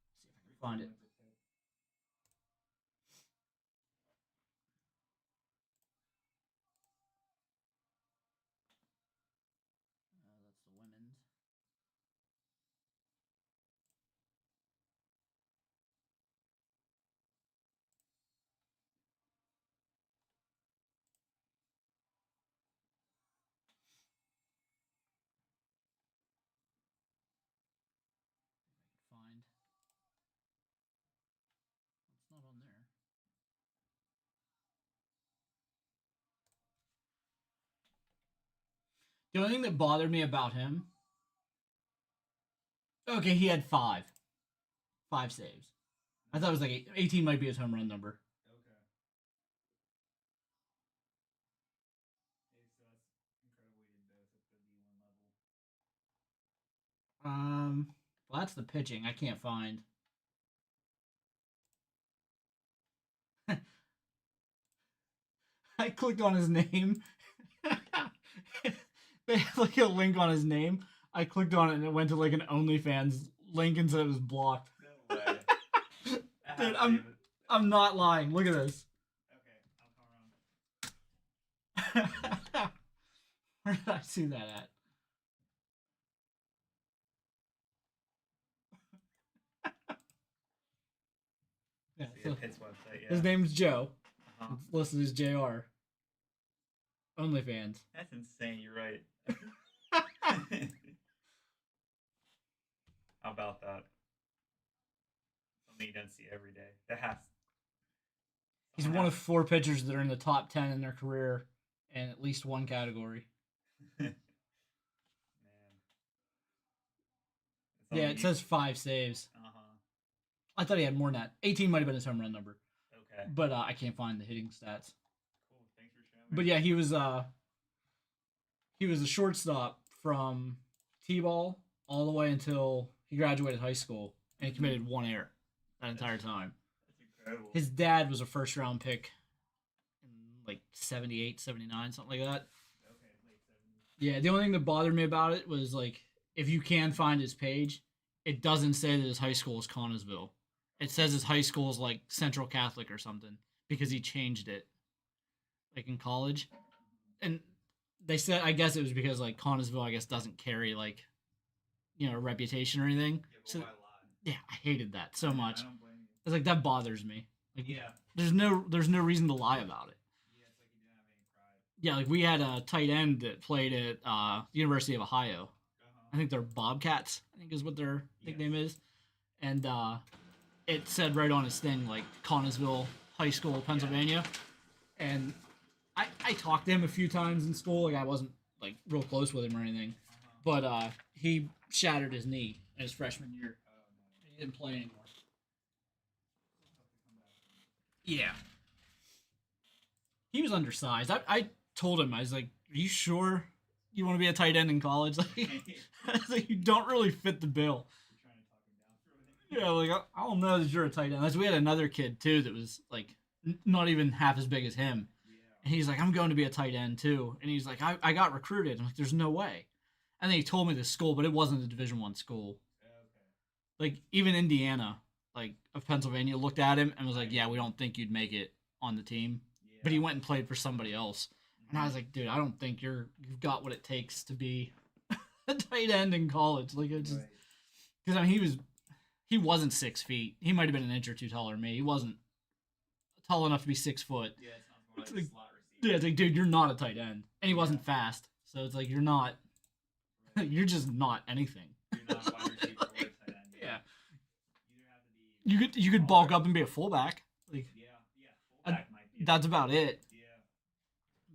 See if I can find it. Went to Pitt. That's the women's. Find. It's not on there. The only thing that bothered me about him. Okay, he had five. 5 saves. I thought it was like 18 might be his home run number. Okay. Hey, so that's incredible you did both at the D1 level. Well, that's the pitching. I can't find. I clicked on his name. They have like a link on his name. I clicked on it and it went to like an OnlyFans link and said it was blocked. No way. That Dude, has to be- I'm not lying. Look at this. Okay, I'll come around. Where did I see that at? Yeah, See so Pitt's website, yeah. his name's Joe. Uh-huh. It's listed as JR. OnlyFans. That's insane, you're right. How about that? Something you don't see every day. That has. He's one of 4 pitchers that are in the top 10 in their career in at least one category. Man. Yeah, it says 5 saves. Uh huh. I thought he had more than that. 18 might have been his home run number, Okay. but I can't find the hitting stats. Cool. Thanks for showing me. But yeah, he was a shortstop from T-ball all the way until he graduated high school, and he committed 1 error that entire time. That's incredible. His dad was a first round pick in like 78, 79, something like that. Okay, late 70s. Yeah, the only thing that bothered me about it was like if you can find his page, it doesn't say that his high school is Connellsville. It says his high school is like Central Catholic or something because he changed it like in college. And they said I guess it was because like Connellsville I guess doesn't carry like a reputation or anything. Yeah, but So why lie? yeah, I hated that so much. I don't blame you. It's like that bothers me. Like Yeah. there's no reason to lie about it. Yeah, it's like he didn't have any pride. Yeah, like we had a tight end that played at the University of Ohio. I think they're Bobcats. I think is what their nickname is, and it said right on his thing like Connellsville High School, Pennsylvania. And I talked to him a few times in school. Like I wasn't like real close with him or anything, but he shattered his knee in his freshman year. He didn't play anymore. Yeah. He was undersized. I told him, I was like, are you sure you want to be a tight end in college? Like, I was like, you don't really fit the bill. You're trying to talk him down for it. Yeah, like, I don't know that you're a tight end. Like, we had another kid, too, that was, like, not even half as big as him. Yeah. And he's like, I'm going to be a tight end, too. And he's like, I got recruited. I'm like, there's no way. And then he told me the school, but it wasn't a Division I school. Okay. Like, even Indiana, like, of Pennsylvania looked at him and was like, yeah, we don't think you'd make it on the team. Yeah. But he went and played for somebody else. And I was like, dude, I don't think you've got what it takes to be a tight end in college. Like, it just, Right. because I mean, he wasn't 6 feet. He might have been an inch or two taller than me. He wasn't tall enough to be 6 foot. Yeah, it sounds more It's like a like- slot receiver. Yeah, it's like, dude, you're not a tight end, and he wasn't fast. So it's like you're not. Right. You're just not anything. You're not a wide receiver or a tight end. Yeah. You either have to be. You could bulk up and be a fullback. Like Yeah. Fullback might be. that's about it. Yeah.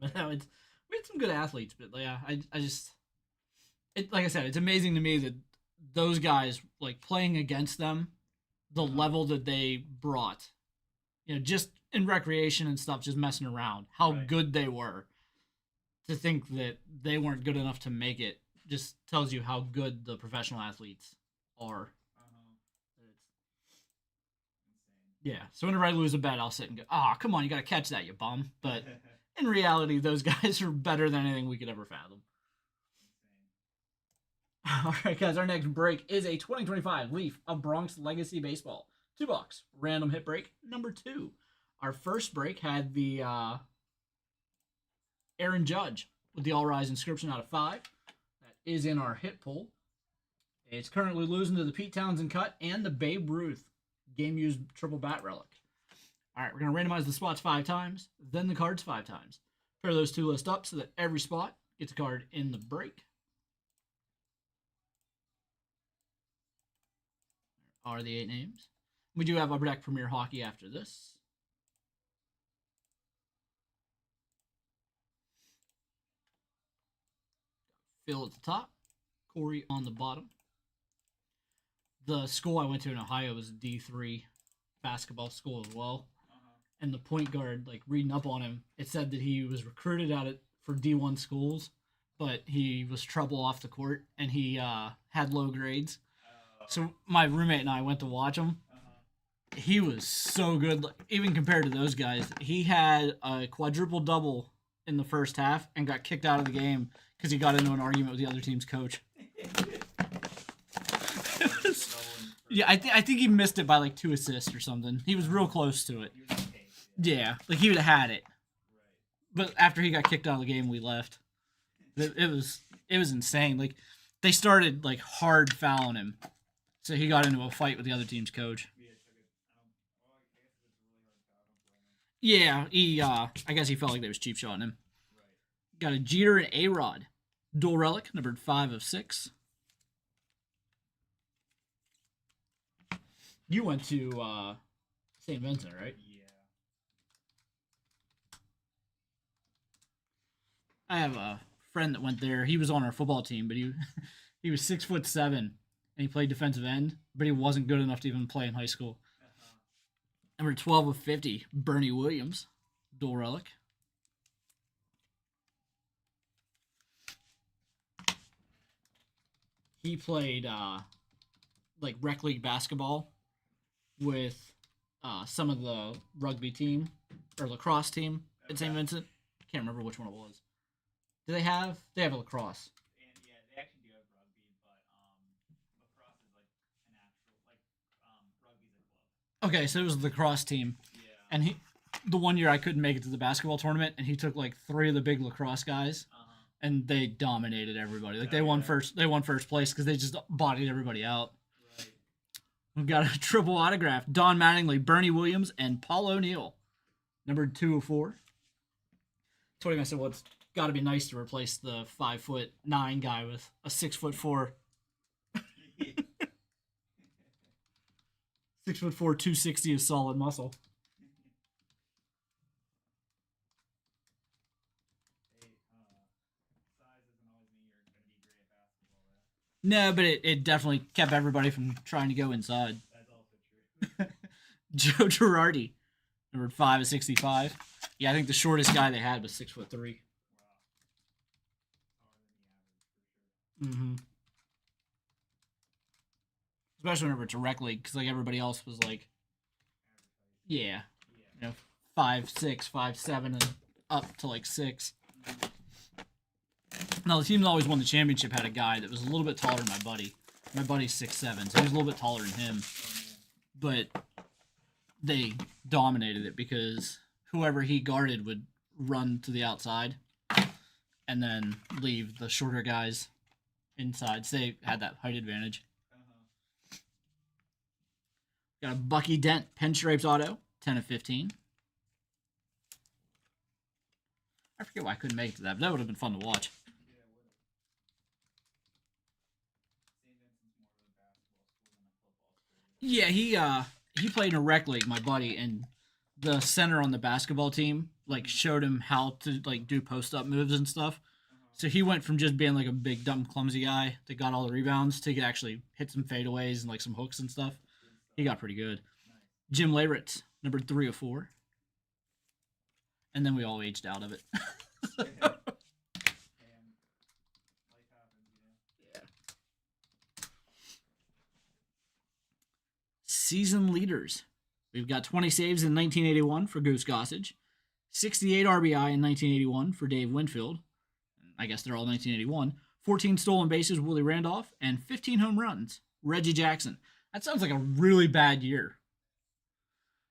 But no, we had some good athletes, but yeah, I just like I said, it's amazing to me that those guys like playing against them, the level that they brought, just in recreation and stuff, just messing around, how Right. good they were. To think that they weren't good enough to make it just tells you how good the professional athletes are. Insane. Yeah. So whenever I lose a bet, I'll sit and go, "Ah, come on, you got to catch that, you bum." But in reality, those guys are better than anything we could ever fathom. Insane. All right, guys, our next break is a 2025 Leaf of Bronx Legacy Baseball. 2 bucks. Random hit break number 2. Our first break had the Aaron Judge with the All Rise inscription out of 5. That is in our hit pool. It's currently losing to the Pete Townsend cut and the Babe Ruth game used triple bat relic. All right, we're going to randomize the spots 5 times, then the cards 5 times. Pair those 2 lists up so that every spot gets a card in the break. There are the 8 names. We do have Upper Deck Premier Hockey after this. Phil at the top, Corey on the bottom. The school I went to in Ohio was a D3 basketball school as well. And the point guard, like reading up on him, it said that he was recruited out for D1 schools, but he was trouble off the court and he had low grades. So my roommate and I went to watch him. He was so good, even compared to those guys. He had a quadruple double in the first half and got kicked out of the game because he got into an argument with the other team's coach. Yeah, I think he missed it by like 2 assists or something. He was real close to it. Yeah, like he would have had it. But after he got kicked out of the game, we left. It was insane. Like they started like hard fouling him, so he got into a fight with the other team's coach. Yeah, I guess he felt like they was cheap shotting him. Got a Jeter and A-Rod. Dual relic, numbered 5 of 6. You went to St. Vincent, right? Yeah. I have a friend that went there. He was on our football team, but he was 6'7", and he played defensive end, but he wasn't good enough to even play in high school. Number 12 of 50, Bernie Williams, dual relic. He played like rec league basketball with some of the rugby team or lacrosse team at St. Vincent. Can't remember which one it was. Do they have? They have a lacrosse. And yeah, they actually do have rugby, but lacrosse is like an actual rugby's a club. Okay, so it was the lacrosse team, Yeah. and the one year I couldn't make it to the basketball tournament, and he took like 3 of the big lacrosse guys, and they dominated everybody. Like they won first. They won first place because they just bodied everybody out. Right. We've got a triple autograph: Don Mattingly, Bernie Williams, and Paul O'Neill, number 204. Told him, I said, well, it's got to be nice to replace the 5'9" guy with a 6'4". 6'4", 260 is solid muscle. Hey, size doesn't always mean you're going to be great at basketball, though. No, but it definitely kept everybody from trying to go inside. That's also true. Joe Girardi, number 5 of 65. Yeah, I think the shortest guy they had was 6'3". Wow. Taller than the average, for sure. Mm-hmm. Especially whenever it's a rec league, because like everybody else was like, yeah, Yeah. 5'6", 5'7", and up to like 6. Now the team that always won the championship had a guy that was a little bit taller than my buddy. My buddy's 6'7", so he was a little bit taller than him. But they dominated it because whoever he guarded would run to the outside and then leave the shorter guys inside. So they had that height advantage. Got a Bucky Dent Pinstripes auto, 10 of 15. I forget why I couldn't make it to that, but that would have been fun to watch. Yeah, it would have. St. Vincent's more of a basketball school than a football school. Yeah, he played in a rec league, my buddy, and the center on the basketball team like showed him how to like do post up moves and stuff. So he went from just being like a big dumb clumsy guy that got all the rebounds to he could actually hit some fadeaways and like some hooks and stuff. He got pretty good. Nice. Jim Leyritz, number 3 of 4. And then we all aged out of it. And life happens, Yeah. Season leaders. We've got 20 saves in 1981 for Goose Gossage, 68 RBI in 1981 for Dave Winfield. I guess they're all 1981. 14 stolen bases, Willie Randolph, and 15 home runs, Reggie Jackson. That sounds like a really bad year.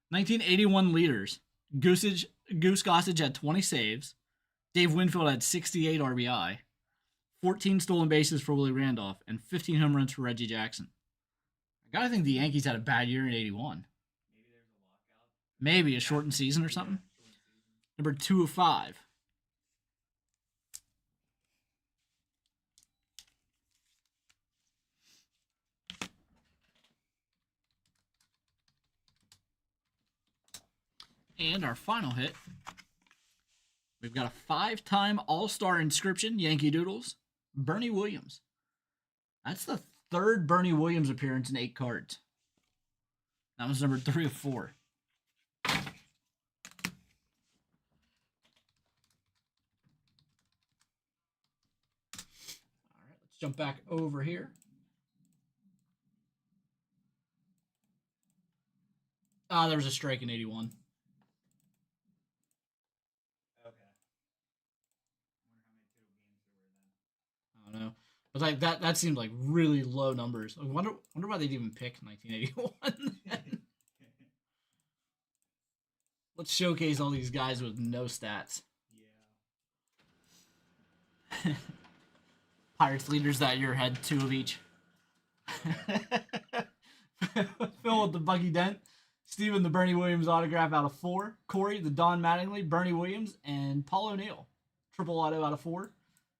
1981 leaders. Goose Gossage had 20 saves. Dave Winfield had 68 RBI. 14 stolen bases for Willie Randolph, and 15 home runs for Reggie Jackson. I gotta think the Yankees had a bad year in 81. Maybe there's a lockout. Maybe a shortened season or something. Shortened season. Number 2 of 5. And our final hit, we've got a 5-time All-Star inscription, Yankee Doodles, Bernie Williams. That's the 3rd Bernie Williams appearance in 8 cards. That was number 3 of 4. All right, let's jump back over here. There was a strike in 81. I don't know, but like that seemed like really low numbers. I wonder why they'd even pick 1981. Let's showcase all these guys with no stats. Yeah. Pirates leaders that year had 2 of each. Phil with the Bucky Dent, Steven the Bernie Williams autograph out of 4, Corey the Don Mattingly, Bernie Williams, and Paul O'Neill triple auto out of 4.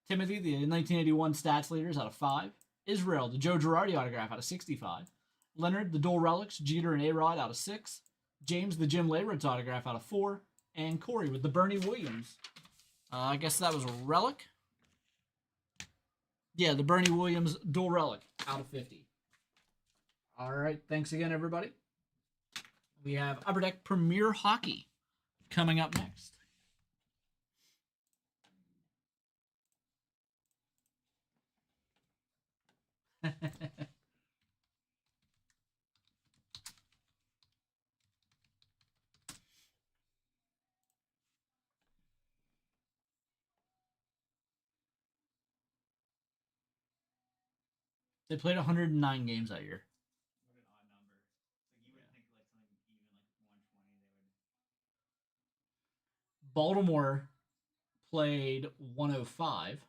Timothy, the 1981 stats leaders out of 5. Israel, the Joe Girardi autograph out of 65. Leonard, the dual relics, Jeter and A-Rod out of 6. James, the Jim Leyritz autograph out of 4. And Corey with the Bernie Williams. I guess that was a relic. Yeah, the Bernie Williams dual relic out of 50. All right, thanks again, everybody. We have Upper Deck Premier Hockey coming up next. They played 109 games that year. What an odd number. Like you would Yeah. think like something even like 120 they would. Baltimore played 105.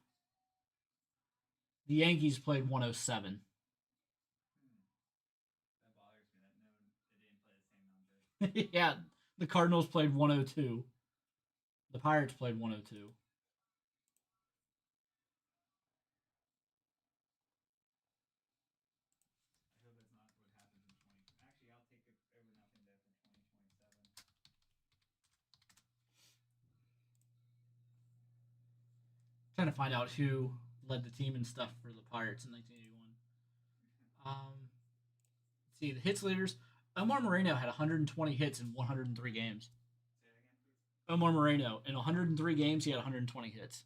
The Yankees played 107. That bothers me that no, they didn't play the same number. Yeah, the Cardinals played 102. The Pirates played 102. I hope that's not what happens in 20. Actually, I'll take it over nothing though for 2027. Trying to find out who led the team and stuff for the Pirates in 1981. Let's see, the hits leaders. Omar Moreno had 120 hits in 103 games. Say that again, please. Omar Moreno, in 103 games, he had 120 hits. That's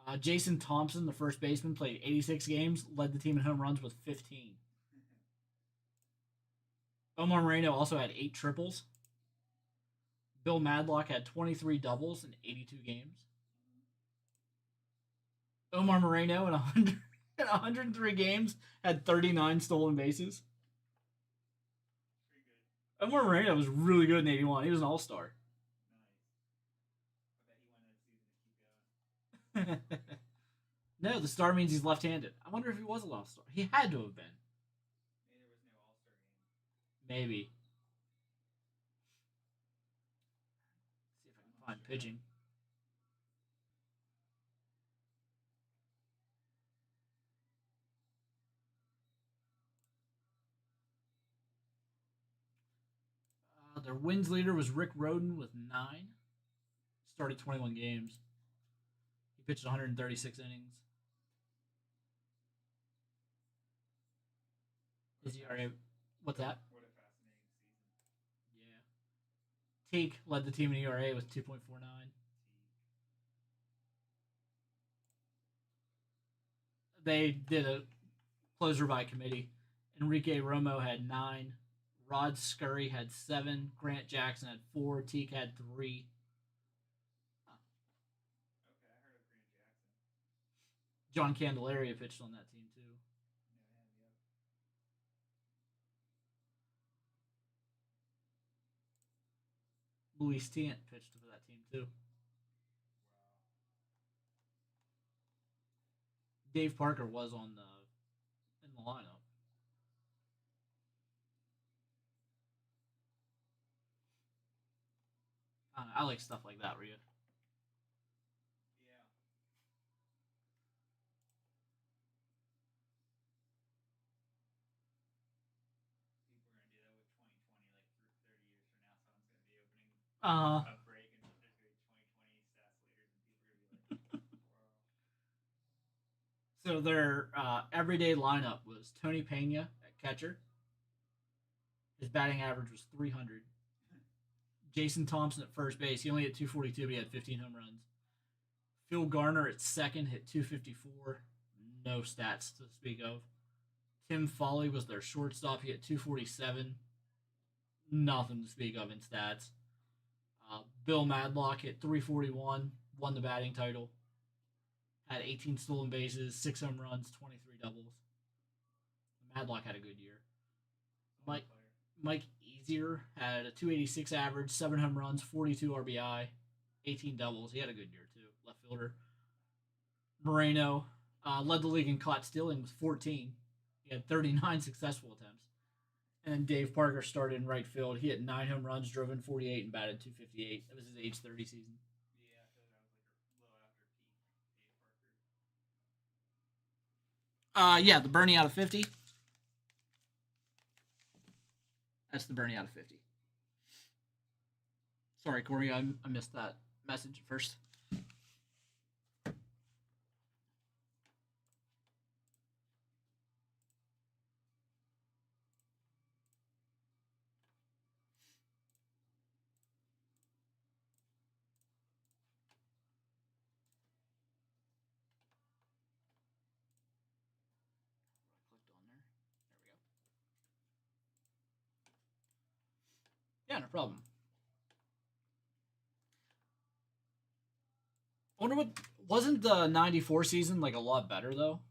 really good. Jason Thompson, the first baseman, played 86 games, led the team in home runs with 15. Omar Moreno also had 8 triples. Bill Madlock had 23 doubles in 82 games. Omar Moreno in 103 games had 39 stolen bases. Pretty good. Omar Moreno was really good in 81. He was an all-star. Nice. I bet he wanted that season to keep going. No, the star means he's left-handed. I wonder if he was a all-star. He had to have been. Maybe there was no All Star game. Maybe. See if I can find pitching. Their wins leader was Rick Rhoden with 9. Started 21 games. He pitched 136 innings. His ERA, what's that? What a fascinating season. Yeah. Teak led the team in ERA with 2.49. They did a closer by committee. Enrique Romo had 9. Rod Scurry had 7. Grant Jackson had 4. Teak had 3. Okay, I heard of Grant Jackson. John Candelaria pitched on that team too. Yeah, yep. Luis Tiant pitched for that team too. Wow. Dave Parker was in the lineup. I like stuff like that, Rhea. Yeah. People are gonna do that with 2020, like 30 years from now. Someone's gonna be opening a break, and there's gonna be 2020 stats leaders, and people are gonna be like, "Wow." So their everyday lineup was Tony Pena at catcher. His batting average was 300. Jason Thompson at first base. He only hit 242, but he had 15 home runs. Phil Garner at second hit 254. No stats to speak of. Tim Foley was their shortstop. He hit 247. Nothing to speak of in stats. Bill Madlock hit 341. Won the batting title. Had 18 stolen bases, 6 home runs, 23 doubles. Madlock had a good year. Mike Easier had a 286 average, 7 home runs, 42 RBI, 18 doubles. He had a good year too. Left fielder. Moreno led the league in caught stealing with 14. He had 39 successful attempts. And then Dave Parker started in right field. He hit 9 home runs, drove in 48, and batted 258. That was his age 30 season. Yeah, I feel like that was like a little after peak Dave Parker. Yeah, the Bernie out of 50. That's the Bernie out of 50. Sorry, Corey, I missed that message at first. Yeah, no problem. I wonder what wasn't the '94 season like a lot better though?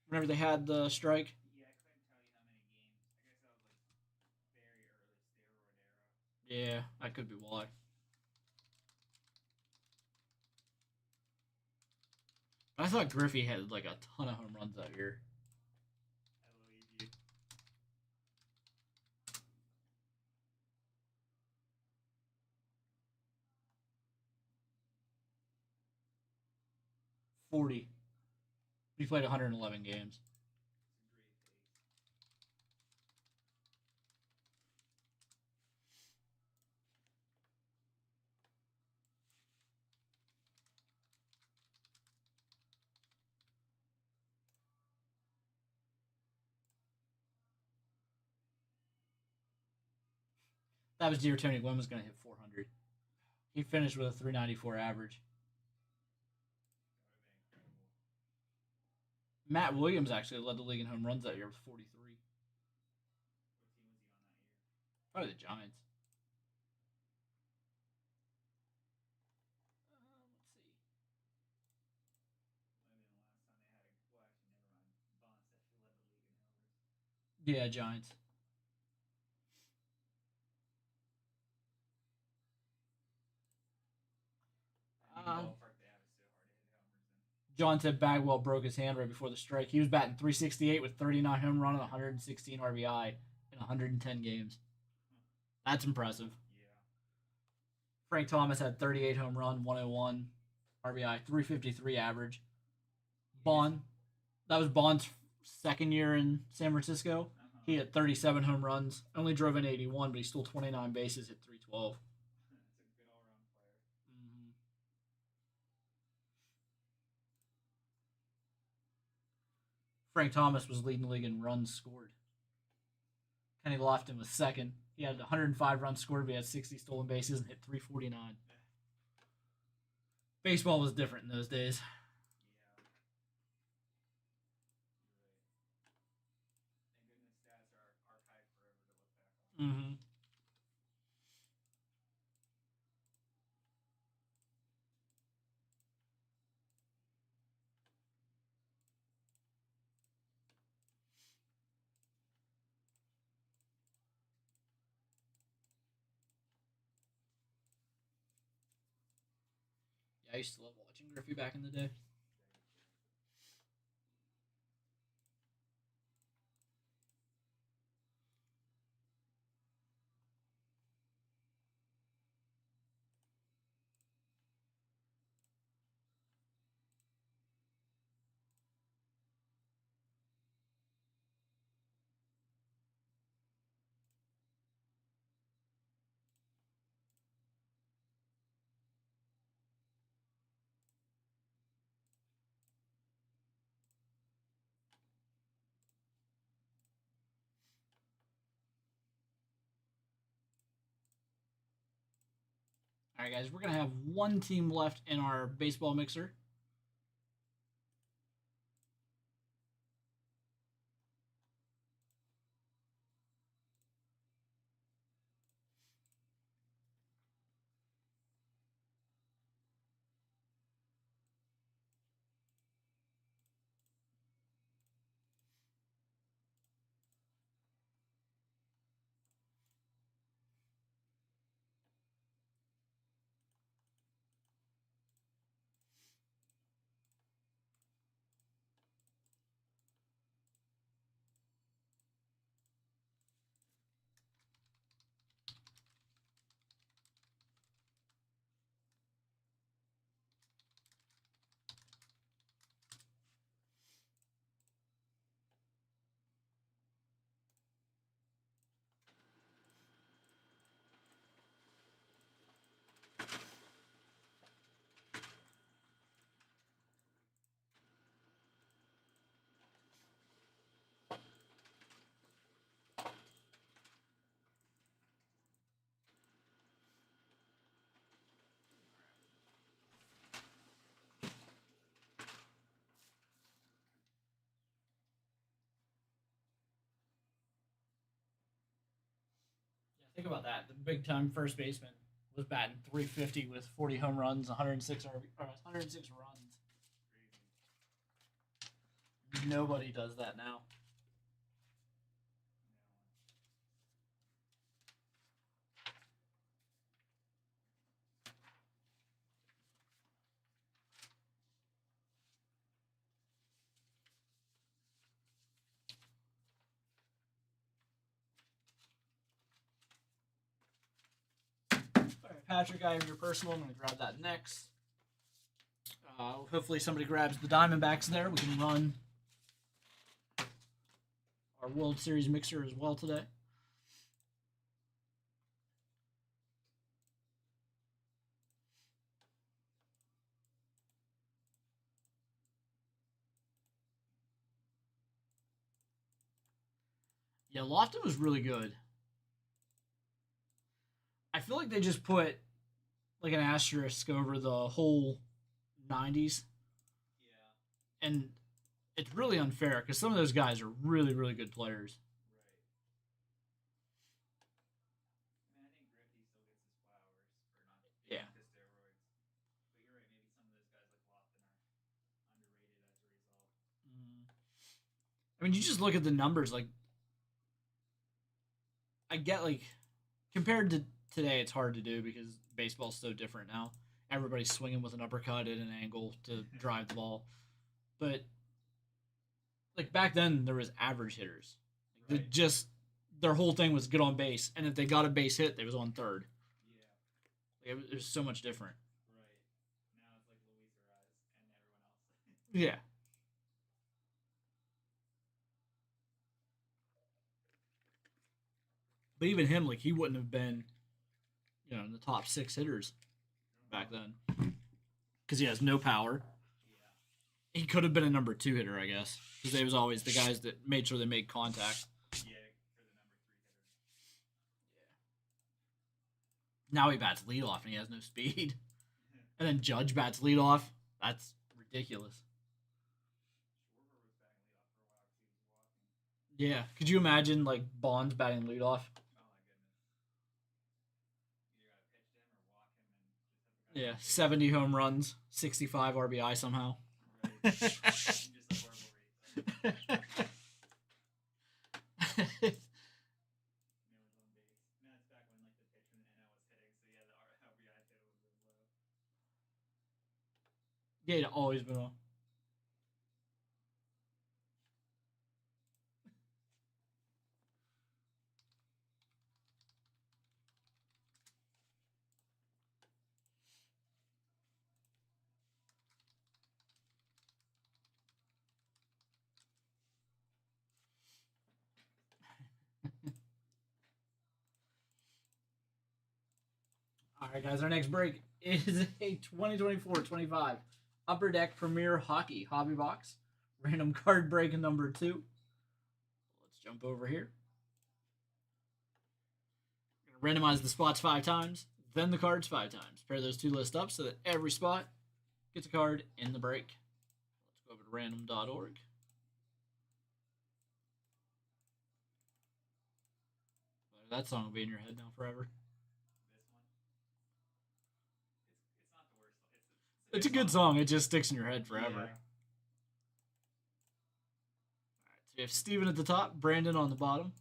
Whenever they had the strike. Yeah, I couldn't tell you how many games. I guess that was like very early steroid era. Yeah, that could be why. I thought Griffey had like a ton of home runs that year. I believe you. 40. He played 111 games. It's a great face. That was the year Tony Gwynn was going to hit 400. He finished with a 394 average. That would have been incredible. Matt Williams actually led the league in home runs that year with 43. What team was he on that year? Probably the Giants. Let's see. Might have been the last time they had a. Well, actually, never mind. Bonds actually led the league in homers. Yeah, Giants. Any ballpark they have is so hard to hit homers in. John said Bagwell broke his hand right before the strike. He was batting 368 with 39 home run and 116 RBI in 110 games. That's impressive. Yeah. Frank Thomas had 38 home run, 101 RBI, 353 average. Bond, that was Bond's second year in San Francisco. Uh-huh. He had 37 home runs, only drove in 81, but he stole 29 bases at 312. That's a good all-around player. Mm-hmm. Frank Thomas was leading the league in runs scored. Kenny Lofton was second. He had 105 runs scored, but he had 60 stolen bases and hit 349. Baseball was different in those days. Yeah. You're right. Thank goodness stats are archived forever to look back on. Mm-hmm. Yeah, I used to love watching Griffey back in the day. All right, guys, we're going to have one team left in our baseball mixer. Think about that. The big time first baseman was batting 350 with 40 home runs, 106 runs. Crazy. Nobody does that now. Alright, Patrick, I have your personal. I'm going to grab that next. Hopefully somebody grabs the Diamondbacks there. We can run our World Series mixer as well today. Yeah, Lofton was really good. I feel like they just put like an asterisk over the whole 90s. Yeah. And it's really unfair because some of those guys are really, really good players. Right. I mean, I think Griffey still gets his flowers for not being Yeah. into steroids. But you're right, maybe some of those guys like Lofton are underrated as a result. I mean, you just look at the numbers. Like, I get like compared to today, it's hard to do because baseball's so different now. Everybody's swinging with an uppercut at an angle to drive the ball, but like back then, there was average hitters. Like, Right. just their whole thing was get on base, and if they got a base hit, they was on third. Yeah. Like, it was so much different. Right. Now it's like Luis Ariz and everyone else. Yeah. But even him, like he wouldn't have been, in the top 6 hitters back then because he has no power. Yeah. He could have been a number 2 hitter, I guess, because they was always the guys that made sure they made contact. Yeah, for the number 3 hitter. Now he bats leadoff and he has no speed. And then Judge bats leadoff. That's ridiculous. Schwarber was batting leadoff for a while because he was walking. Yeah. Could you imagine like Bonds batting leadoff? Oh my goodness. You gotta pitch to him or walk him and just have the guy. Yeah. 70 home runs, 65 RBI somehow. Right. Just a horrible rate. Nail his own base. No, it's back when like the pitch from the NL was hitting, so yeah, the RBI total was really low. Yeah, he'd always been on. All right, guys, our next break is a 2024-25 Upper Deck Premier Hockey Hobby Box. Random card break number 2. Let's jump over here. We're going to randomize the spots 5 times, then the cards 5 times. Pair those 2 lists up so that every spot gets a card in the break. Let's go over to random.org. That song will be in your head now forever. It's not the worst. It's a good song. It just sticks in your head forever. Yeah. All right, so we have Steven at the top, Brandon on the bottom.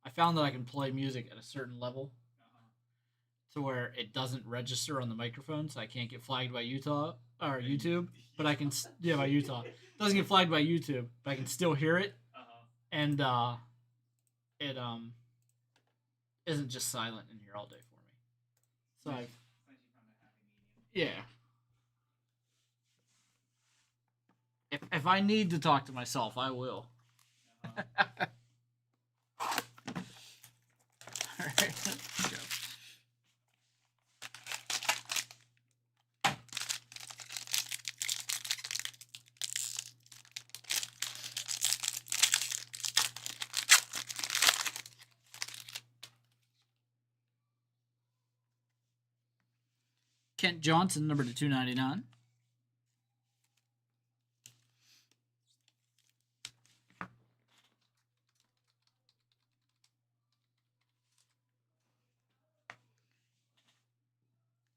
I found that I can play music at a certain level to where it doesn't register on the microphone, so I can't get flagged by Utah or YouTube. But I can, by Utah. It doesn't get flagged by YouTube, but I can still hear it, and it isn't just silent in here all day for me. So I've, yeah. If I need to talk to myself, I will. All right, let's go. Kent Johnson, number to 299.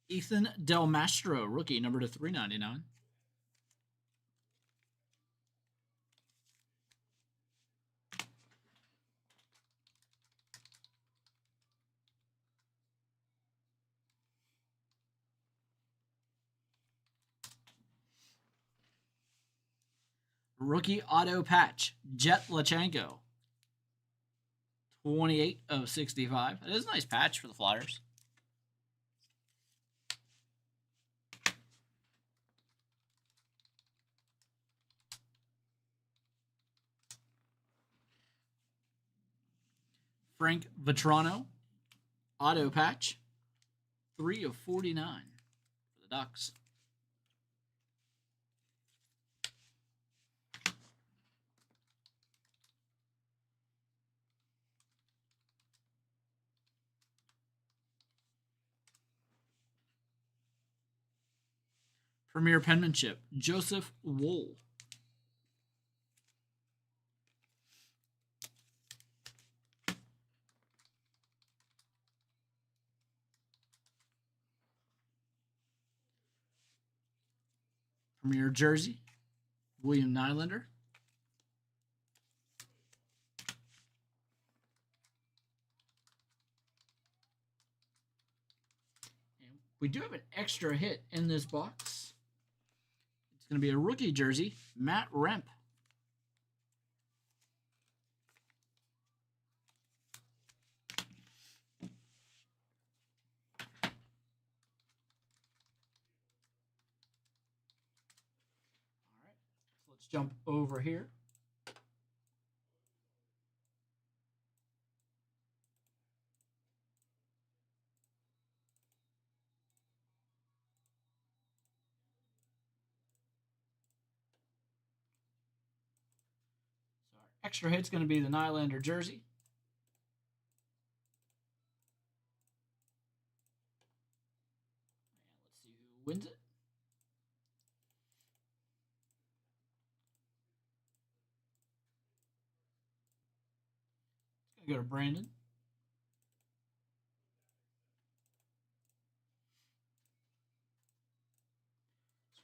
Ethan Del Mastro, rookie, number to 399. Rookie auto patch, Jet Lachenko. 28 of 65. It is a nice patch for the Flyers. Frank Vetrano, auto patch, 3 of 49 for the Ducks. Premier penmanship, Joseph Wool. Premier jersey, William Nylander. And we do have an extra hit in this box. It's going to be a rookie jersey, Matt Remp. Let's jump over here. So our extra hit's going to be the Nylander jersey. And let's see who wins it. It's going to go to Brandon.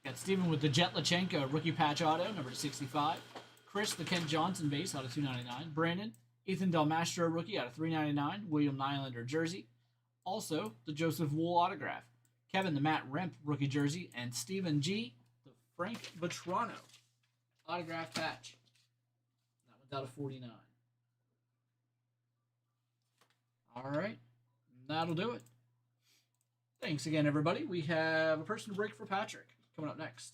Got Steven with the Jet Lachenko rookie patch auto, number 65. Chris, the Kent Johnson base out of 299. Brandon, Ethan Del Mastro rookie out of 399. William Nylander jersey. Also, the Joseph Wool autograph. Kevin, the Matt Remp rookie jersey. And Stephen G, the Frank Vetrano autograph patch. That one's out of 49. All right, that'll do it. Thanks again, everybody. We have a personal break for Patrick coming up next.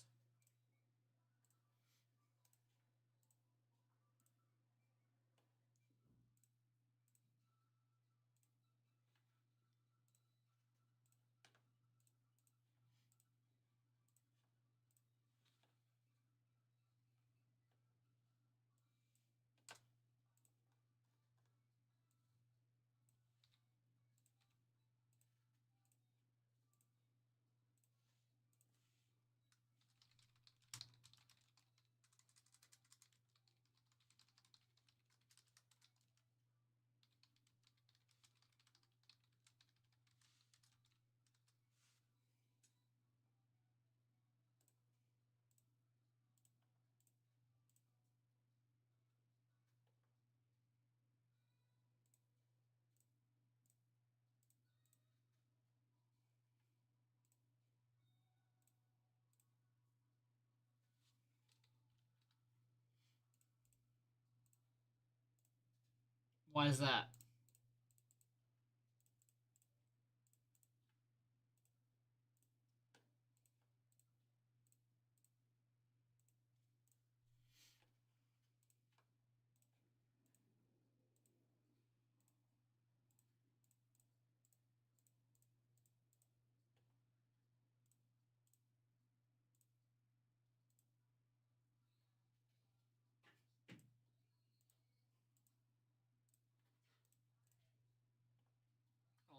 Why is that?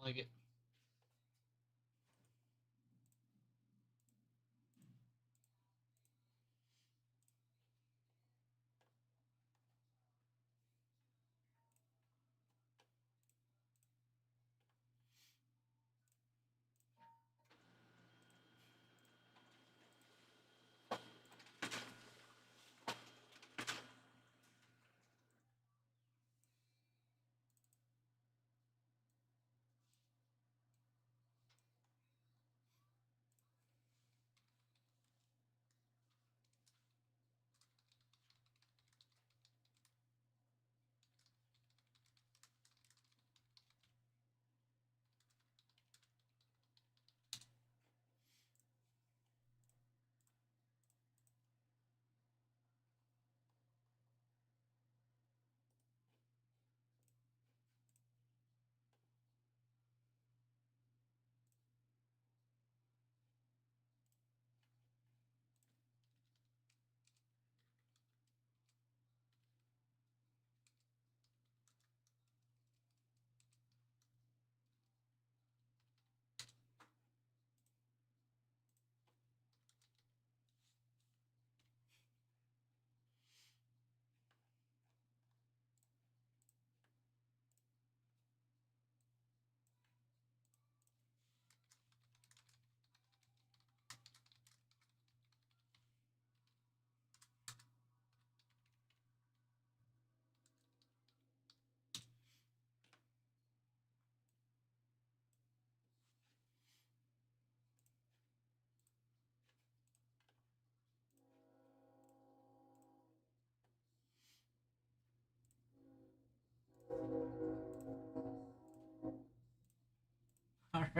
I like it.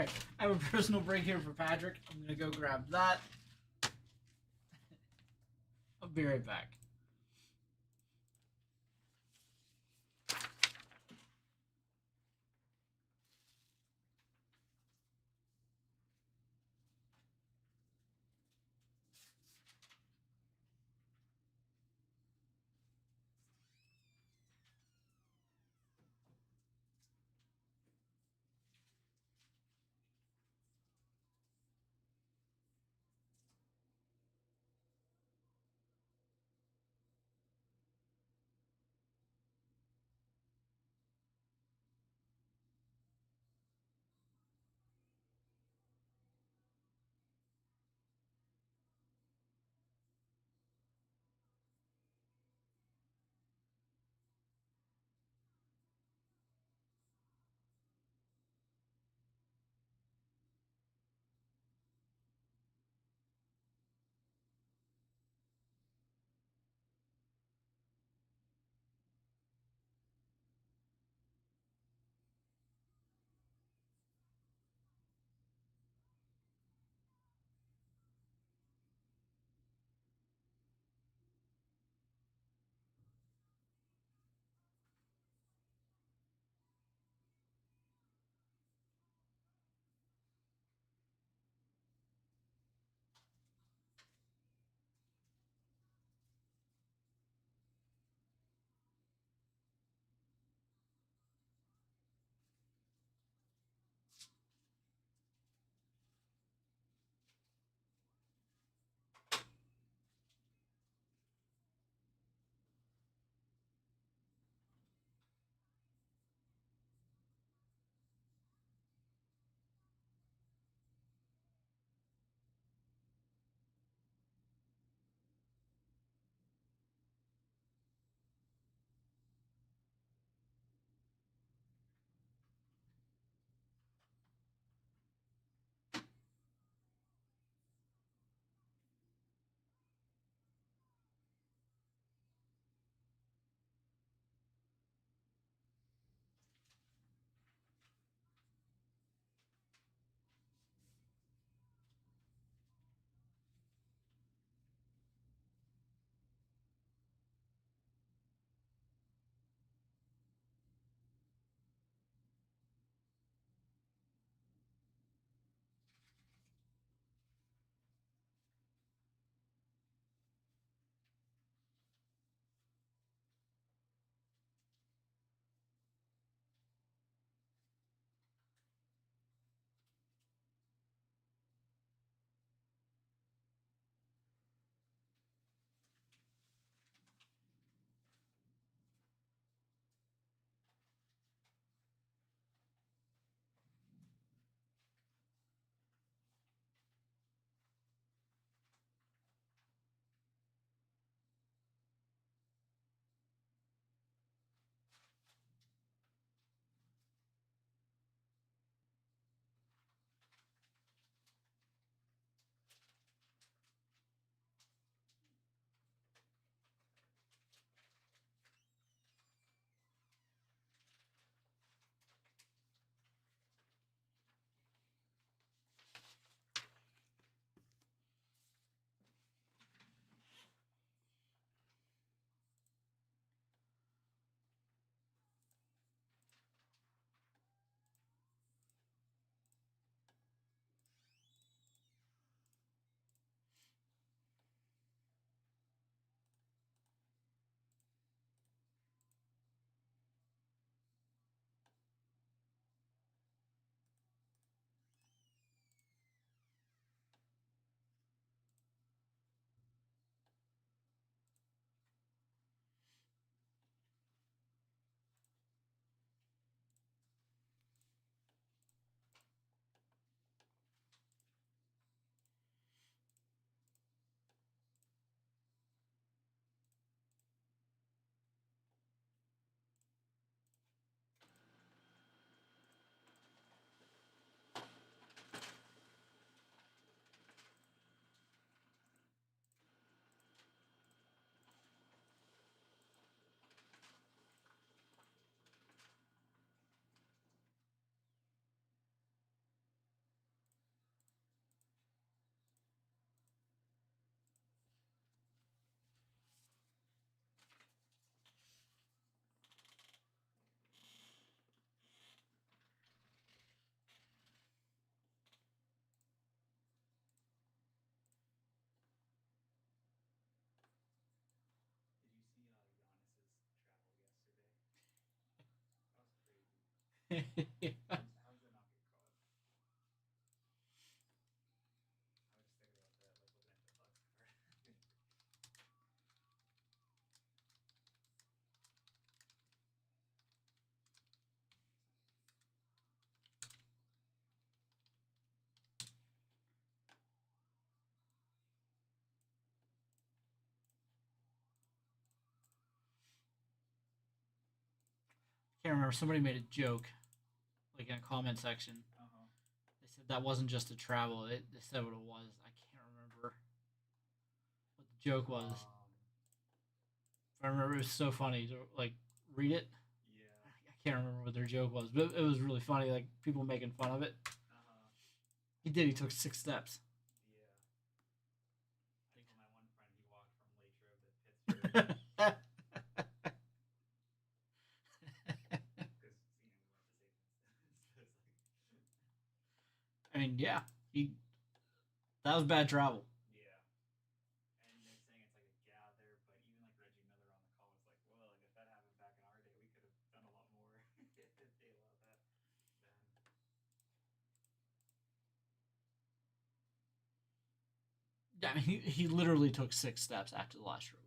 right. I have a personal break here for Patrick. I'm gonna go grab that. I'll be right back. Yeah. How does that not get caught? I was just thinking about that, like looking at the box card. Can't remember. Somebody made a joke, like in a comment section. Uh-huh. They said that wasn't just a travel. They said what it was. I can't remember what the joke was. I remember it was so funny to like read it. Yeah. I can't remember what their joke was, but it was really funny. Like people making fun of it. Uh-huh. He did. He took 6 steps. Yeah. I told my one friend he walked from Latrobe to Pittsburgh. Because, we went to same so it's like, I mean, yeah, that was bad travel. yeah. And they're saying it's like a gather, but even like Reggie Miller on the call was like, well, like if that happened back in our day, we could have done a lot more if they allowed that then. Yeah, I mean, he literally took 6 steps after the last dribble.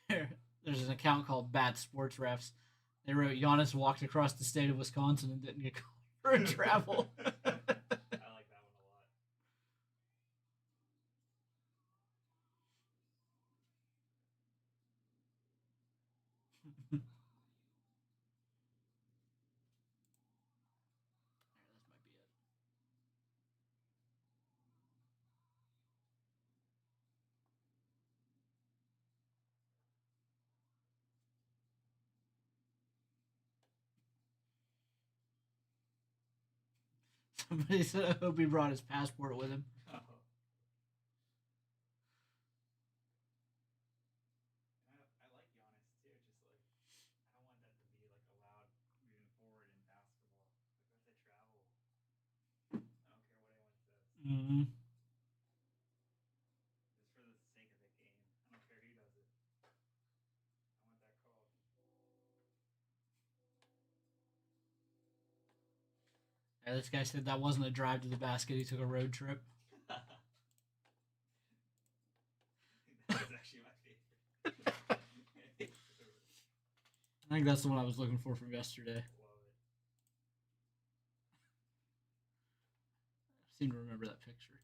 Yep. There's an account called Bad Sports Refs. They wrote Giannis walked across the state of Wisconsin and didn't get called for a travel. I like that one a lot. This might be it. Somebody said I hope he brought his passport with him. Oh. I like Giannis too. Just like I don't want that to be like allowed moving forward in basketball. Like if they travel, I don't care what anyone says. Mm-hmm. Just for the sake of the game, I don't care who does it. I want that call. Yeah, this guy said that wasn't a drive to the basket. He took a road trip. That was actually my favorite. I think that's the one I was looking for from yesterday. Love it. I seem to remember that picture.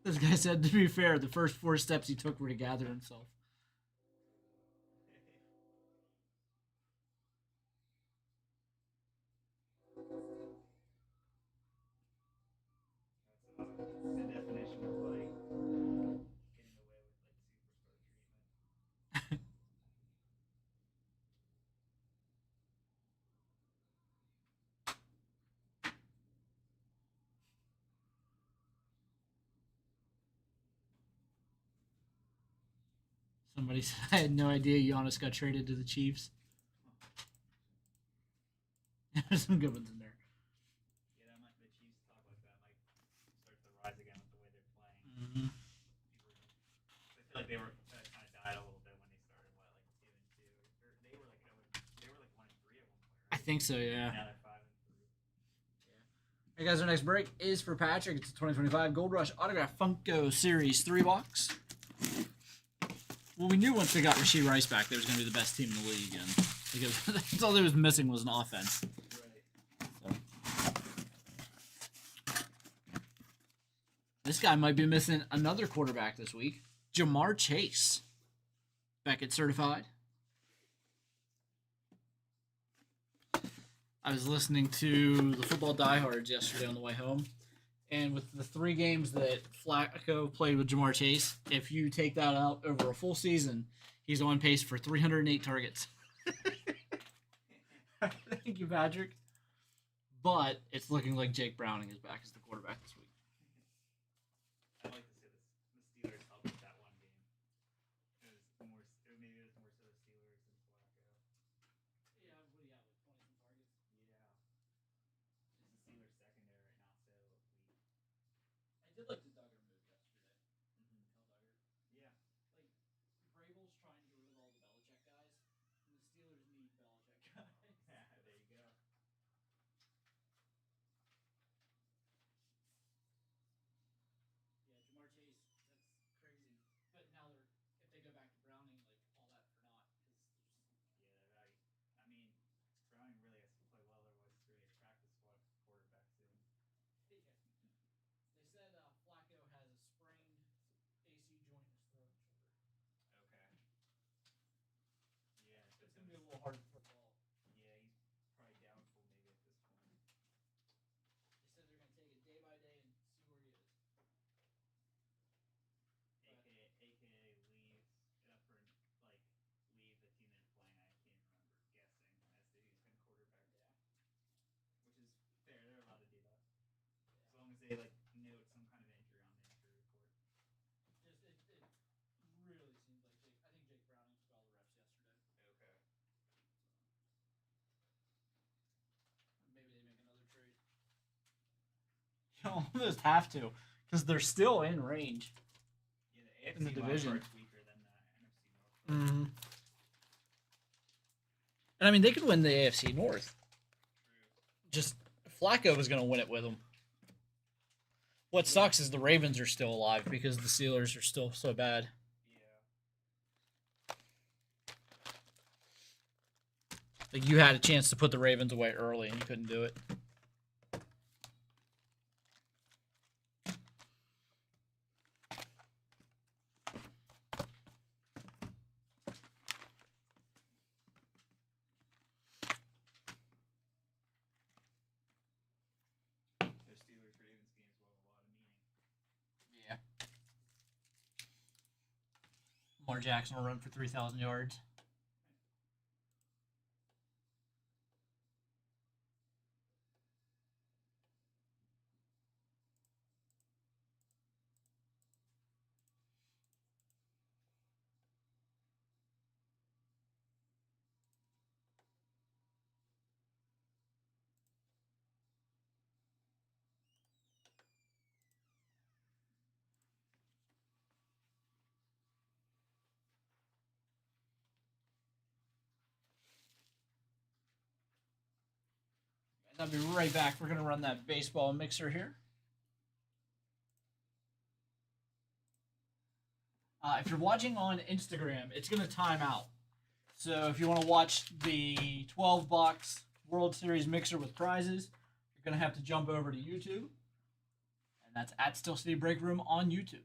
This guy said, to be fair, the first 4 steps he took were to gather himself. That's the definition of like getting away with like superstar treatment. Somebody said I had no idea Giannis got traded to the Chiefs. There's some good ones in there. Yeah, that might, the Chiefs talk like that might start to rise again with the way they're playing. Mm-hmm. I feel like they were kind of died a little bit when they started. What, like 2-2? Or they were like 1-3 at one point, I right? think so, yeah. Now they're 5-3. Hey guys, our next break is for Patrick. It's a 2025 Gold Rush Autograph Funko Series 3 box. Well, we knew once they got Rashee Rice back, they was going to be the best team in the league again. Because that's all they was missing was an offense. Right. So. This guy might be missing another quarterback this week. Jamar Chase. Beckett certified. I was listening to the Football Diehards yesterday on the way home. And with the 3 games that Flacco played with Jamar Chase, if you take that out over a full season, he's on pace for 308 targets. Thank you, Patrick. But it's looking like Jake Browning is back as the quarterback this week. I'd like to see this be a little hard to flip ball. Yeah, he's probably doubtful maybe at this point. They said they're going to take it day by day and see where he is. AKA leaves for like leave the team they're playing. I can't remember guessing as to who's going to quarterback. Yeah. Which is fair. They're allowed to do that as long as they like note some kind of injury on the injury report. Just it really seems like Jake. I think Jake Browning took all the reps yesterday. Okay. Maybe they make another trade. You almost have to, because they're still in range. Yeah, the AFC In the division. wildcard's weaker than the NFC North. Mm-hmm. And I mean, they could win the AFC North. True. Just Flacco was going to win it with them. What sucks is the Ravens are still alive because the Steelers are still so bad. Yeah. Like, you had a chance to put the Ravens away early and you couldn't do it. Those Steelers Ravens games will have a lot of meaning. Yeah. Lamar Jackson will run for 3,000 yards. I'll be right back. We're going to run that baseball mixer here. If you're watching on Instagram, it's going to time out. So if you want to watch the 12-box World Series mixer with prizes, you're going to have to jump over to YouTube. And that's at Steel City Break Room on YouTube.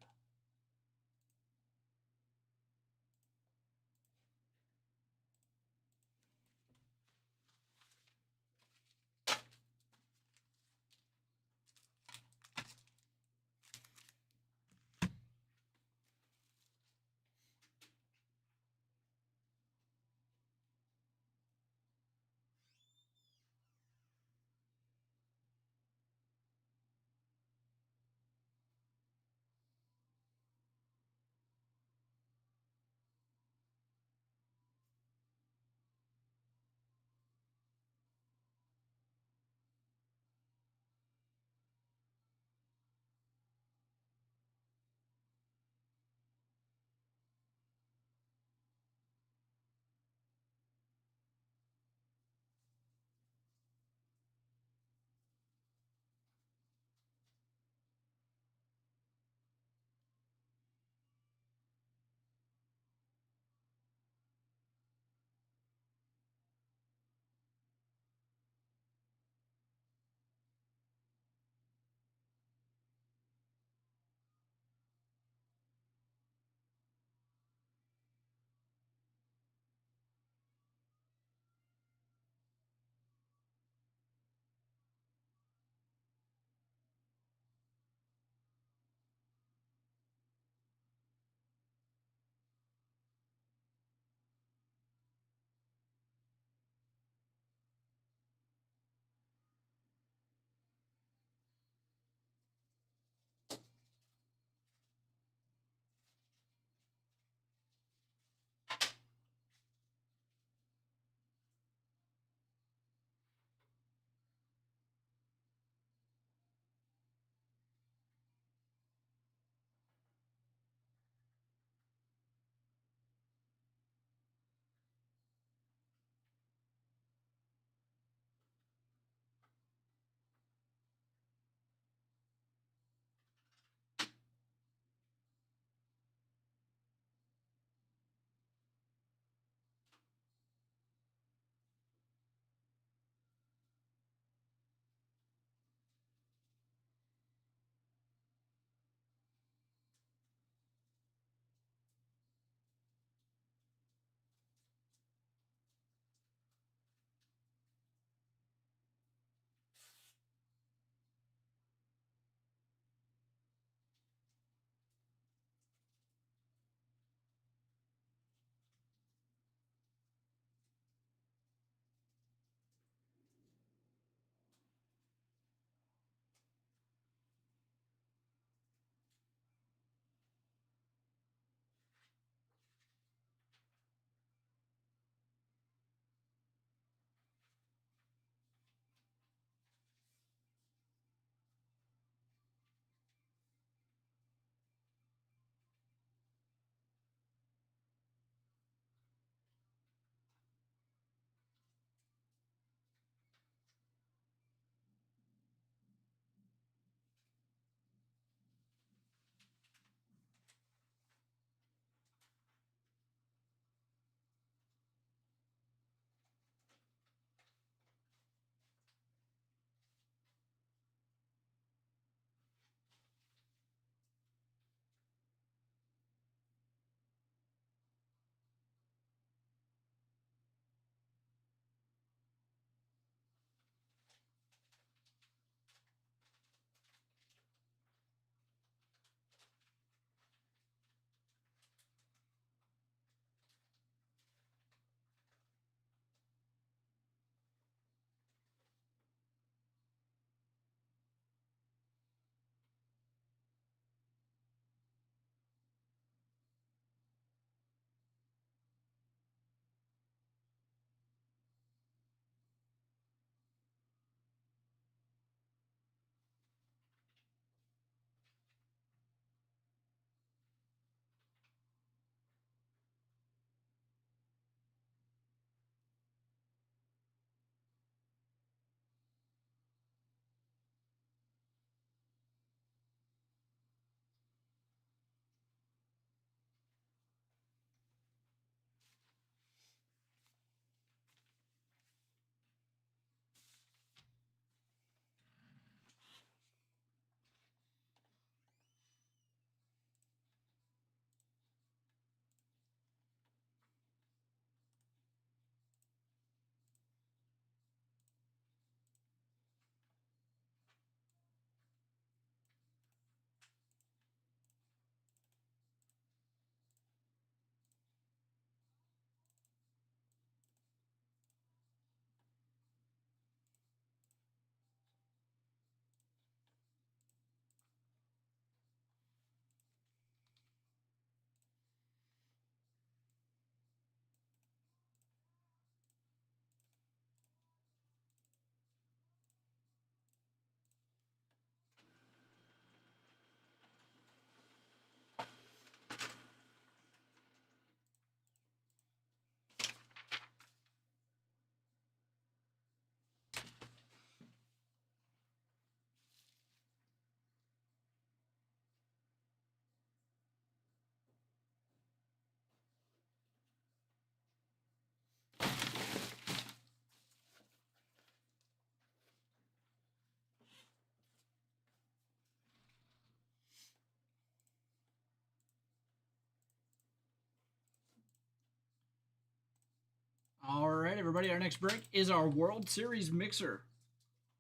right, everybody. Our next break is our World Series mixer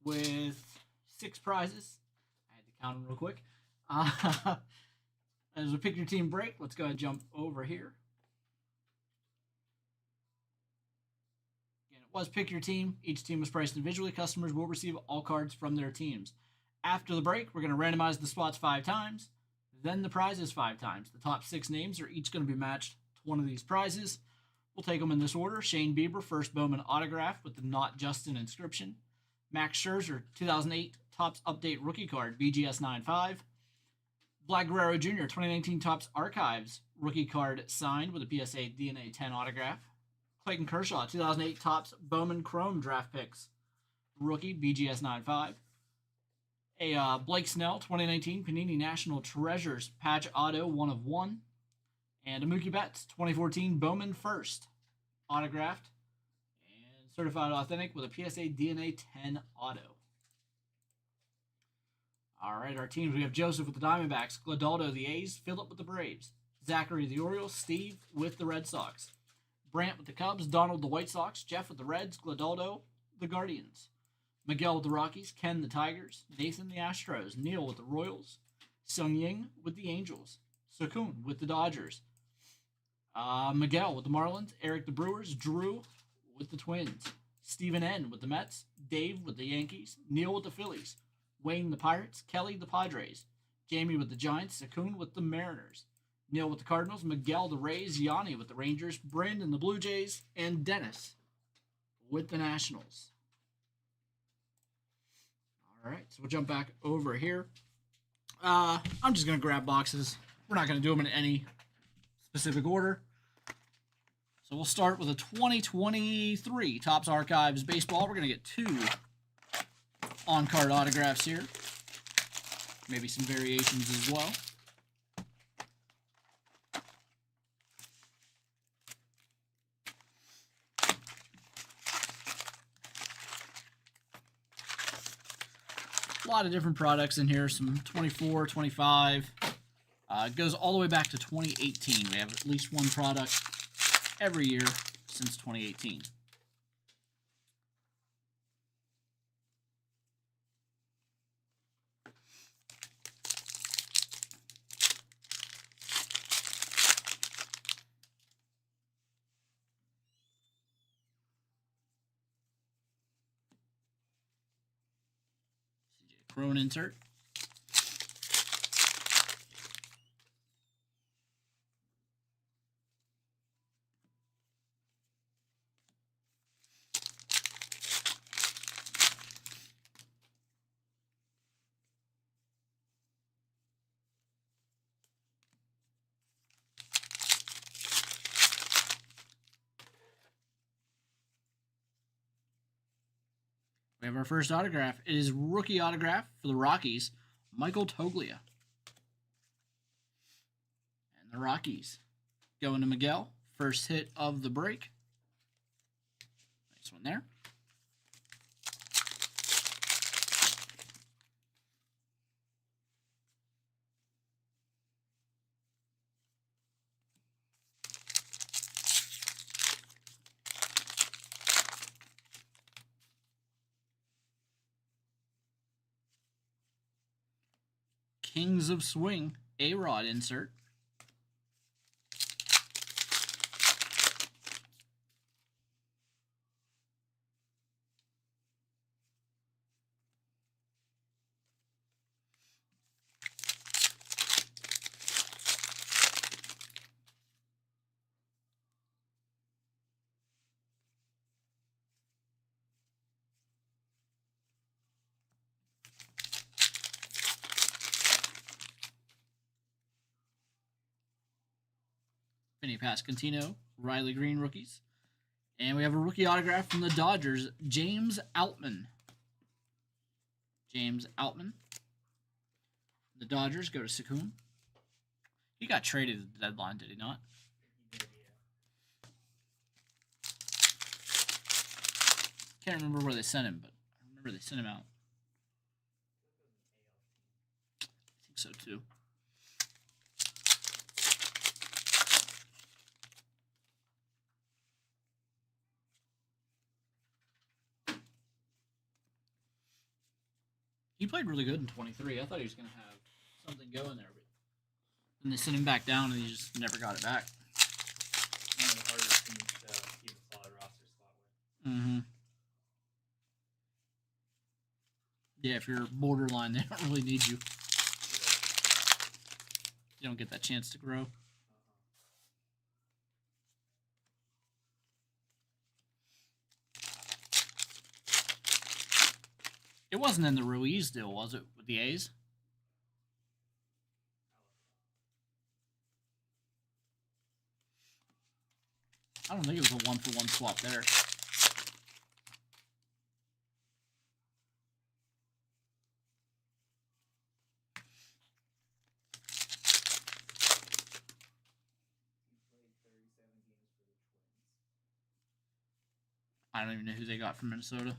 with 6 prizes. I had to count them real quick. As we pick your team break, let's go ahead and jump over here. Again, it was pick your team. Each team was priced individually. Customers will receive all cards from their teams. After the break, we're going to randomize the spots 5 times, then the prizes 5 times. The top 6 names are each going to be matched to one of these prizes. We'll take them in this order. Shane Bieber, first Bowman autograph with the Not Justin inscription. Max Scherzer, 2008 Topps Update rookie card, BGS 95. Vlad Guerrero Jr., 2019 Topps Archives rookie card signed with a PSA DNA 10 autograph. Clayton Kershaw, 2008 Topps Bowman Chrome draft picks rookie, BGS 95. A Blake Snell, 2019 Panini National Treasures patch auto 1 of 1. And a Mookie Betts, 2014 Bowman First, autographed and certified authentic with a PSA DNA 10 auto. All right, our teams, we have Joseph with the Diamondbacks, Gladaldo the A's, Phillip with the Braves, Zachary the Orioles, Steve with the Red Sox, Brant with the Cubs, Donald the White Sox, Jeff with the Reds, Gladaldo the Guardians, Miguel with the Rockies, Ken the Tigers, Nathan the Astros, Neil with the Royals, Sung Ying with the Angels, Sakun with the Dodgers, Miguel with the Marlins, Eric the Brewers, Drew with the Twins, Stephen N. with the Mets, Dave with the Yankees, Neil with the Phillies, Wayne the Pirates, Kelly the Padres, Jamie with the Giants, Sakun with the Mariners, Neil with the Cardinals, Miguel the Rays, Yanni with the Rangers, Brandon the Blue Jays, and Dennis with the Nationals. All right, so we'll jump back over here. I'm just going to grab boxes. We're not going to do them in any specific order. So we'll start with a 2023 Topps Archives baseball. We're going to get 2 on-card autographs here. Maybe some variations as well. A lot of different products in here. Some 24, 25. It goes all the way back to 2018. We have at least one product every year since 2018. CJ Crone insert. We have our first autograph. It is rookie autograph for the Rockies, Michael Toglia. And the Rockies going to Miguel. First hit of the break. Nice one there. Kings of Swing, A-Rod insert. Vinny Pasquantino, Riley Green rookies. And we have a rookie autograph from the Dodgers, James Outman. James Outman. The Dodgers go to Sakun. He got traded at the deadline, did he not? Can't remember where they sent him, but I remember they sent him out. I think so too. He played really good in 23. I thought he was going to have something going there, but then they sent him back down, and he just never got it back. One of the hardest teams to keep a solid roster spot with. Mm-hmm. Yeah, if you're borderline, they don't really need you. You don't get that chance to grow. It wasn't in the Ruiz deal, was it, with the A's? I don't think it was a one-for-one swap there. I don't even know who they got from Minnesota.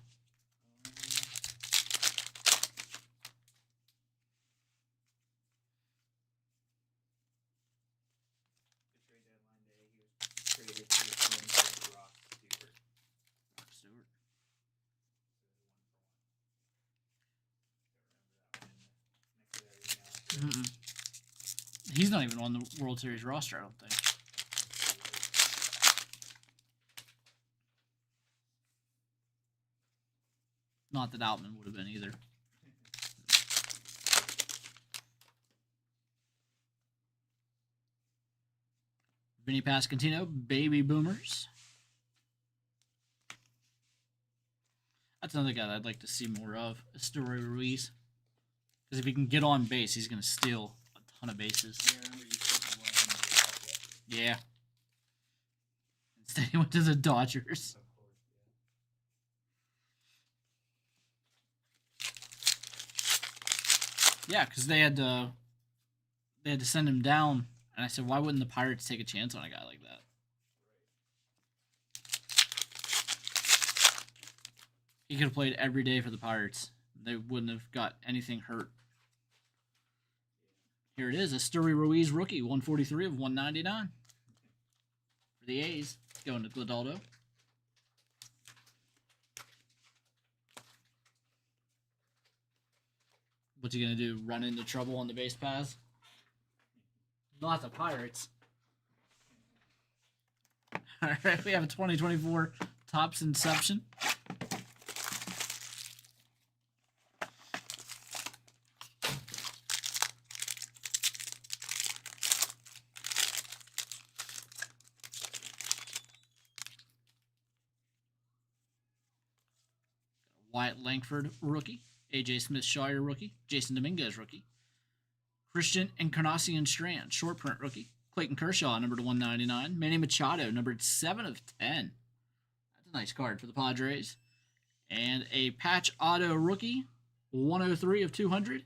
Mm-mm. He's not even on the World Series roster, I don't think. Not that Outman would have been either. Vinny Pasquantino, Baby Boomers. That's another guy that I'd like to see more of, Esteury Ruiz. Because if he can get on base, he's going to steal a ton of bases. Yeah. Instead, he went to the Dodgers. Yeah, because they had to send him down, and I said, why wouldn't the Pirates take a chance on a guy like that? He could have played every day for the Pirates. They wouldn't have got anything hurt. Here it is, Esteury Ruiz rookie, 143 of 199 for the A's. Going to Gladaldo. What's he going to do? Run into trouble on the base paths? Not the Pirates. All right, we have a 2024 Topps Inception. Wyatt Langford rookie. A.J. Smith-Shire rookie. Jason Dominguez rookie. Christian Encarnacion Strand, short print rookie. Clayton Kershaw, numbered to 199. Manny Machado, numbered 7 of 10. That's a nice card for the Padres. And a patch auto rookie, 103 of 200.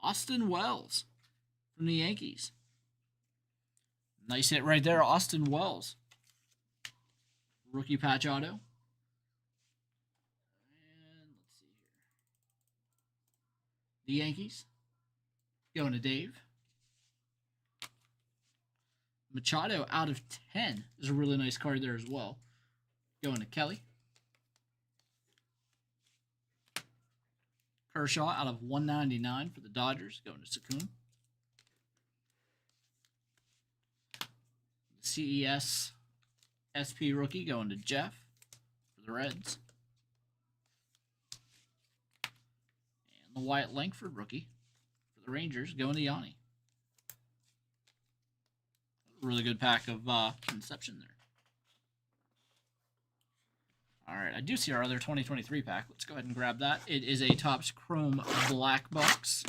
Austin Wells from the Yankees. Nice hit right there, Austin Wells. Rookie patch auto. The Yankees, going to Dave. Machado out of 10 is a really nice card there as well. Going to Kelly. Kershaw out of 199 for the Dodgers, going to Sakun. CES SP rookie going to Jeff for the Reds. The Wyatt Langford rookie for the Rangers going to Yanni. Really good pack of Inception there. All right, I do see our other 2023 pack. Let's go ahead and grab that. It is a Topps Chrome Black Box.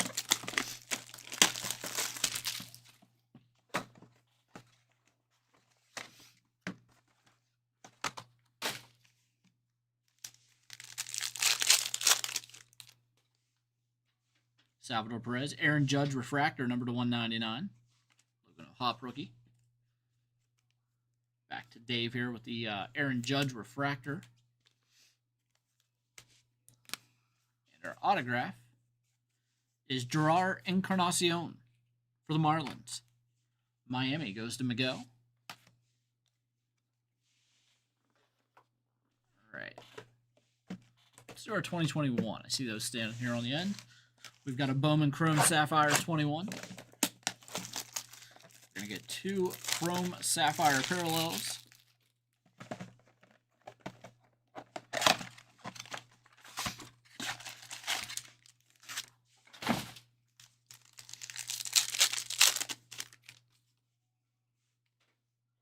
Salvador Perez, Aaron Judge refractor, number to 199. Logan Hop rookie. Back to Dave here with the Aaron Judge refractor. And our autograph is Gerard Encarnacion for the Marlins. Miami goes to Miguel. All right. Let's do our 2021. I see those standing here on the end. We've got a Bowman Chrome Sapphire 21. We're going to get 2 Chrome Sapphire parallels.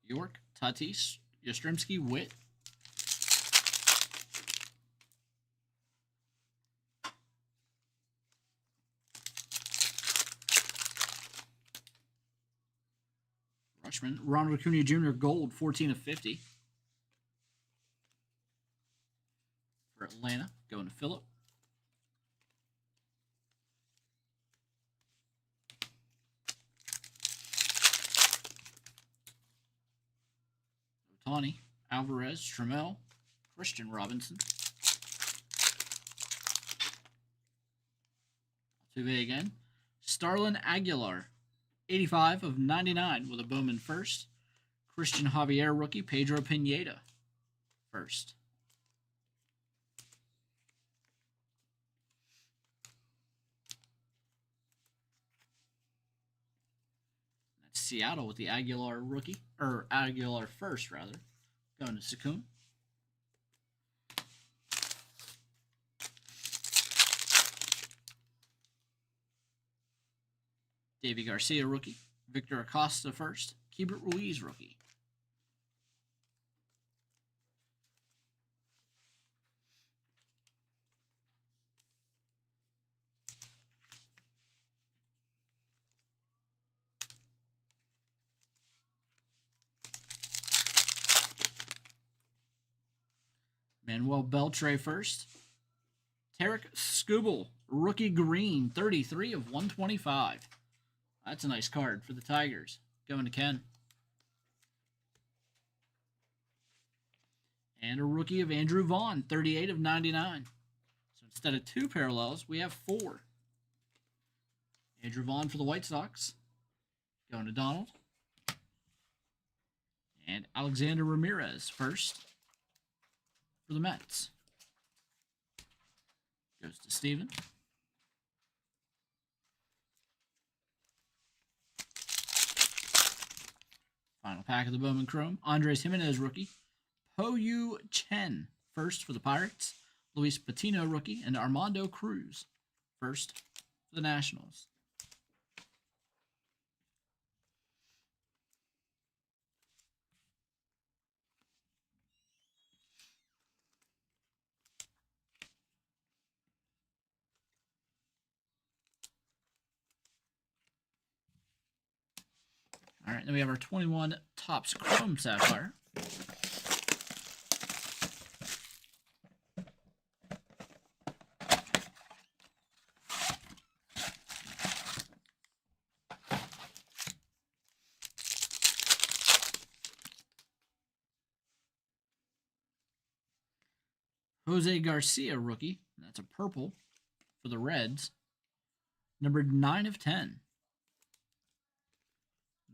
York, Tatis, Yastrzemski, Witt. Rushman, Ronald Acuna Jr. Gold, 14 of 50. For Atlanta, going to Phillip. Otani, Alvarez, Trammell, Christian Robinson. Altuve again. Starlin Aguilar, 85 of 99 with a Bowman first. Christian Javier rookie, Pedro Pineda first. That's Seattle with the Aguilar rookie, or Aguilar first rather, going to Sakun. Davey Garcia rookie, Victor Acosta first, Keibert Ruiz rookie. Manuel Beltre first. Tarek Skubal, rookie green, 33 of 125. That's a nice card for the Tigers. Going to Ken. And a rookie of Andrew Vaughn, 38 of 99. So instead of 2 parallels, we have 4. Andrew Vaughn for the White Sox. Going to Donald. And Alexander Ramirez first for the Mets. Goes to Steven. Final pack of the Bowman Chrome. Andres Jimenez rookie. Po-Yu Chen first for the Pirates. Luis Patino rookie. And Armando Cruz first for the Nationals. All right, then we have our 21 Topps Chrome Sapphire. Jose Garcia rookie. That's a purple for the Reds. Numbered 9 of 10.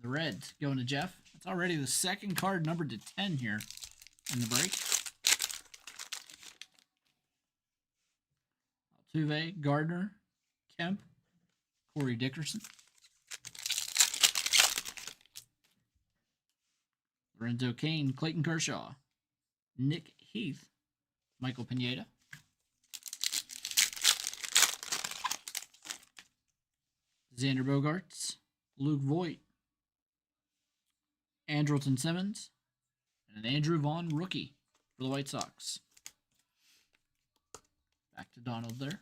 The Reds going to Jeff. It's already the second card numbered to 10 here in the break. Altuve, Gardner, Kemp, Corey Dickerson. Lorenzo Cain, Clayton Kershaw, Nick Heath, Michael Pineda. Xander Bogaerts, Luke Voigt, Andrelton Simmons, and an Andrew Vaughn rookie for the White Sox. Back to Donald there.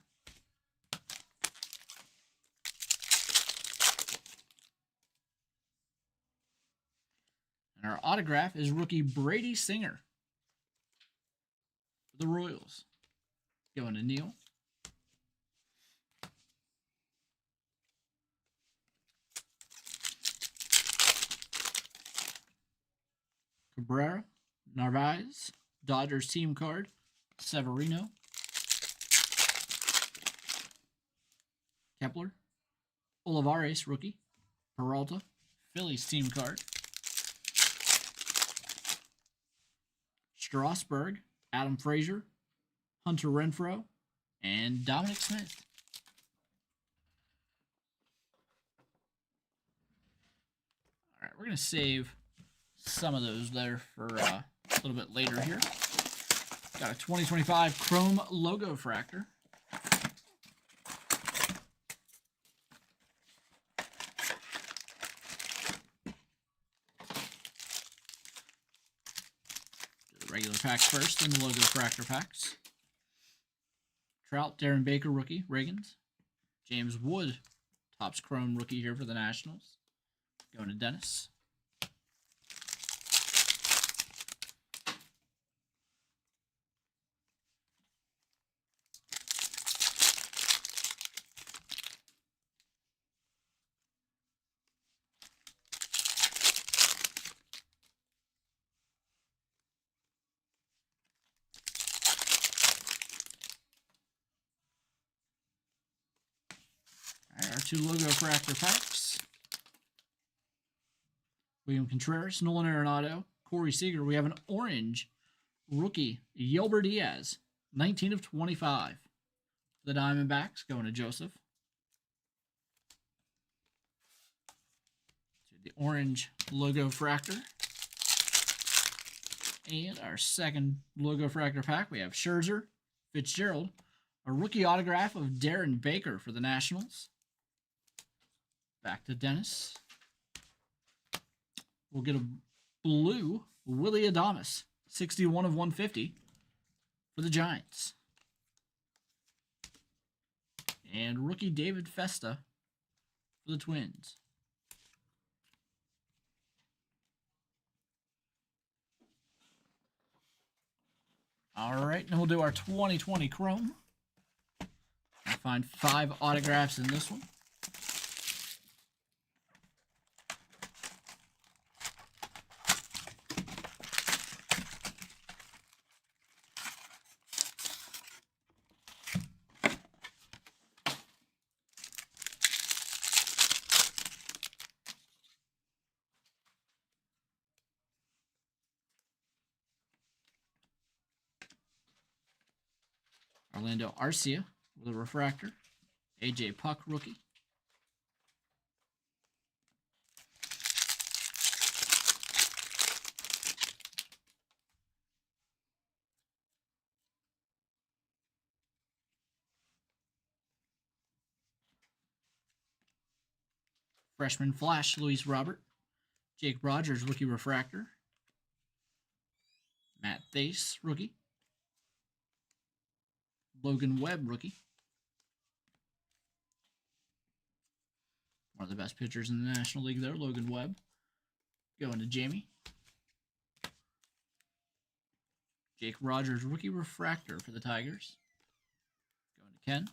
And our autograph is rookie Brady Singer for the Royals. Going to Neil. Cabrera, Narvaez, Dodgers team card, Severino, Kepler, Olivares rookie, Peralta, Phillies team card, Strasburg, Adam Frazier, Hunter Renfroe, and Dominic Smith. right, we're going to save some of those there for a little bit later here. Got a 2025 Chrome Logo Fractor. Do the regular packs first, then the Logo Fractor packs. Trout, Darren Baker, rookie, Reagans. James Wood, Topps Chrome rookie here for the Nationals. Going to Dennis. Our 2 Logo Fractor packs. William Contreras, Nolan Arenado, Corey Seager. We have an orange rookie, Yelber Diaz, 19 of 25. The Diamondbacks going to Joseph. The orange Logo Fractor. And our second Logo Fractor pack, we have Scherzer, Fitzgerald, a rookie autograph of Darren Baker for the Nationals. Back to Dennis. We'll get a blue Willie Adames, 61 of 150 for the Giants. And rookie David Festa for the Twins. All right, and we'll do our 2020 Chrome. I'll find 5 autographs in this one. Orlando Arcia with a refractor. AJ Puck rookie. Freshman Flash, Luis Robert. Jake Rogers, rookie refractor. Matt Thace, rookie. Logan Webb, rookie. One of the best pitchers in the National League there, Logan Webb. Going to Jamie. Jake Rogers, rookie refractor for the Tigers. Going to Ken.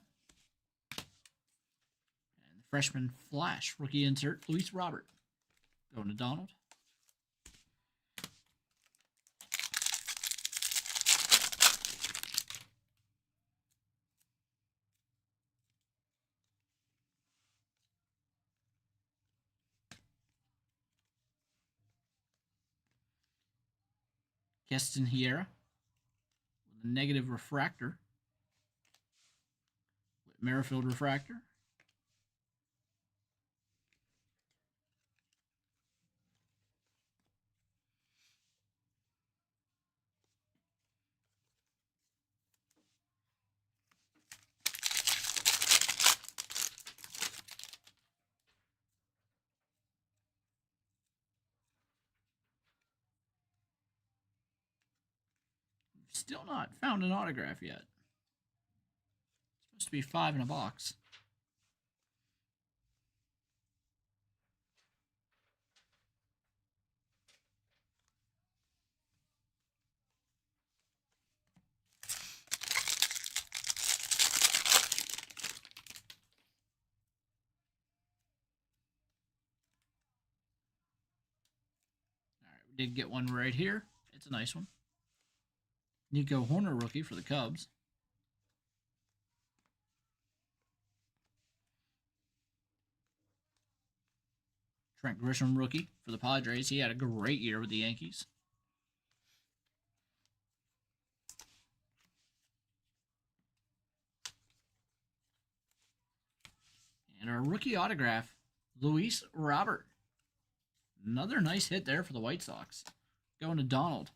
And the freshman Flash, rookie insert, Luis Robert. Going to Donald. Keston Hiera with a negative refractor. With Merrifield refractor. Still not found an autograph yet. It's supposed to be 5 in a box. All right, we did get one right here. It's a nice one. Nico Horner rookie for the Cubs. Trent Grisham rookie for the Padres. He had a great year with the Yankees. And our rookie autograph, Luis Robert. Another nice hit there for the White Sox. Going to Donald.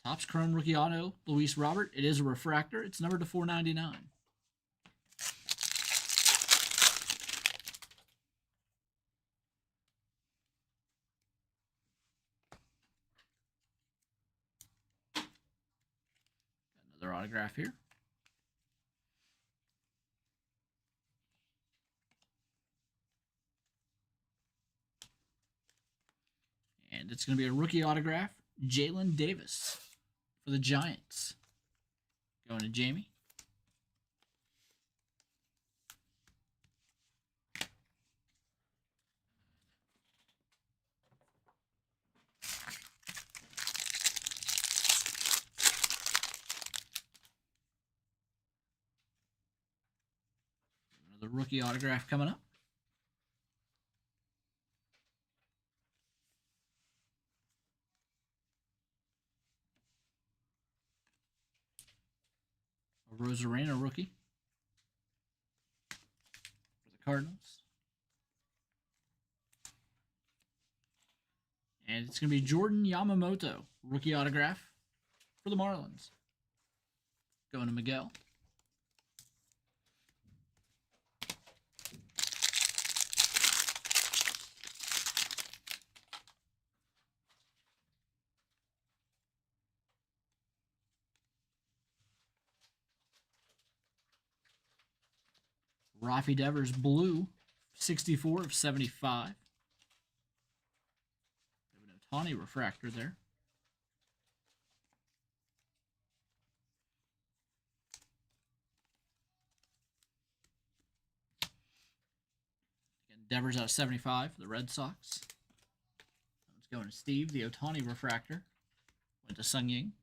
Topps Chrome Rookie Auto, Luis Robert. It is a refractor. It's numbered to 499. Got another autograph here. And it's going to be a rookie autograph, Jalen Davis for the Giants. Going to Jamie. Another rookie autograph coming up. A Rosarena rookie for the Cardinals. And it's going to be Jordan Yamamoto, rookie autograph for the Marlins. Going to Miguel. Rafi Devers, blue, 64 of 75. An Ohtani refractor there. Again, Devers out of 75 for the Red Sox. Let's go into Steve, the Ohtani refractor. Went to Sung Ying.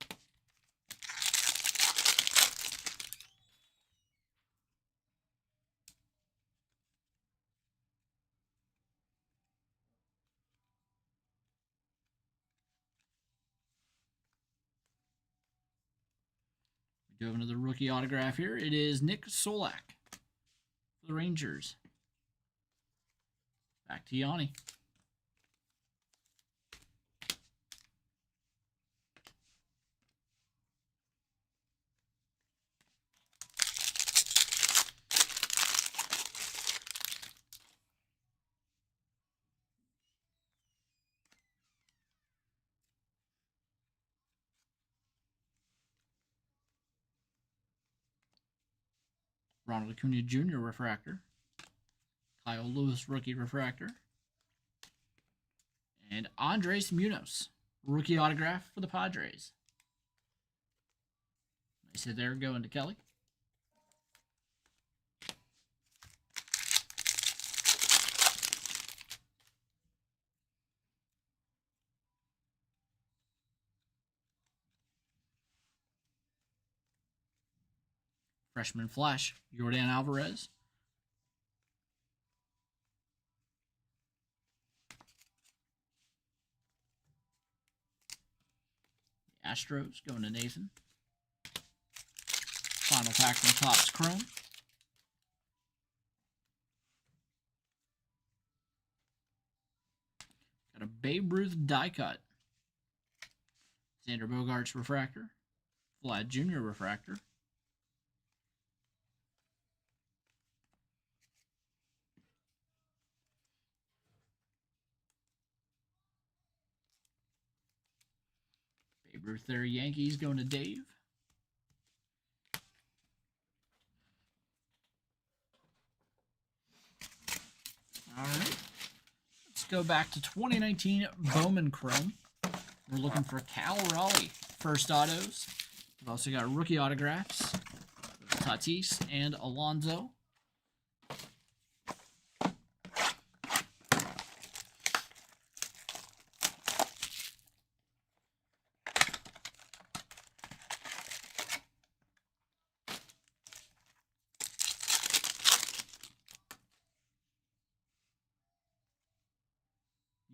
We do have another rookie autograph here. It is Nick Solak for the Rangers. Back to Yanni. Ronald Acuna Jr. refractor. Kyle Lewis rookie refractor. And Andres Munoz rookie autograph for the Padres. Nice hit there, going to Kelly. Freshman Flash, Jordan Alvarez. The Astros going to Nathan. Final pack from Topps Chrome. Got a Babe Ruth die cut. Xander Bogaerts refractor. Vlad Jr. refractor. Babe Ruth there, Yankees going to Dave. All right. Let's go back to 2019 Bowman Chrome. We're looking for Cal Raleigh first autos. We've also got rookie autographs. Tatis and Alonso.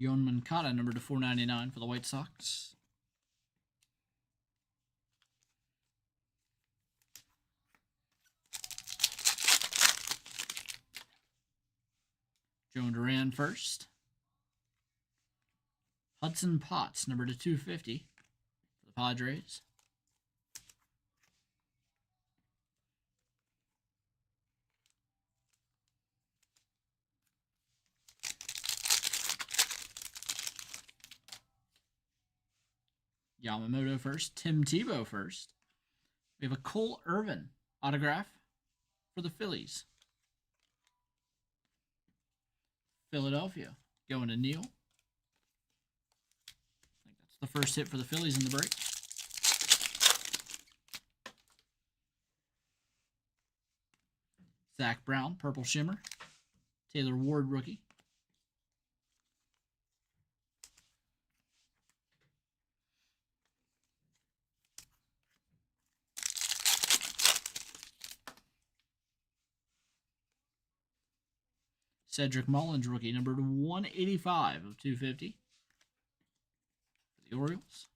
Yoan Moncada, number to 499 for the White Sox. Joan Duran first. Hudson Potts, number to 250 for the Padres. Yamamoto first. Tim Tebow first. We have a Cole Irvin autograph for the Phillies. Philadelphia going to Neal. I think that's the first hit for the Phillies in the break. Zach Brown, Purple Shimmer. Taylor Ward, rookie. Cedric Mullins, rookie, number 185 of 250 for the Orioles.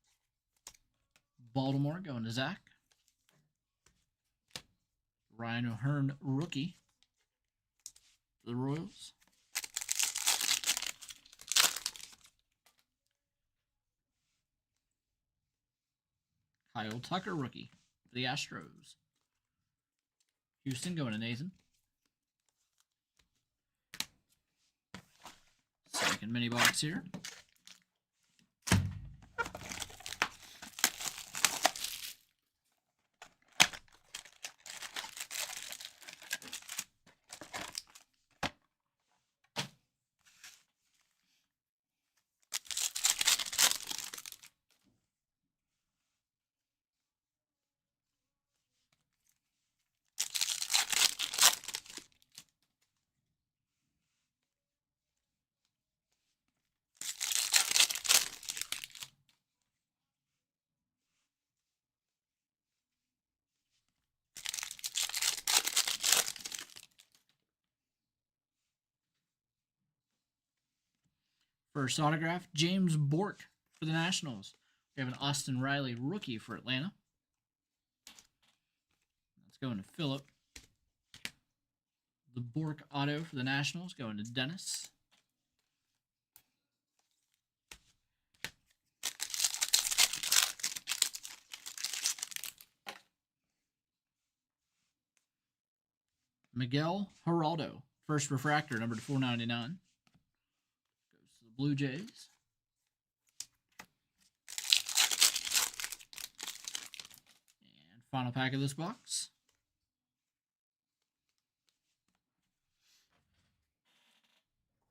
Baltimore going to Zach. Ryan O'Hearn, rookie for the Royals. Kyle Tucker, rookie for the Astros. Houston going to Nathan. Second mini box here. First autograph, James Bork for the Nationals. We have an Austin Riley rookie for Atlanta. Let's go into Phillip. The Bork auto for the Nationals going to Dennis. Miguel Geraldo, first refractor, number 499. Blue Jays. And final pack of this box.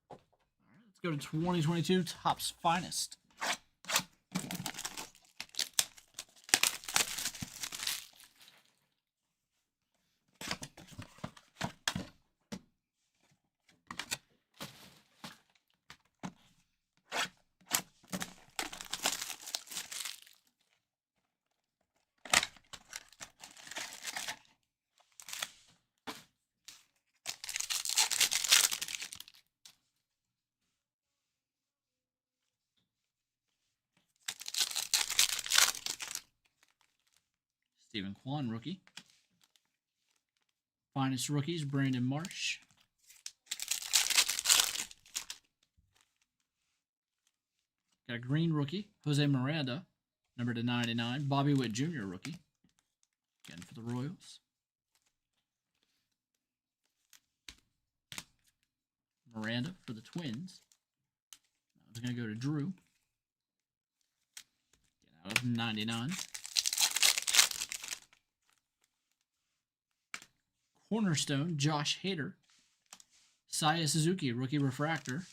All right, let's go to 2022 Topps Finest. Stephen Kwan, rookie. Finest rookies, Brandon Marsh. Got a green rookie, Jose Miranda, number to 99. Bobby Witt Jr., rookie. Again for the Royals. Miranda for the Twins. I was going to go to Drew. Get out of 99. Cornerstone, Josh Hader. Saya Suzuki, rookie refractor.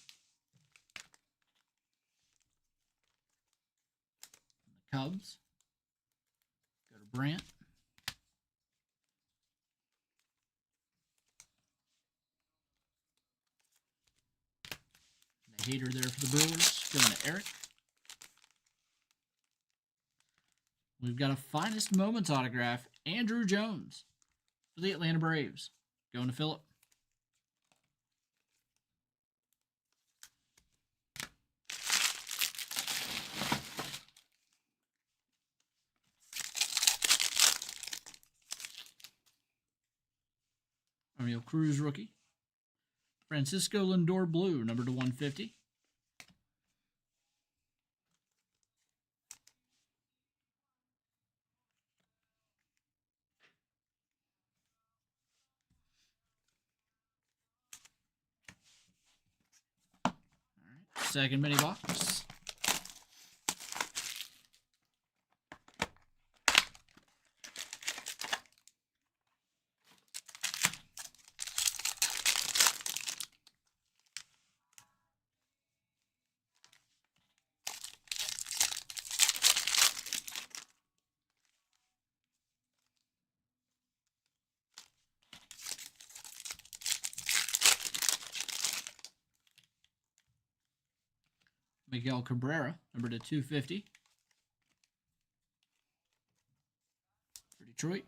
The Cubs. Go to Brant. The Hader there for the Brewers. Going to Eric. We've got a Finest Moments autograph, Andrew Jones for the Atlanta Braves. Going to Phillip. Emil Cruz, rookie. Francisco Lindor, blue, number to 150. Second mini box. Miguel Cabrera, number to 250. For Detroit.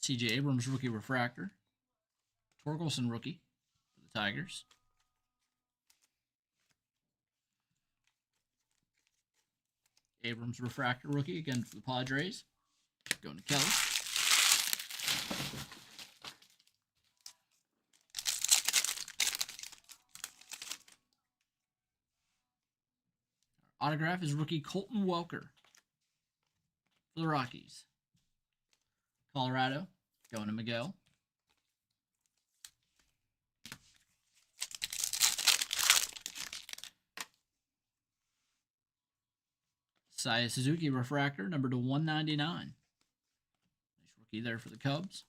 C.J. Abrams, rookie refractor. Torkelson, rookie for the Tigers. Abrams, refractor, rookie, again for the Padres. Going to Kelly. Autograph is rookie Colton Welker for the Rockies. Colorado, going to Miguel. Saya Suzuki refractor, number to 199. Nice rookie there for the Cubs.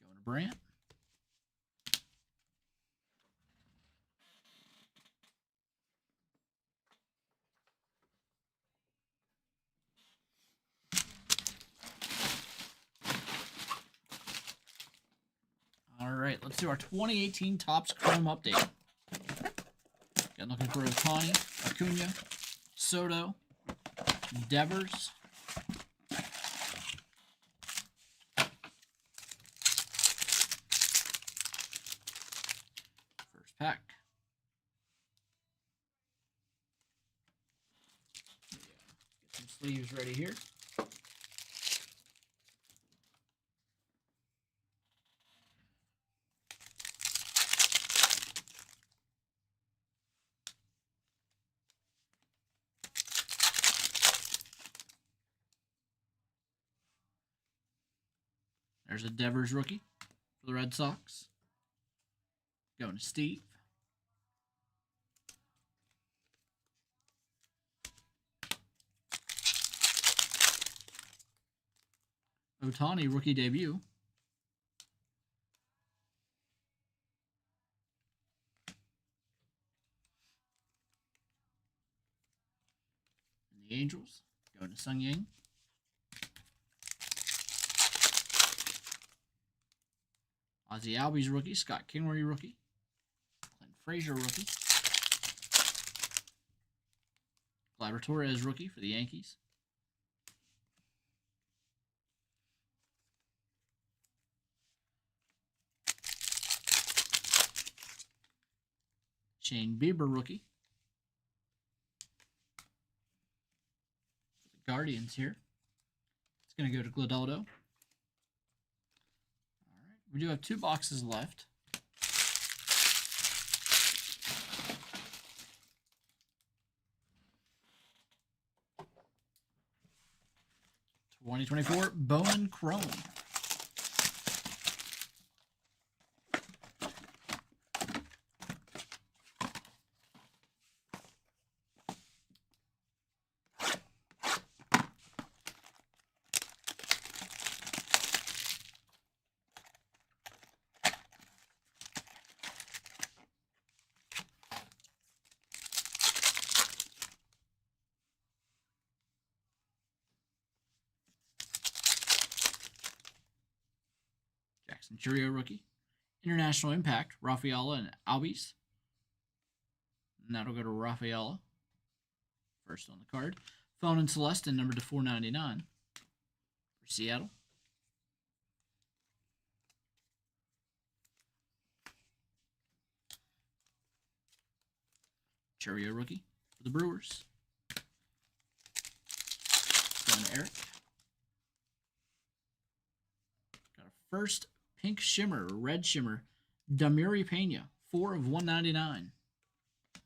Going to Brant. All right, let's do our 2018 Topps Chrome update. Again, looking for Ohtani, Acuna, Soto, Devers, first pack. Get some sleeves ready here. There's a Devers rookie for the Red Sox. Going to Steve. Ohtani rookie debut. And the Angels. Going to Sung Ying. Ozzie Albies rookie, Scott Kingery rookie, Clint Frazier rookie, Gleyber Torres rookie for the Yankees, Shane Bieber rookie for the Guardians here. It's going to go to Gladaldo. We do have 2 boxes left. '24 Bowman Chrome. Jackson Churio rookie. International Impact, Rafaela and Albies. And that'll go to Rafaela. First on the card. Phone and Celestin, number to 499 for Seattle. Churio rookie for the Brewers. Going to Eric. Got a first pink shimmer, red shimmer, Damiri Pena, 4 of 199 for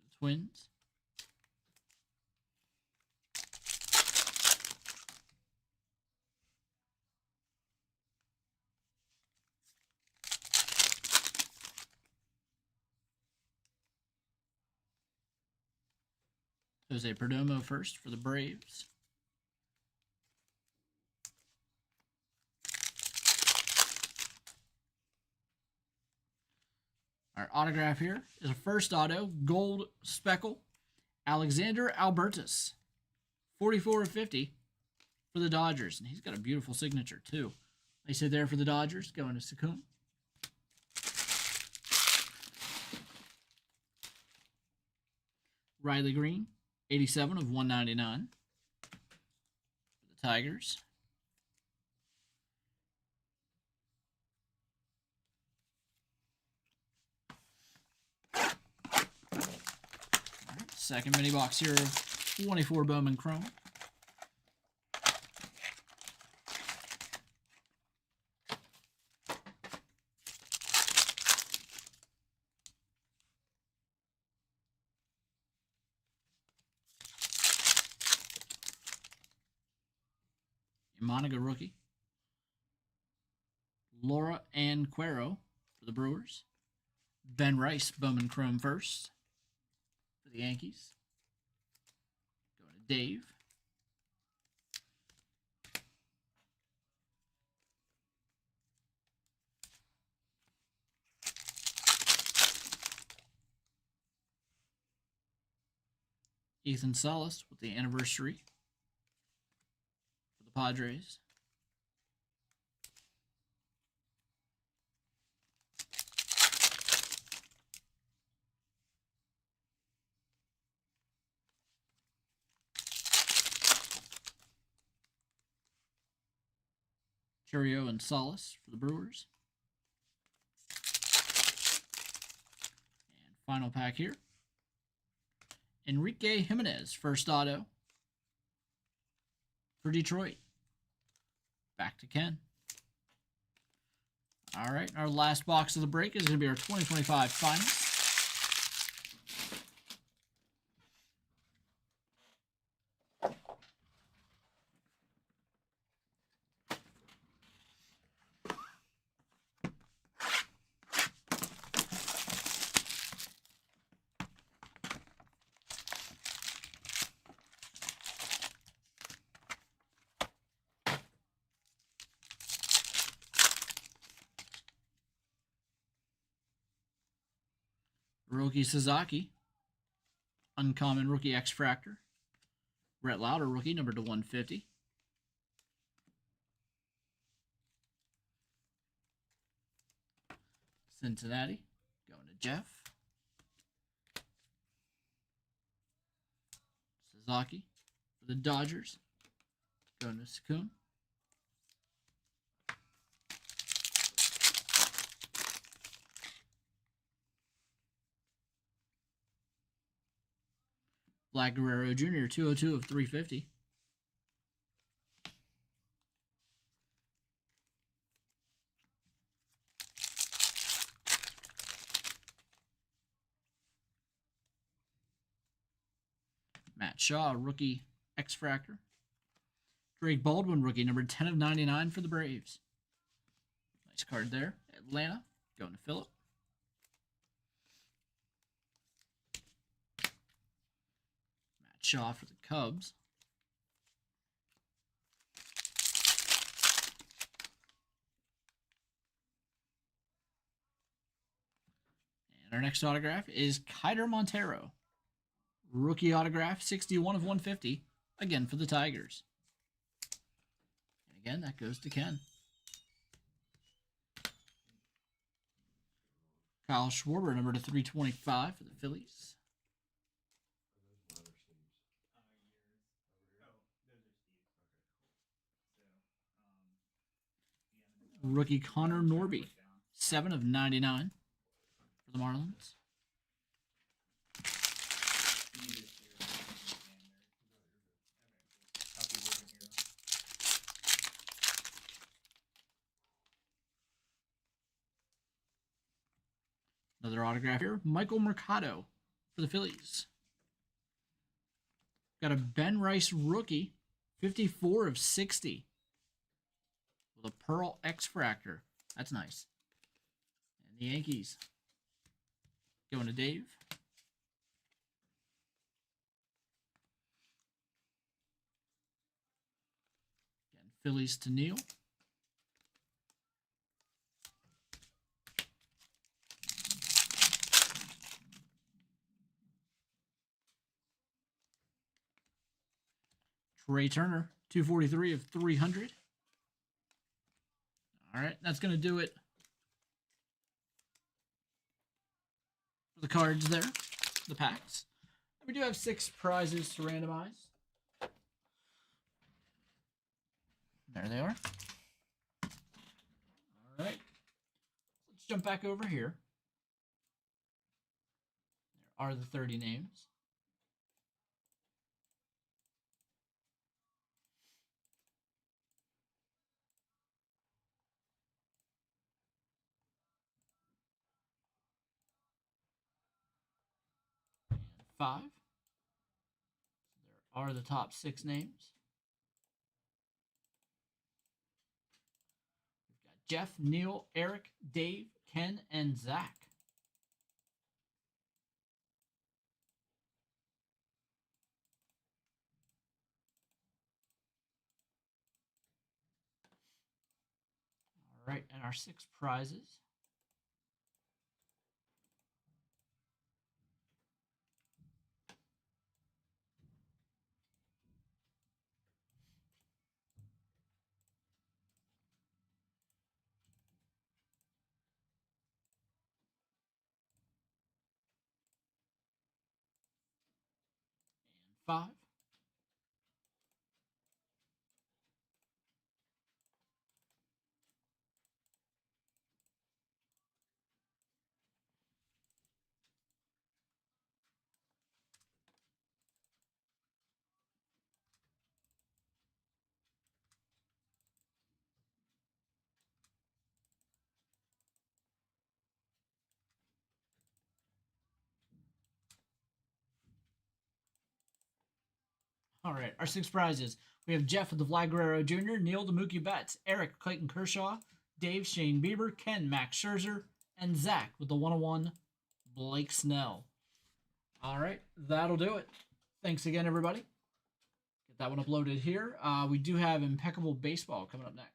the Twins. Jose Perdomo first for the Braves. Our autograph here is a first auto, gold speckle, Alexander Albertus, 44 of 50 for the Dodgers. And he's got a beautiful signature, too. They say there for the Dodgers, going to Sakun. Riley Green, 87 of 199 for the Tigers. Second mini box here of 24 Bowman Chrome. Monaga rookie. Laura Ann Quero for the Brewers. Ben Rice Bowman Chrome first for the Yankees. Going to Dave. Ethan Salas with the anniversary for the Padres. Churio and Salas for the Brewers. And final pack here. Enrique Jimenez, first auto for Detroit. Back to Ken. All right, our last box of the break is going to be our 2025 finals. Rookie Sasaki. Uncommon rookie X-Fractor. Brett Lauder rookie, number to 150. Cincinnati. Going to Jeff. Sasaki for the Dodgers. Going to Sakun. Black Guerrero Jr., 202 of 350. Matt Shaw, rookie X-Fractor. Drake Baldwin, rookie, number 10 of 99 for the Braves. Nice card there. Atlanta, going to Phillip. Shaw for the Cubs. And our next autograph is Kiter Montero. Rookie autograph, 61 of 150. Again for the Tigers. And again, that goes to Ken. Kyle Schwarber, number to 325 for the Phillies. Rookie Connor Norby, 7 of 99 for the Marlins. Another autograph here, Michael Mercado for the Phillies. Got a Ben Rice rookie, 54 of 60. With a Pearl X-Fractor. That's nice. And the Yankees. Going to Dave. Phillies to Neil. Trey Turner, 243 of 300. All right, that's going to do it for the cards there, the packs. We do have 6 prizes to randomize. There they are. All right. Let's jump back over here. There are the 30 names. And 5. There are the top 6 names. We've got Jeff, Neil, Eric, Dave, Ken, and Zach. All right, and our 6 prizes. And 5. All right, our 6 prizes. We have Jeff with the Vlad Guerrero Jr., Neil the Mookie Betts, Eric Clayton Kershaw, Dave Shane Bieber, Ken Max Scherzer, and Zach with the 101 Blake Snell. All right, that'll do it. Thanks again, everybody. Get that one uploaded here. We do have Impeccable Baseball coming up next.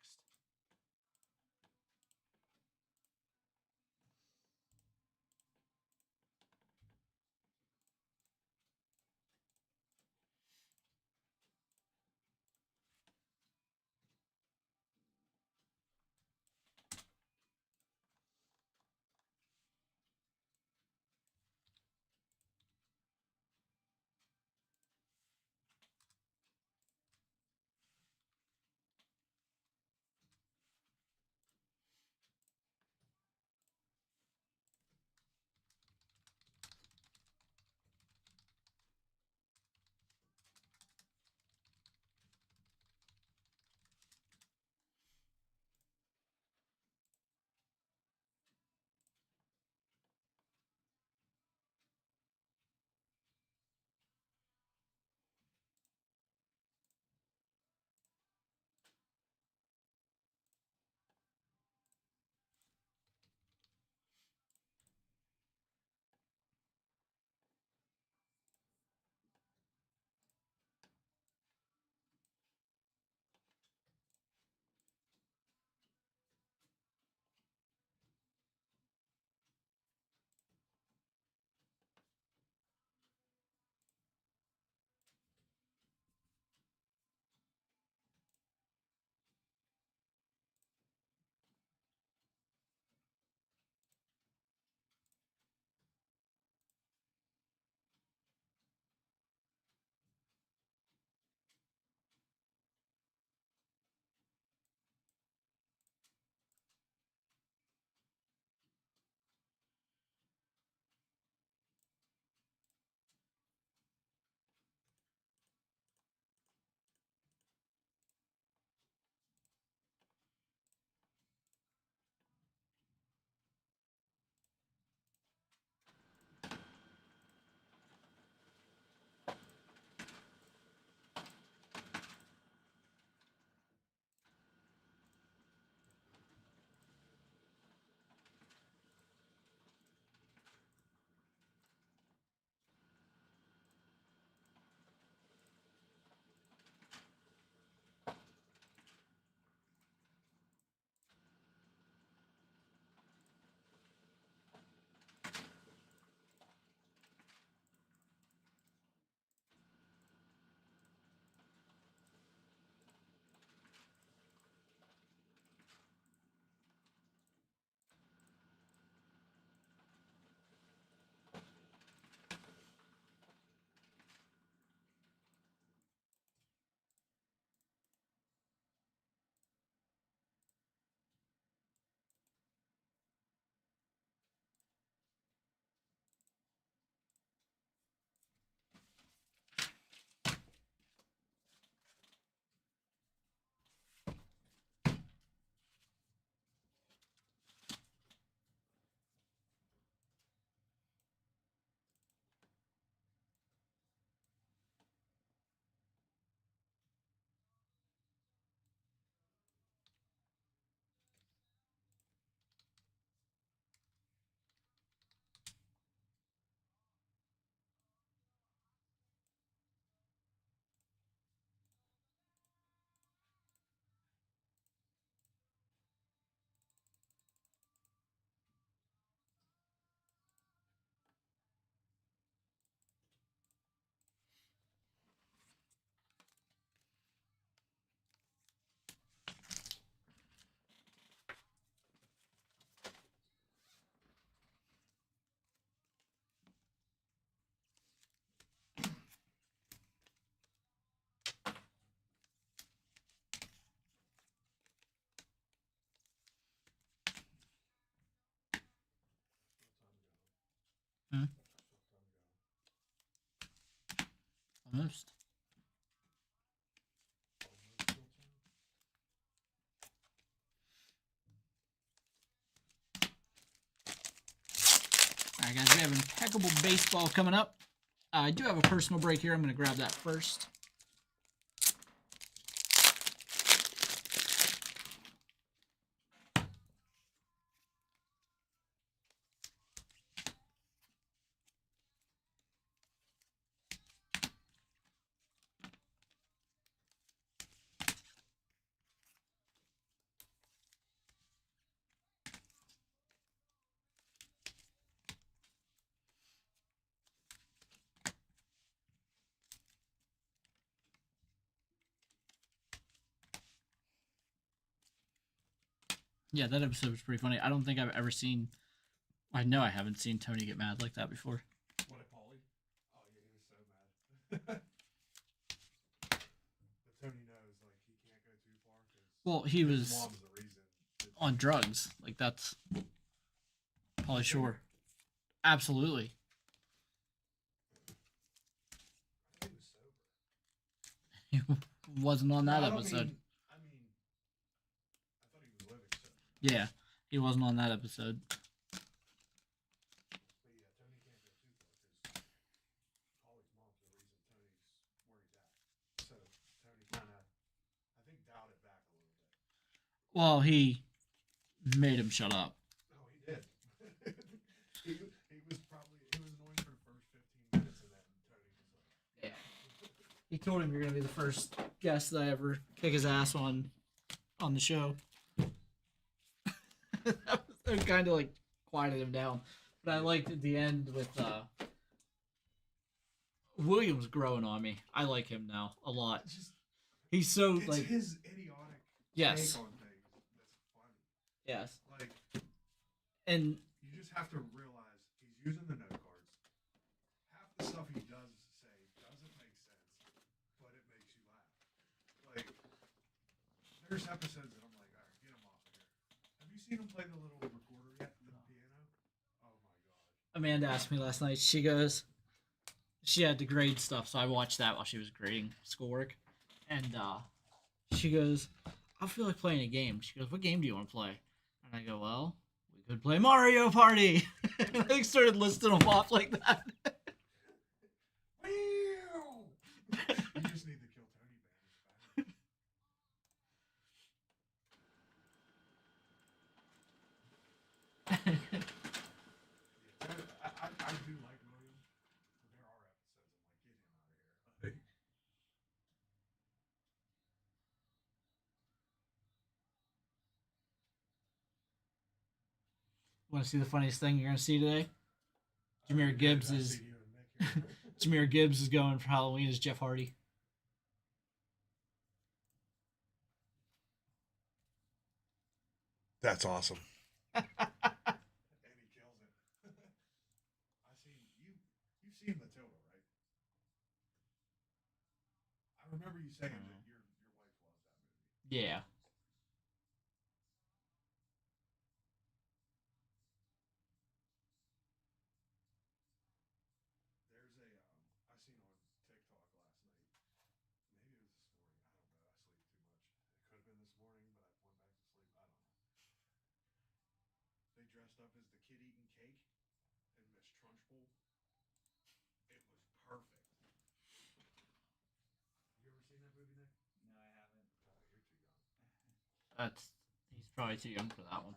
Almost. Alright, guys, we have impeccable baseball coming up. I do have a personal break here. I'm going to grab that first. Yeah, that episode was pretty funny. I don't think I've ever seen. I know I haven't seen Tony get mad like that before. What, at Paulie? Oh yeah, he was so mad. But Tony knows like he can't go too far because Well, he his was mom's the reason. on drugs. Like, that's Pauly Shore. Absolutely. I thought he was sober. He wasn't on that No, I don't episode. mean- I mean, I thought he was living sober. Yeah, he wasn't on that episode. But yeah, Tony can't go too far because Paulie's mom's the reason Tony's where he's at. So Tony kind of, I think, dialed it back a little bit. Well, he made him shut up. Oh, he did. he was annoying for the first 15 minutes, and then Tony was like, Yeah. He told him you're gonna be the first guest that I ever kick his ass on the show. That kind of like quieted him down. But I liked at the end with Williams growing on me. I like him now a lot. it's just, He's so it's like his idiotic yes, take on things that's funny. yes, Like, and you just have to realize he's using the note cards. Half the stuff he does say doesn't make sense, but it makes you laugh. Like, there's episodes that I'm like, all right, get him off of here. Have you seen him play the little recorder yet, the piano? Oh my god. Amanda asked me last night. She goes, she had to grade stuff, so I watched that while she was grading schoolwork, and she goes, I feel like playing a game. She goes, what game do you want to play? And I go, well, we could play Mario Party. And I started listing them off like that. You just need to kill Tony Banners. I do like William, but there are episodes I'm like, get him out of here. Like, Want to see the funniest thing you're gonna see today? Jameer Gibbs I is see you and Nick here. Jameer Gibbs is going for Halloween as Jeff Hardy. That's awesome. And he kills it. I seen you've seen Matilda, right? I remember you saying that your wife loves that movie. Yeah. There's a I seen on TikTok last night. Maybe it was this morning. I don't know. I sleep too much. It could have been this morning, but I went back to sleep. I don't know. They dressed up as the kid eating cake and Miss Trunchbull. It was perfect. You ever seen that movie, Nick? No, I haven't. Oh, you're too young. He's probably too young for that one.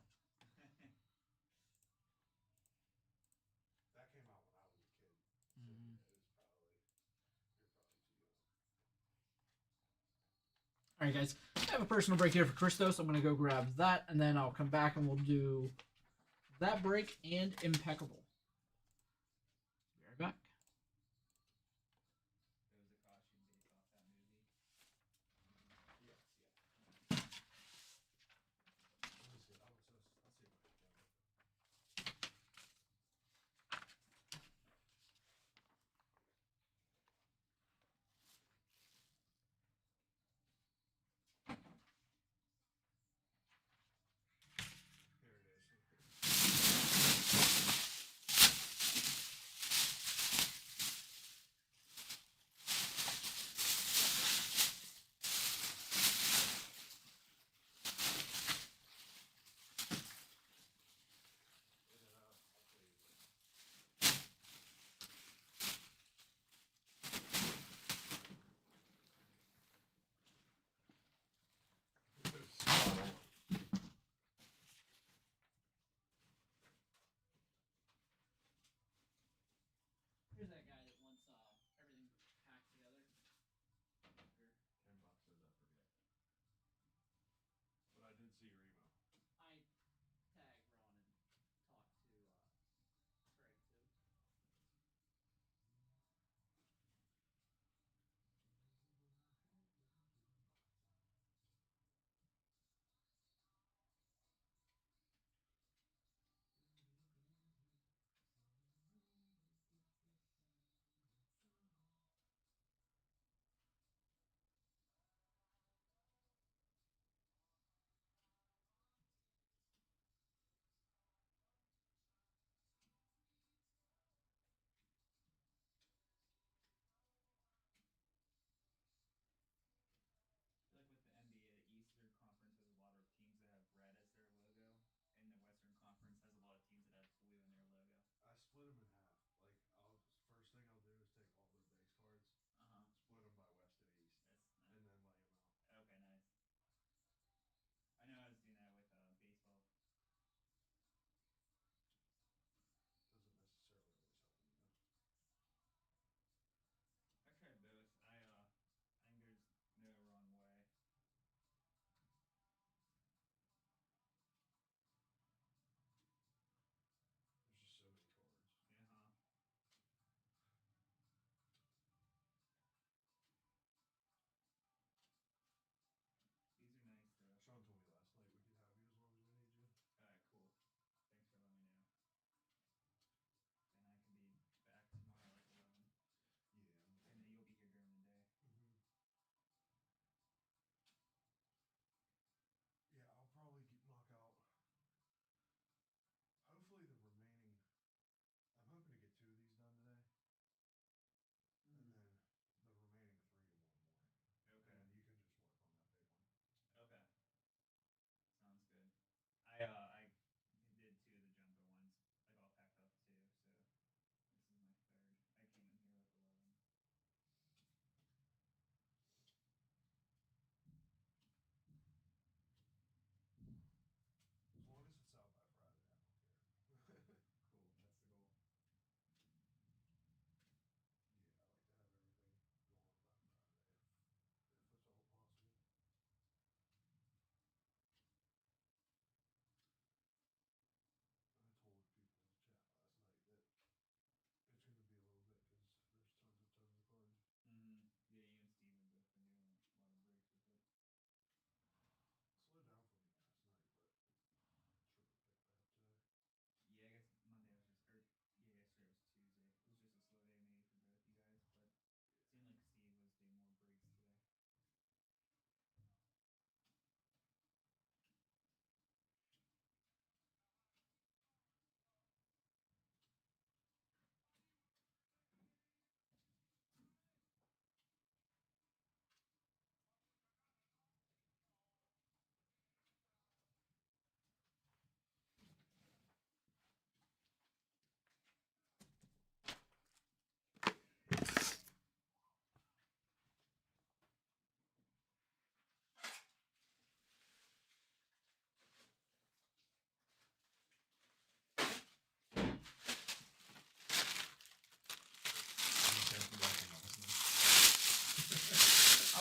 That came out when I was a kid. So Mhm. it is probably you're probably too young. All right, guys. I have a personal break here for Christos. I'm gonna go grab that, and then I'll come back and we'll do that break and impeccable. Be right back. There was a costume based off that movie. Yes, yeah. Let me see. I'll see if I can get it. Here it is.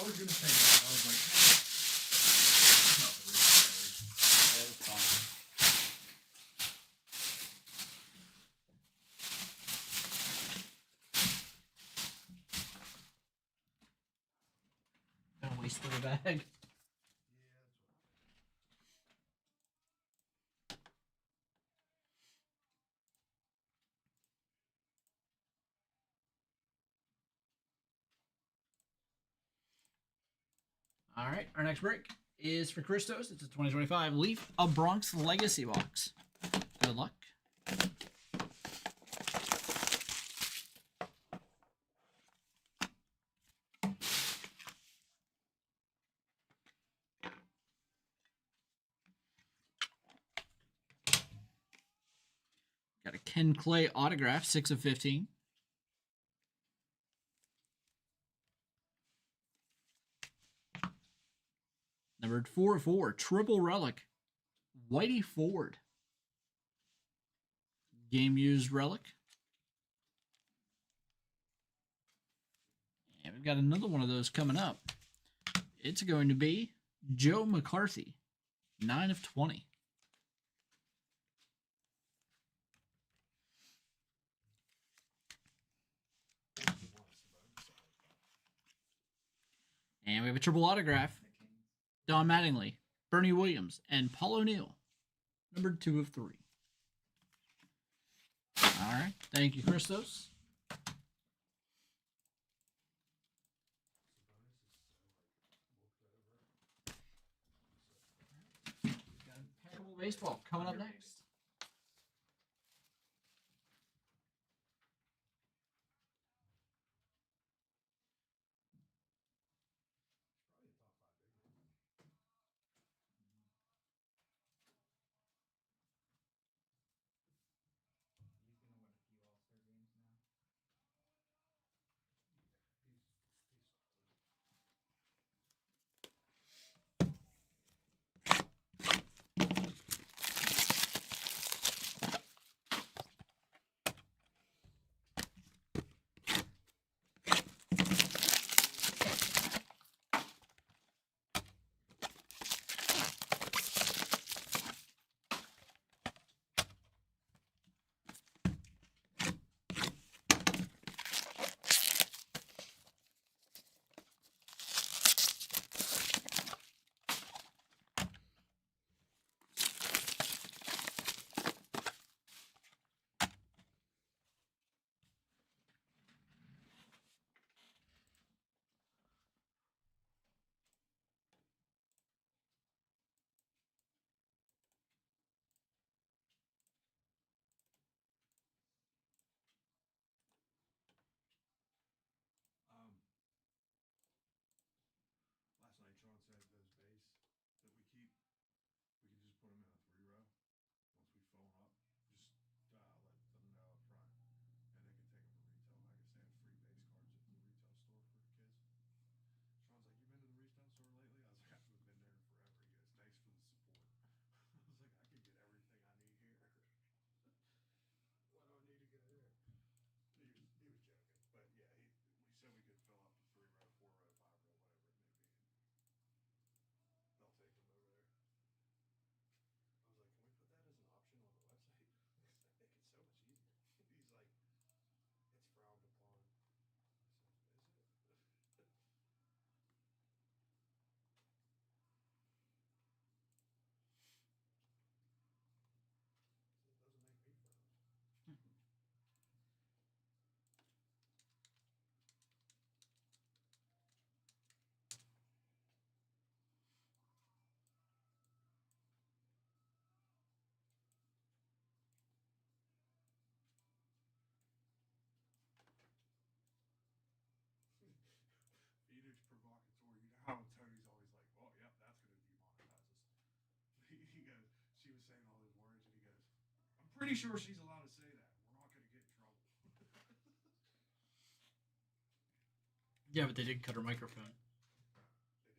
was gonna say that. I was like, there's nothing really there. Yeah, it's fine. Gonna waste the bag. Yeah, that's All right, our next break is for Christos. It's a 2025 Leaf. A Bronx Legacy box. Good luck. Got a Ken Clay autograph, 6 of 15. Numbered 4 of 4, triple relic, Whitey Ford. Game used relic. And we've got another one of those coming up. It's going to be Joe McCarthy, 9 of 20. And we have a triple autograph. Don Mattingly, Bernie Williams, and Paul O'Neill. Numbered 2 of 3. All right. Thank you, Christos. Got impeccable baseball coming up next. He's gonna win a few All-Star games now. Last night Sean said those base that we keep, we could just put them in a 3-row. Once we fill them up, just let them know up front, and they can take them to retail. I guess they have free base cards at the retail store for the kids. Sean's like, you been to the retail store lately? I was like, I haven't been there in forever. He goes, thanks for the support. I was like, I could get everything I need here. Why do I need to go there? He was joking, but yeah, we said we could fill up the 3-row, 4-row, 5-row, whatever it may be. They'll take them over there. I was like, can we put that as an option on the website? Because I think it's so much easier. He's like, it's frowned upon. I said, is it? It doesn't make me frown. Phoenix provocateur. You know how Tony's always like, oh, yep, that's going to demonetize us. He goes, she was saying all those words, and he goes, I'm pretty sure she's allowed to say that. We're not going to get in trouble. Yeah, but they did cut her microphone.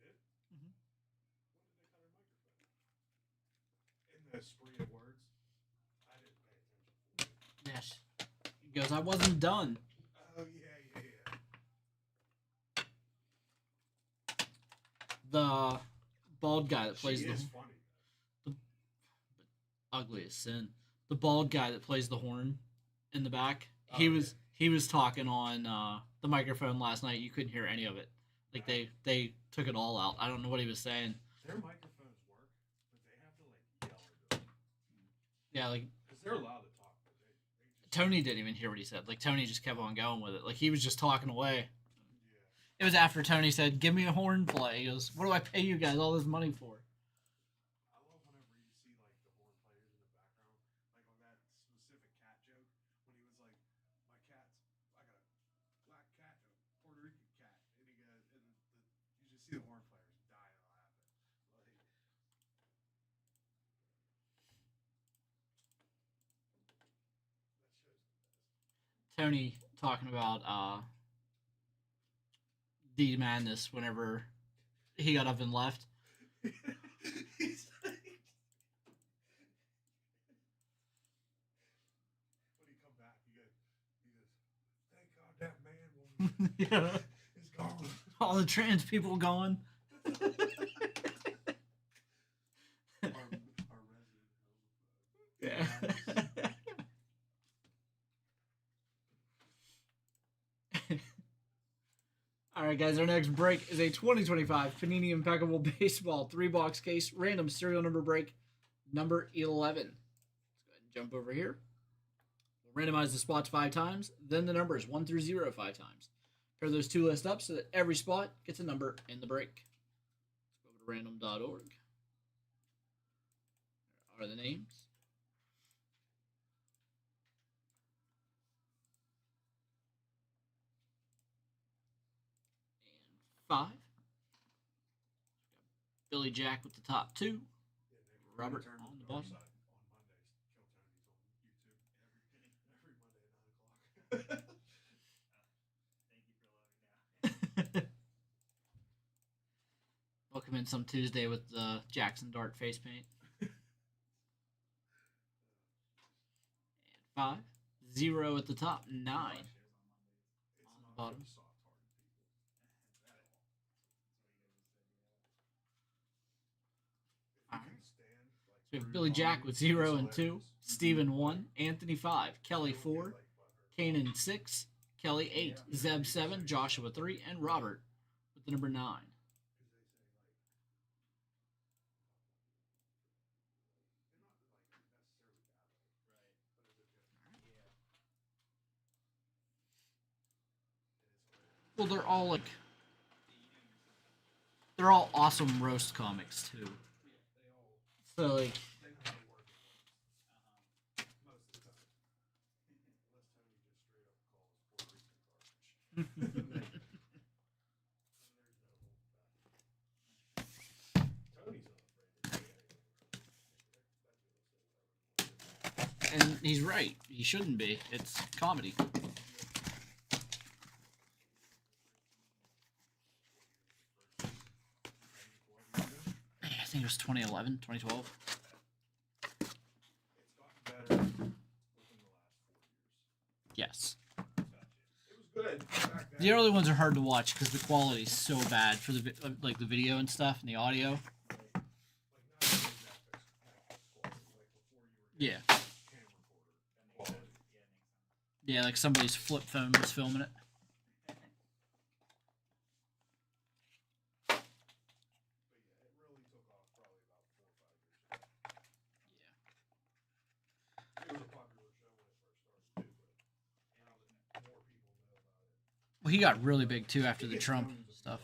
They did? Mhm. When did they cut her microphone? In the spree of words? I didn't pay attention. Yes. He goes, I wasn't done. Oh, yeah, yeah, yeah. the bald guy that plays She the is funny. ugly as sin. The bald guy that plays the horn in the back. Oh, He was talking on the microphone last night. You couldn't hear any of it. Like they took it all out. I don't know what he was saying. Their microphones work, but they have to like yell into them. Yeah, like Because they're allowed to talk, but they just, Tony didn't even hear what he said. Like Tony just kept on going with it. Like he was just talking away. yeah. It was after Tony said, "Give me a horn play." He goes, "What do I pay you guys all this money for?" I love whenever you see like the horn players in the background, like on that specific cat joke when he was like, "My cat's, I got a black cat and a Puerto Rican cat," and he goes, and you just see the horn players dying laughing. Like, that show's the best. Tony talking about D Madness whenever he got up and left. He's like, when he come back, he goes, "Thank God that man Yeah. is gone." All the trans people gone. Our resident. Yeah. All right, guys. Our next break is a 2025 Panini Impeccable Baseball 3-box case random serial number break, number 11. Let's go ahead and jump over here. We'll randomize the spots 5 times, then the numbers 1 through 0 5 times. Pair those two lists up so that every spot gets a number in the break. Let's go over to random.org. There are the names. And 5. Billy Jack with the top 2. Robert on the bottom. On Mondays, Kill Tony's on YouTube every Monday at 9 o'clock. Thank you for letting me know. Welcome in some Tuesday with the Jackson Dart face paint. And 5. 0 at the top. 9 on Shows the on Mondays. bottom. At all. Alright. So we have Billy Jack with 0 and 2. Steven 1. Anthony 5. Kelly 4. Kanan 6. Kelly 8. Zeb 7. Joshua 3. And Robert with the number 9. Well, they're all awesome roast comics too. So like, and he's right. He shouldn't be. It's comedy. I think it was 2011, 2012. Yes. The early ones are hard to watch because the quality is so bad for the like the video and stuff and the audio. Yeah. Yeah, like somebody's flip phone was filming it. Well, he got really big too after the Trump stuff.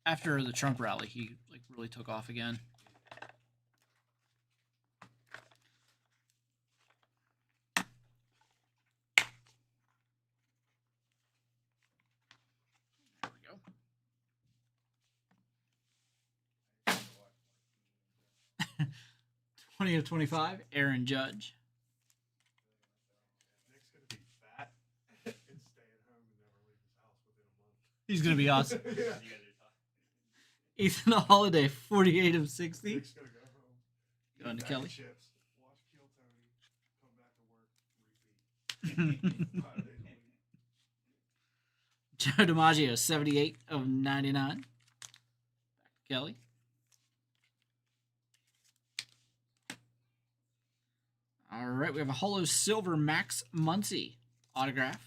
After the Trump rally, he like really took off again. There we go. 20 of 25, Aaron Judge. Nick's gonna be fat and stay at home and never leave his house within a month. He's gonna be awesome. Yeah. You guys are talking. Ethan Holiday, 48 of 60. Nick's gonna go home. Going to eat Kelly. Chips, watch Kill Tony, come back to work, repeat. 5 days a week. Joe DiMaggio, 78 of 99. Back to Kelly. All right, we have a holo silver Max Muncy autograph.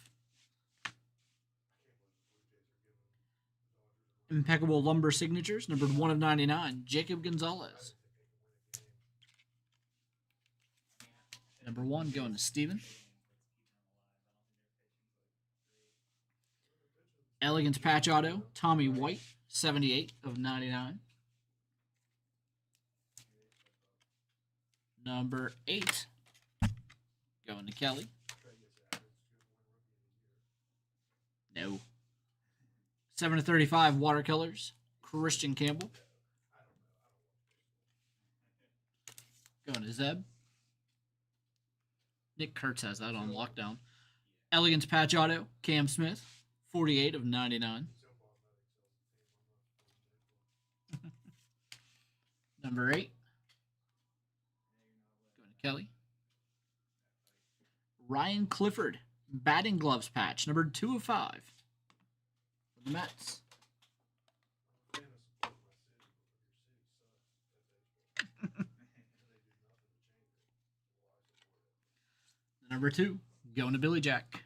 Impeccable Lumber signatures, numbered 1 of 99. Jacob Gonzalez. Number 1 going to Steven. Elegance patch auto, Tommy White, 78 of 99. Number 8 going to Kelly. No. 7 of 35 watercolors, Christian Campbell. Going to Zeb. Nick Kurtz has that on lockdown. Elegance patch auto, Cam Smith, 48 of 99. Number 8. Going to Kelly. Ryan Clifford, batting gloves patch, number 2 of 5. For the Mets. Number 2, going to Billy Jack.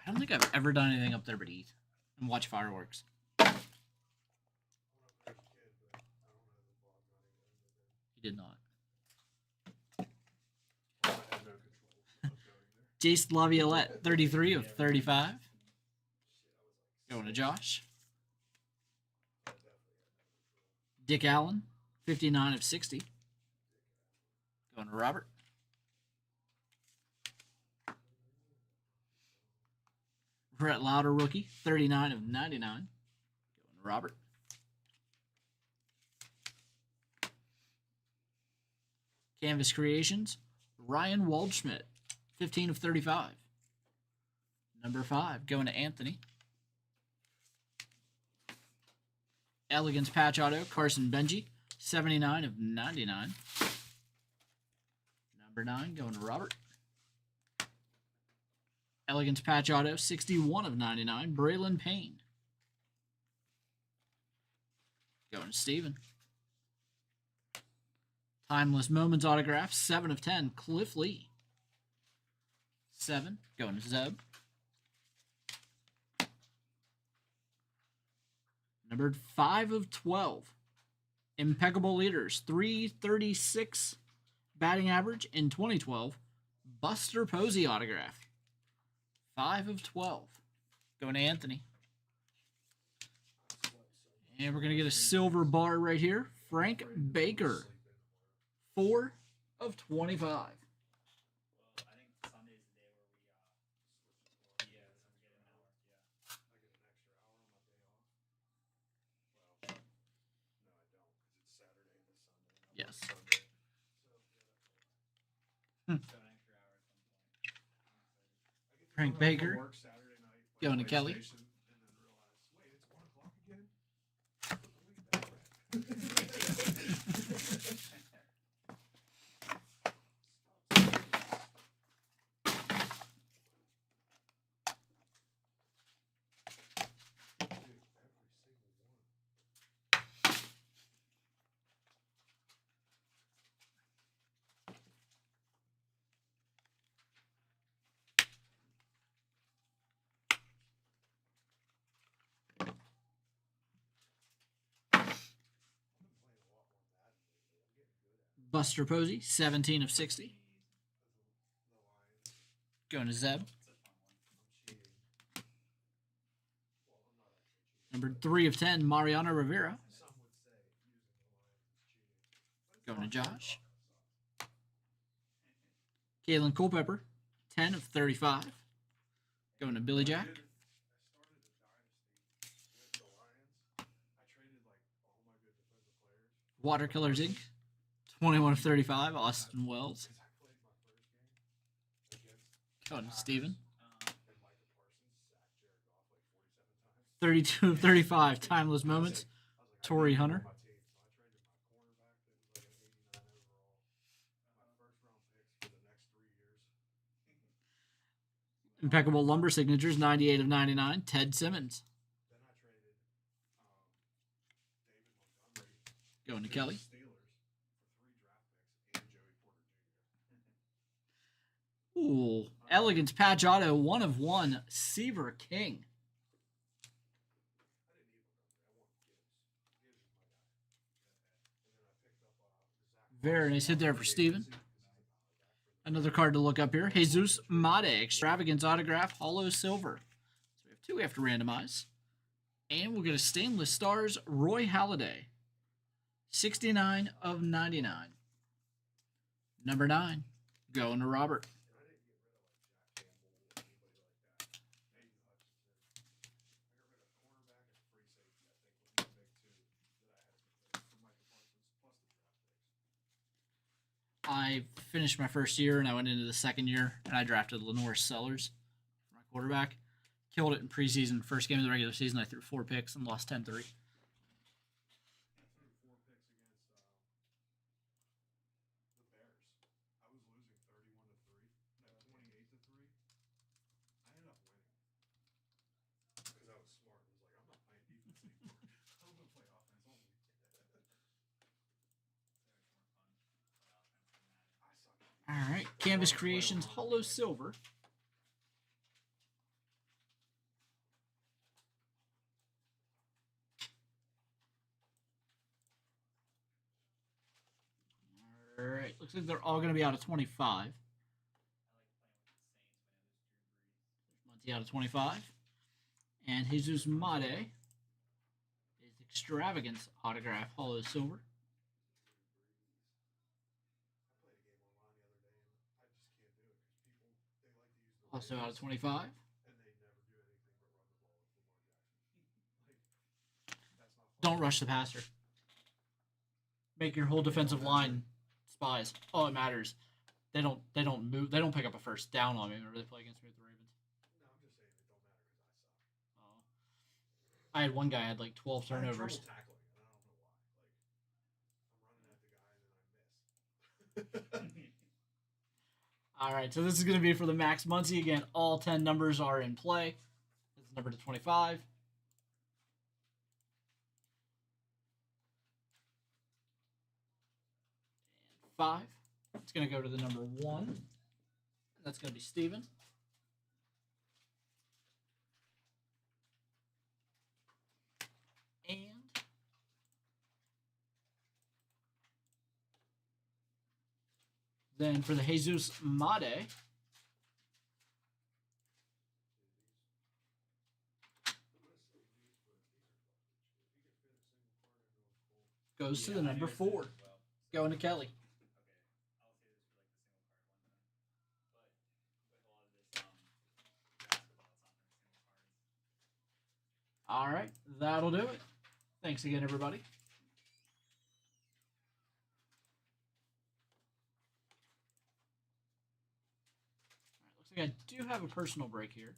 I don't think I've ever done anything up there but eat and watch fireworks. He did not. Jace Laviolette, 33 of 35. Going to Josh. Dick Allen, 59 of 60. Going to Robert. Brett Lauder rookie, 39 of 99. Going to Robert. Canvas Creations, Ryan Waldschmidt, 15 of 35. Number 5, going to Anthony. Elegance patch auto, Carson Benji, 79 of 99. Number 9, going to Robert. Elegance patch auto, 61 of 99. Braylon Payne. Going to Steven. Timeless Moments autograph, 7 of 10. Cliff Lee. 7, going to Zeb. Numbered 5 of 12. Impeccable Leaders, 336 batting average in 2012. Buster Posey autograph. 5 of 12. Going to Anthony. And we're going to get a silver bar right here. Frank Baker. 4 of 25. Well, I think Sunday is the day where we get an hour. Yeah. I get an extra hour on my day off. Well, no, I don't, because it's Saturday and it's Sunday. Yes. Sunday. So an extra hour at some point. I get to Frank come home from Baker. work Saturday night, play Going to Kelly. PlayStation, and then realize, wait, it's 1 o'clock again? Delete that crap. Buster Posey, 17 of 60. Going to Zeb. Number 3 of 10, Mariano Rivera. Going to Josh. Kalen Culpepper, 10 of 35. Going to Billy Jack. Watercolors Inc. 21 of 35, Austin Wells. Going to Steven. And Micah Parsons sacked Jared Goff like 47 times. 32 of 35. Timeless moments. I was like, Tory I need Hunter. him on my team, so I traded my cornerback that was like an 89 overall, my first round picks for the next 3 years. Impeccable lumber signatures. 98 of 99. Ted Simmons. Then I traded David Montgomery Going to to Kelly. the Steelers for 3 draft picks and Joey Porter Jr. Ooh. Elegance patch auto. 1 of 1. Seaver King. I didn't need Montgomery. I wanted Gibbs. Gibbs is my guy. And then I picked up Zach. Very nice hit there for Steven. Another card to look up here. Jesus Mate. Extravagance autograph. Hollow silver. So we have 2 we have to randomize. And we'll get a stainless stars. Roy Halladay. 69 of 99. Number 9. Going to Robert. I finished my first year and I went into the second year and I drafted Lenore Sellers for my quarterback. Killed it in preseason. First game of the regular season, I threw 4 picks and lost 10-3. I threw 4 picks against the Bears. I was losing 31-3, no, 28-3. I ended up winning because I was smart. I was like, I'm not playing defense anymore. I'm gonna play offense only. I suck. All right. Canvas Creations Hollow Silver. All right. Looks like they're all going to be out of 25. Muncie out of 25. And Jesus Mate is Extravagance autograph Hollow Silver. I played a game online the other day and I just can't do it because people they like to use the Also out of Raiders, 25. and they never do anything but run the ball with Lamar Jackson. Like that's not fun. Don't rush the passer. Make your whole defensive line spies. All it matters. They don't move. They don't pick up a first down on me whenever they play against me with the Ravens. No, I'm just saying it don't matter because I suck. Oh. I had one guy had like 12 I have turnovers. trouble tackling, and I don't know why. Like, I'm running at the guy and then I miss. All right, so this is going to be for the Max Muncie. Again, all 10 numbers are in play. This is number to 25. 5. It's going to go to the number 1. And that's going to be Steven. And then for the Jesus Mate, goes to the number 4. Going to Kelly. All right, that'll do it. Thanks again, everybody. All right, looks like I do have a personal break here.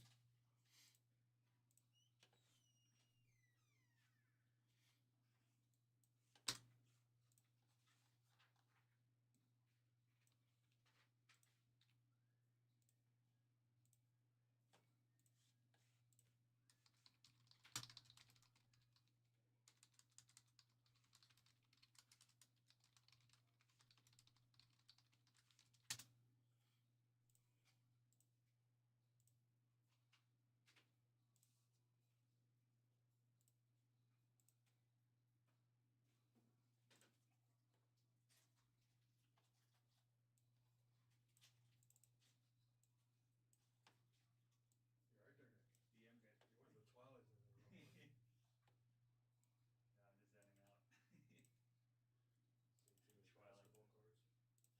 You're right there, Nick. Yeah, I'm good. You went to the Twilight Zone. Yeah, I'm just zoning out.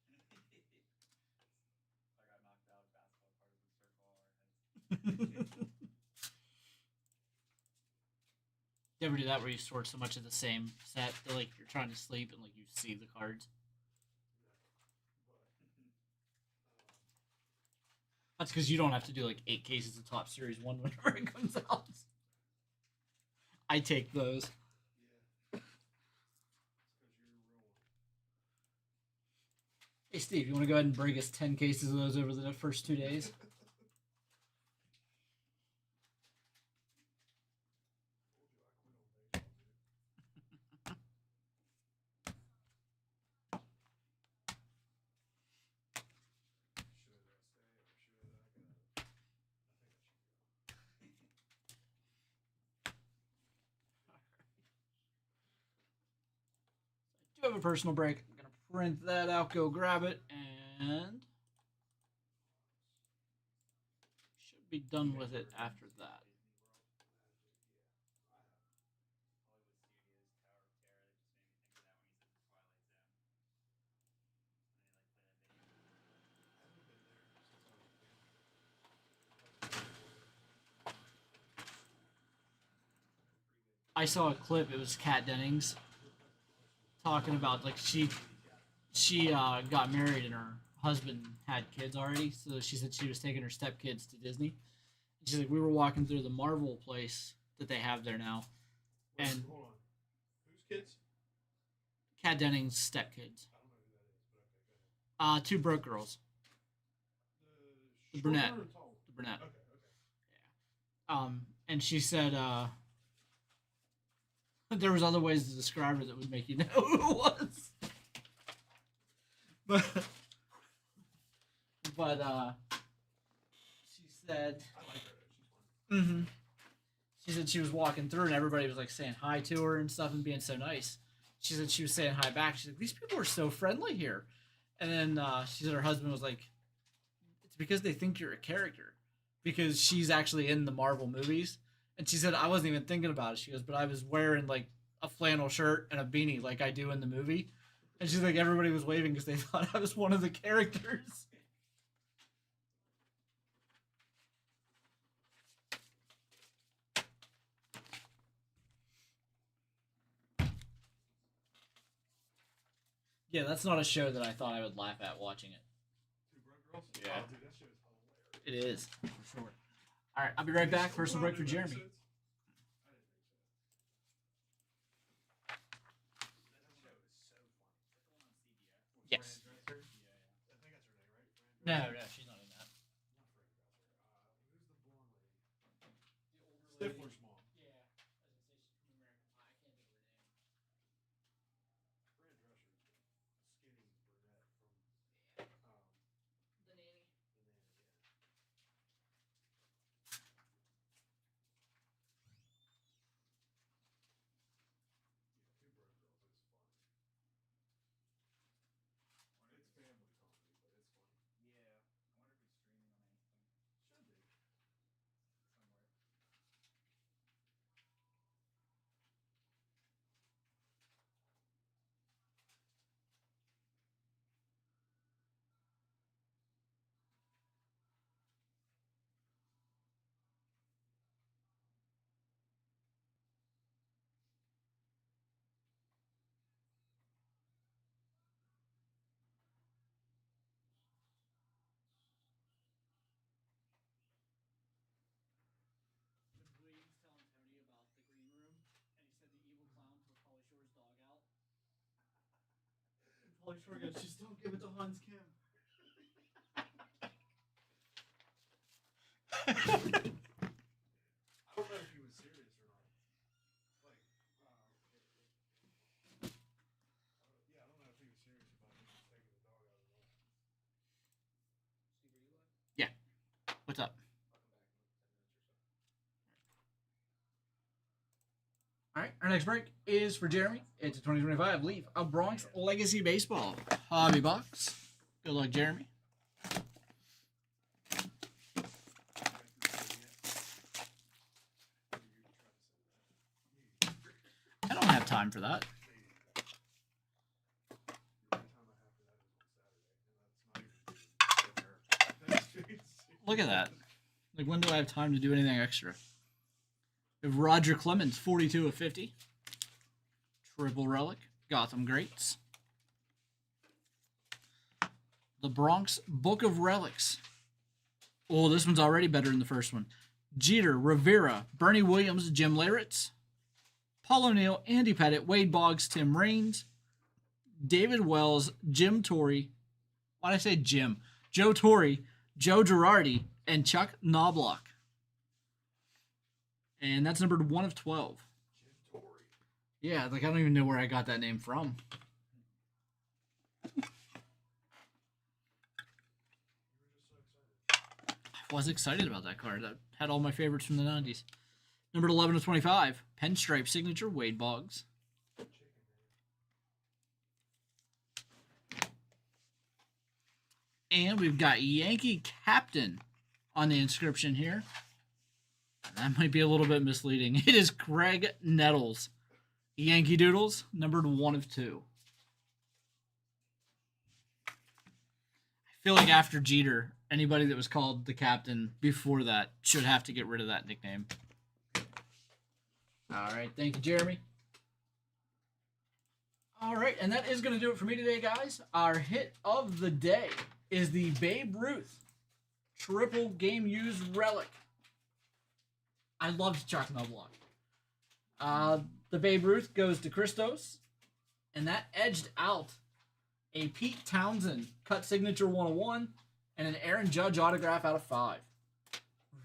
Too much basketball cards. I got knocked out. Basketball cards would circle all our heads. You ever do that where you sort so much of the same set that like you're trying to sleep and like you see the cards? That's because you don't have to do like 8 cases of Top Series 1 whenever it comes out. I take those. Yeah. It's because you're a real one. Hey, Steve, you want to go ahead and bring us 10 cases of those over the first 2 days? Told you I quit on baseball, dude. Should I stay or should I go? I think I should go. I do have a personal break. I'm going to print that out, go grab it, and should be done with it after that. I saw a clip. It was Kat Dennings talking about like she got married and her husband had kids already. So she said she was taking her stepkids to Disney. And she's like, we were walking through the Marvel place that they have there now, Wait, and hold on. Whose kids? Kat Dennings' stepkids. I don't know who that is, but okay, go ahead. 2 broke girls. The short brunette. one or the tall one? The brunette. Okay, okay. And she said there was other ways to describe her that would make you know who it was. But she said I like her though. She's fun. mm-hmm. She said she was walking through and everybody was like saying hi to her and stuff and being so nice. She said she was saying hi back. She's like, these people are so friendly here. And then she said her husband was like, it's because they think you're a character. Because she's actually in the Marvel movies. And she said, I wasn't even thinking about it. She goes, but I was wearing like a flannel shirt and a beanie like I do in the movie. And she's like, everybody was waving because they thought I was one of the characters. Yeah, that's not a show that I thought I would laugh at watching it. Two broke girls? Yeah. Oh, dude, that show is hilarious. It is, for sure. All right, I'll be right back. Personal break for Jeremy. Yes. No, she's not in that. Stifler's mom. Yeah, I was gonna say she's from American Pie. I can't think of her name. Fran Drescher, the skinny brunette from The nanny. the nanny. Yeah, two broke girls. It's fun. It's family comedy, but it's funny. Yeah. I wonder if it's streaming on anything Should be. somewhere. When Williams telling Tony about the green room, and he said the evil clown took Pauly Shore's dog out. And Pauly Shore goes, just don't give it to Hans Kim. I don't know if he was serious or not. Like, yeah, I don't know if he was serious about him just taking the dog out of the room. Steve, are you live? Yeah. What's up? I'll come back in like 10 minutes or so. All right, our next break is for Jeremy. It's a 2025 Leaf of Bronx Legacy Baseball Hobby Box. Good luck, Jeremy. I don't have time for that. Look at that. Like, when do I have time to do anything extra? We have Roger Clemens, 42 of 50. Triple Relic, Gotham Greats. The Bronx Book of Relics, Oh, this one's already better than the first one. Jeter, Rivera, Bernie Williams, Jim Leyritz, Paul O'Neill, Andy Pettit, Wade Boggs, Tim Raines, David Wells, Jim Torrey. Why did I say Jim? Joe Torre, Joe Girardi, and Chuck Knobloch. And that's numbered 1 of 12. Yeah, like I don't even know where I got that name from. I was excited about that card. That had all my favorites from the 90s. Numbered 11 of 25. Pinstripe signature, Wade Boggs. And we've got Yankee Captain on the inscription here. That might be a little bit misleading. It is Craig Nettles. Yankee Doodles, numbered 1 of 2. I feel like after Jeter, anybody that was called the captain before that should have to get rid of that nickname. All right, thank you, Jeremy. All right, and that is going to do it for me today, guys. Our hit of the day is the Babe Ruth triple game used relic. I loved Chuck Knobloch. The Babe Ruth goes to Christos, and that edged out a Pete Townsend cut signature 101 and an Aaron Judge autograph out of 5.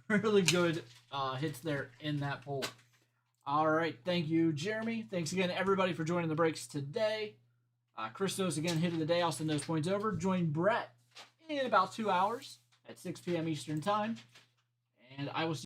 Really good hits there in that poll. All right, thank you, Jeremy. Thanks again, everybody, for joining the breaks today. Christos, again, hit of the day. I'll send those points over. Join Brett in about 2 hours at 6 p.m. Eastern Time, and I will see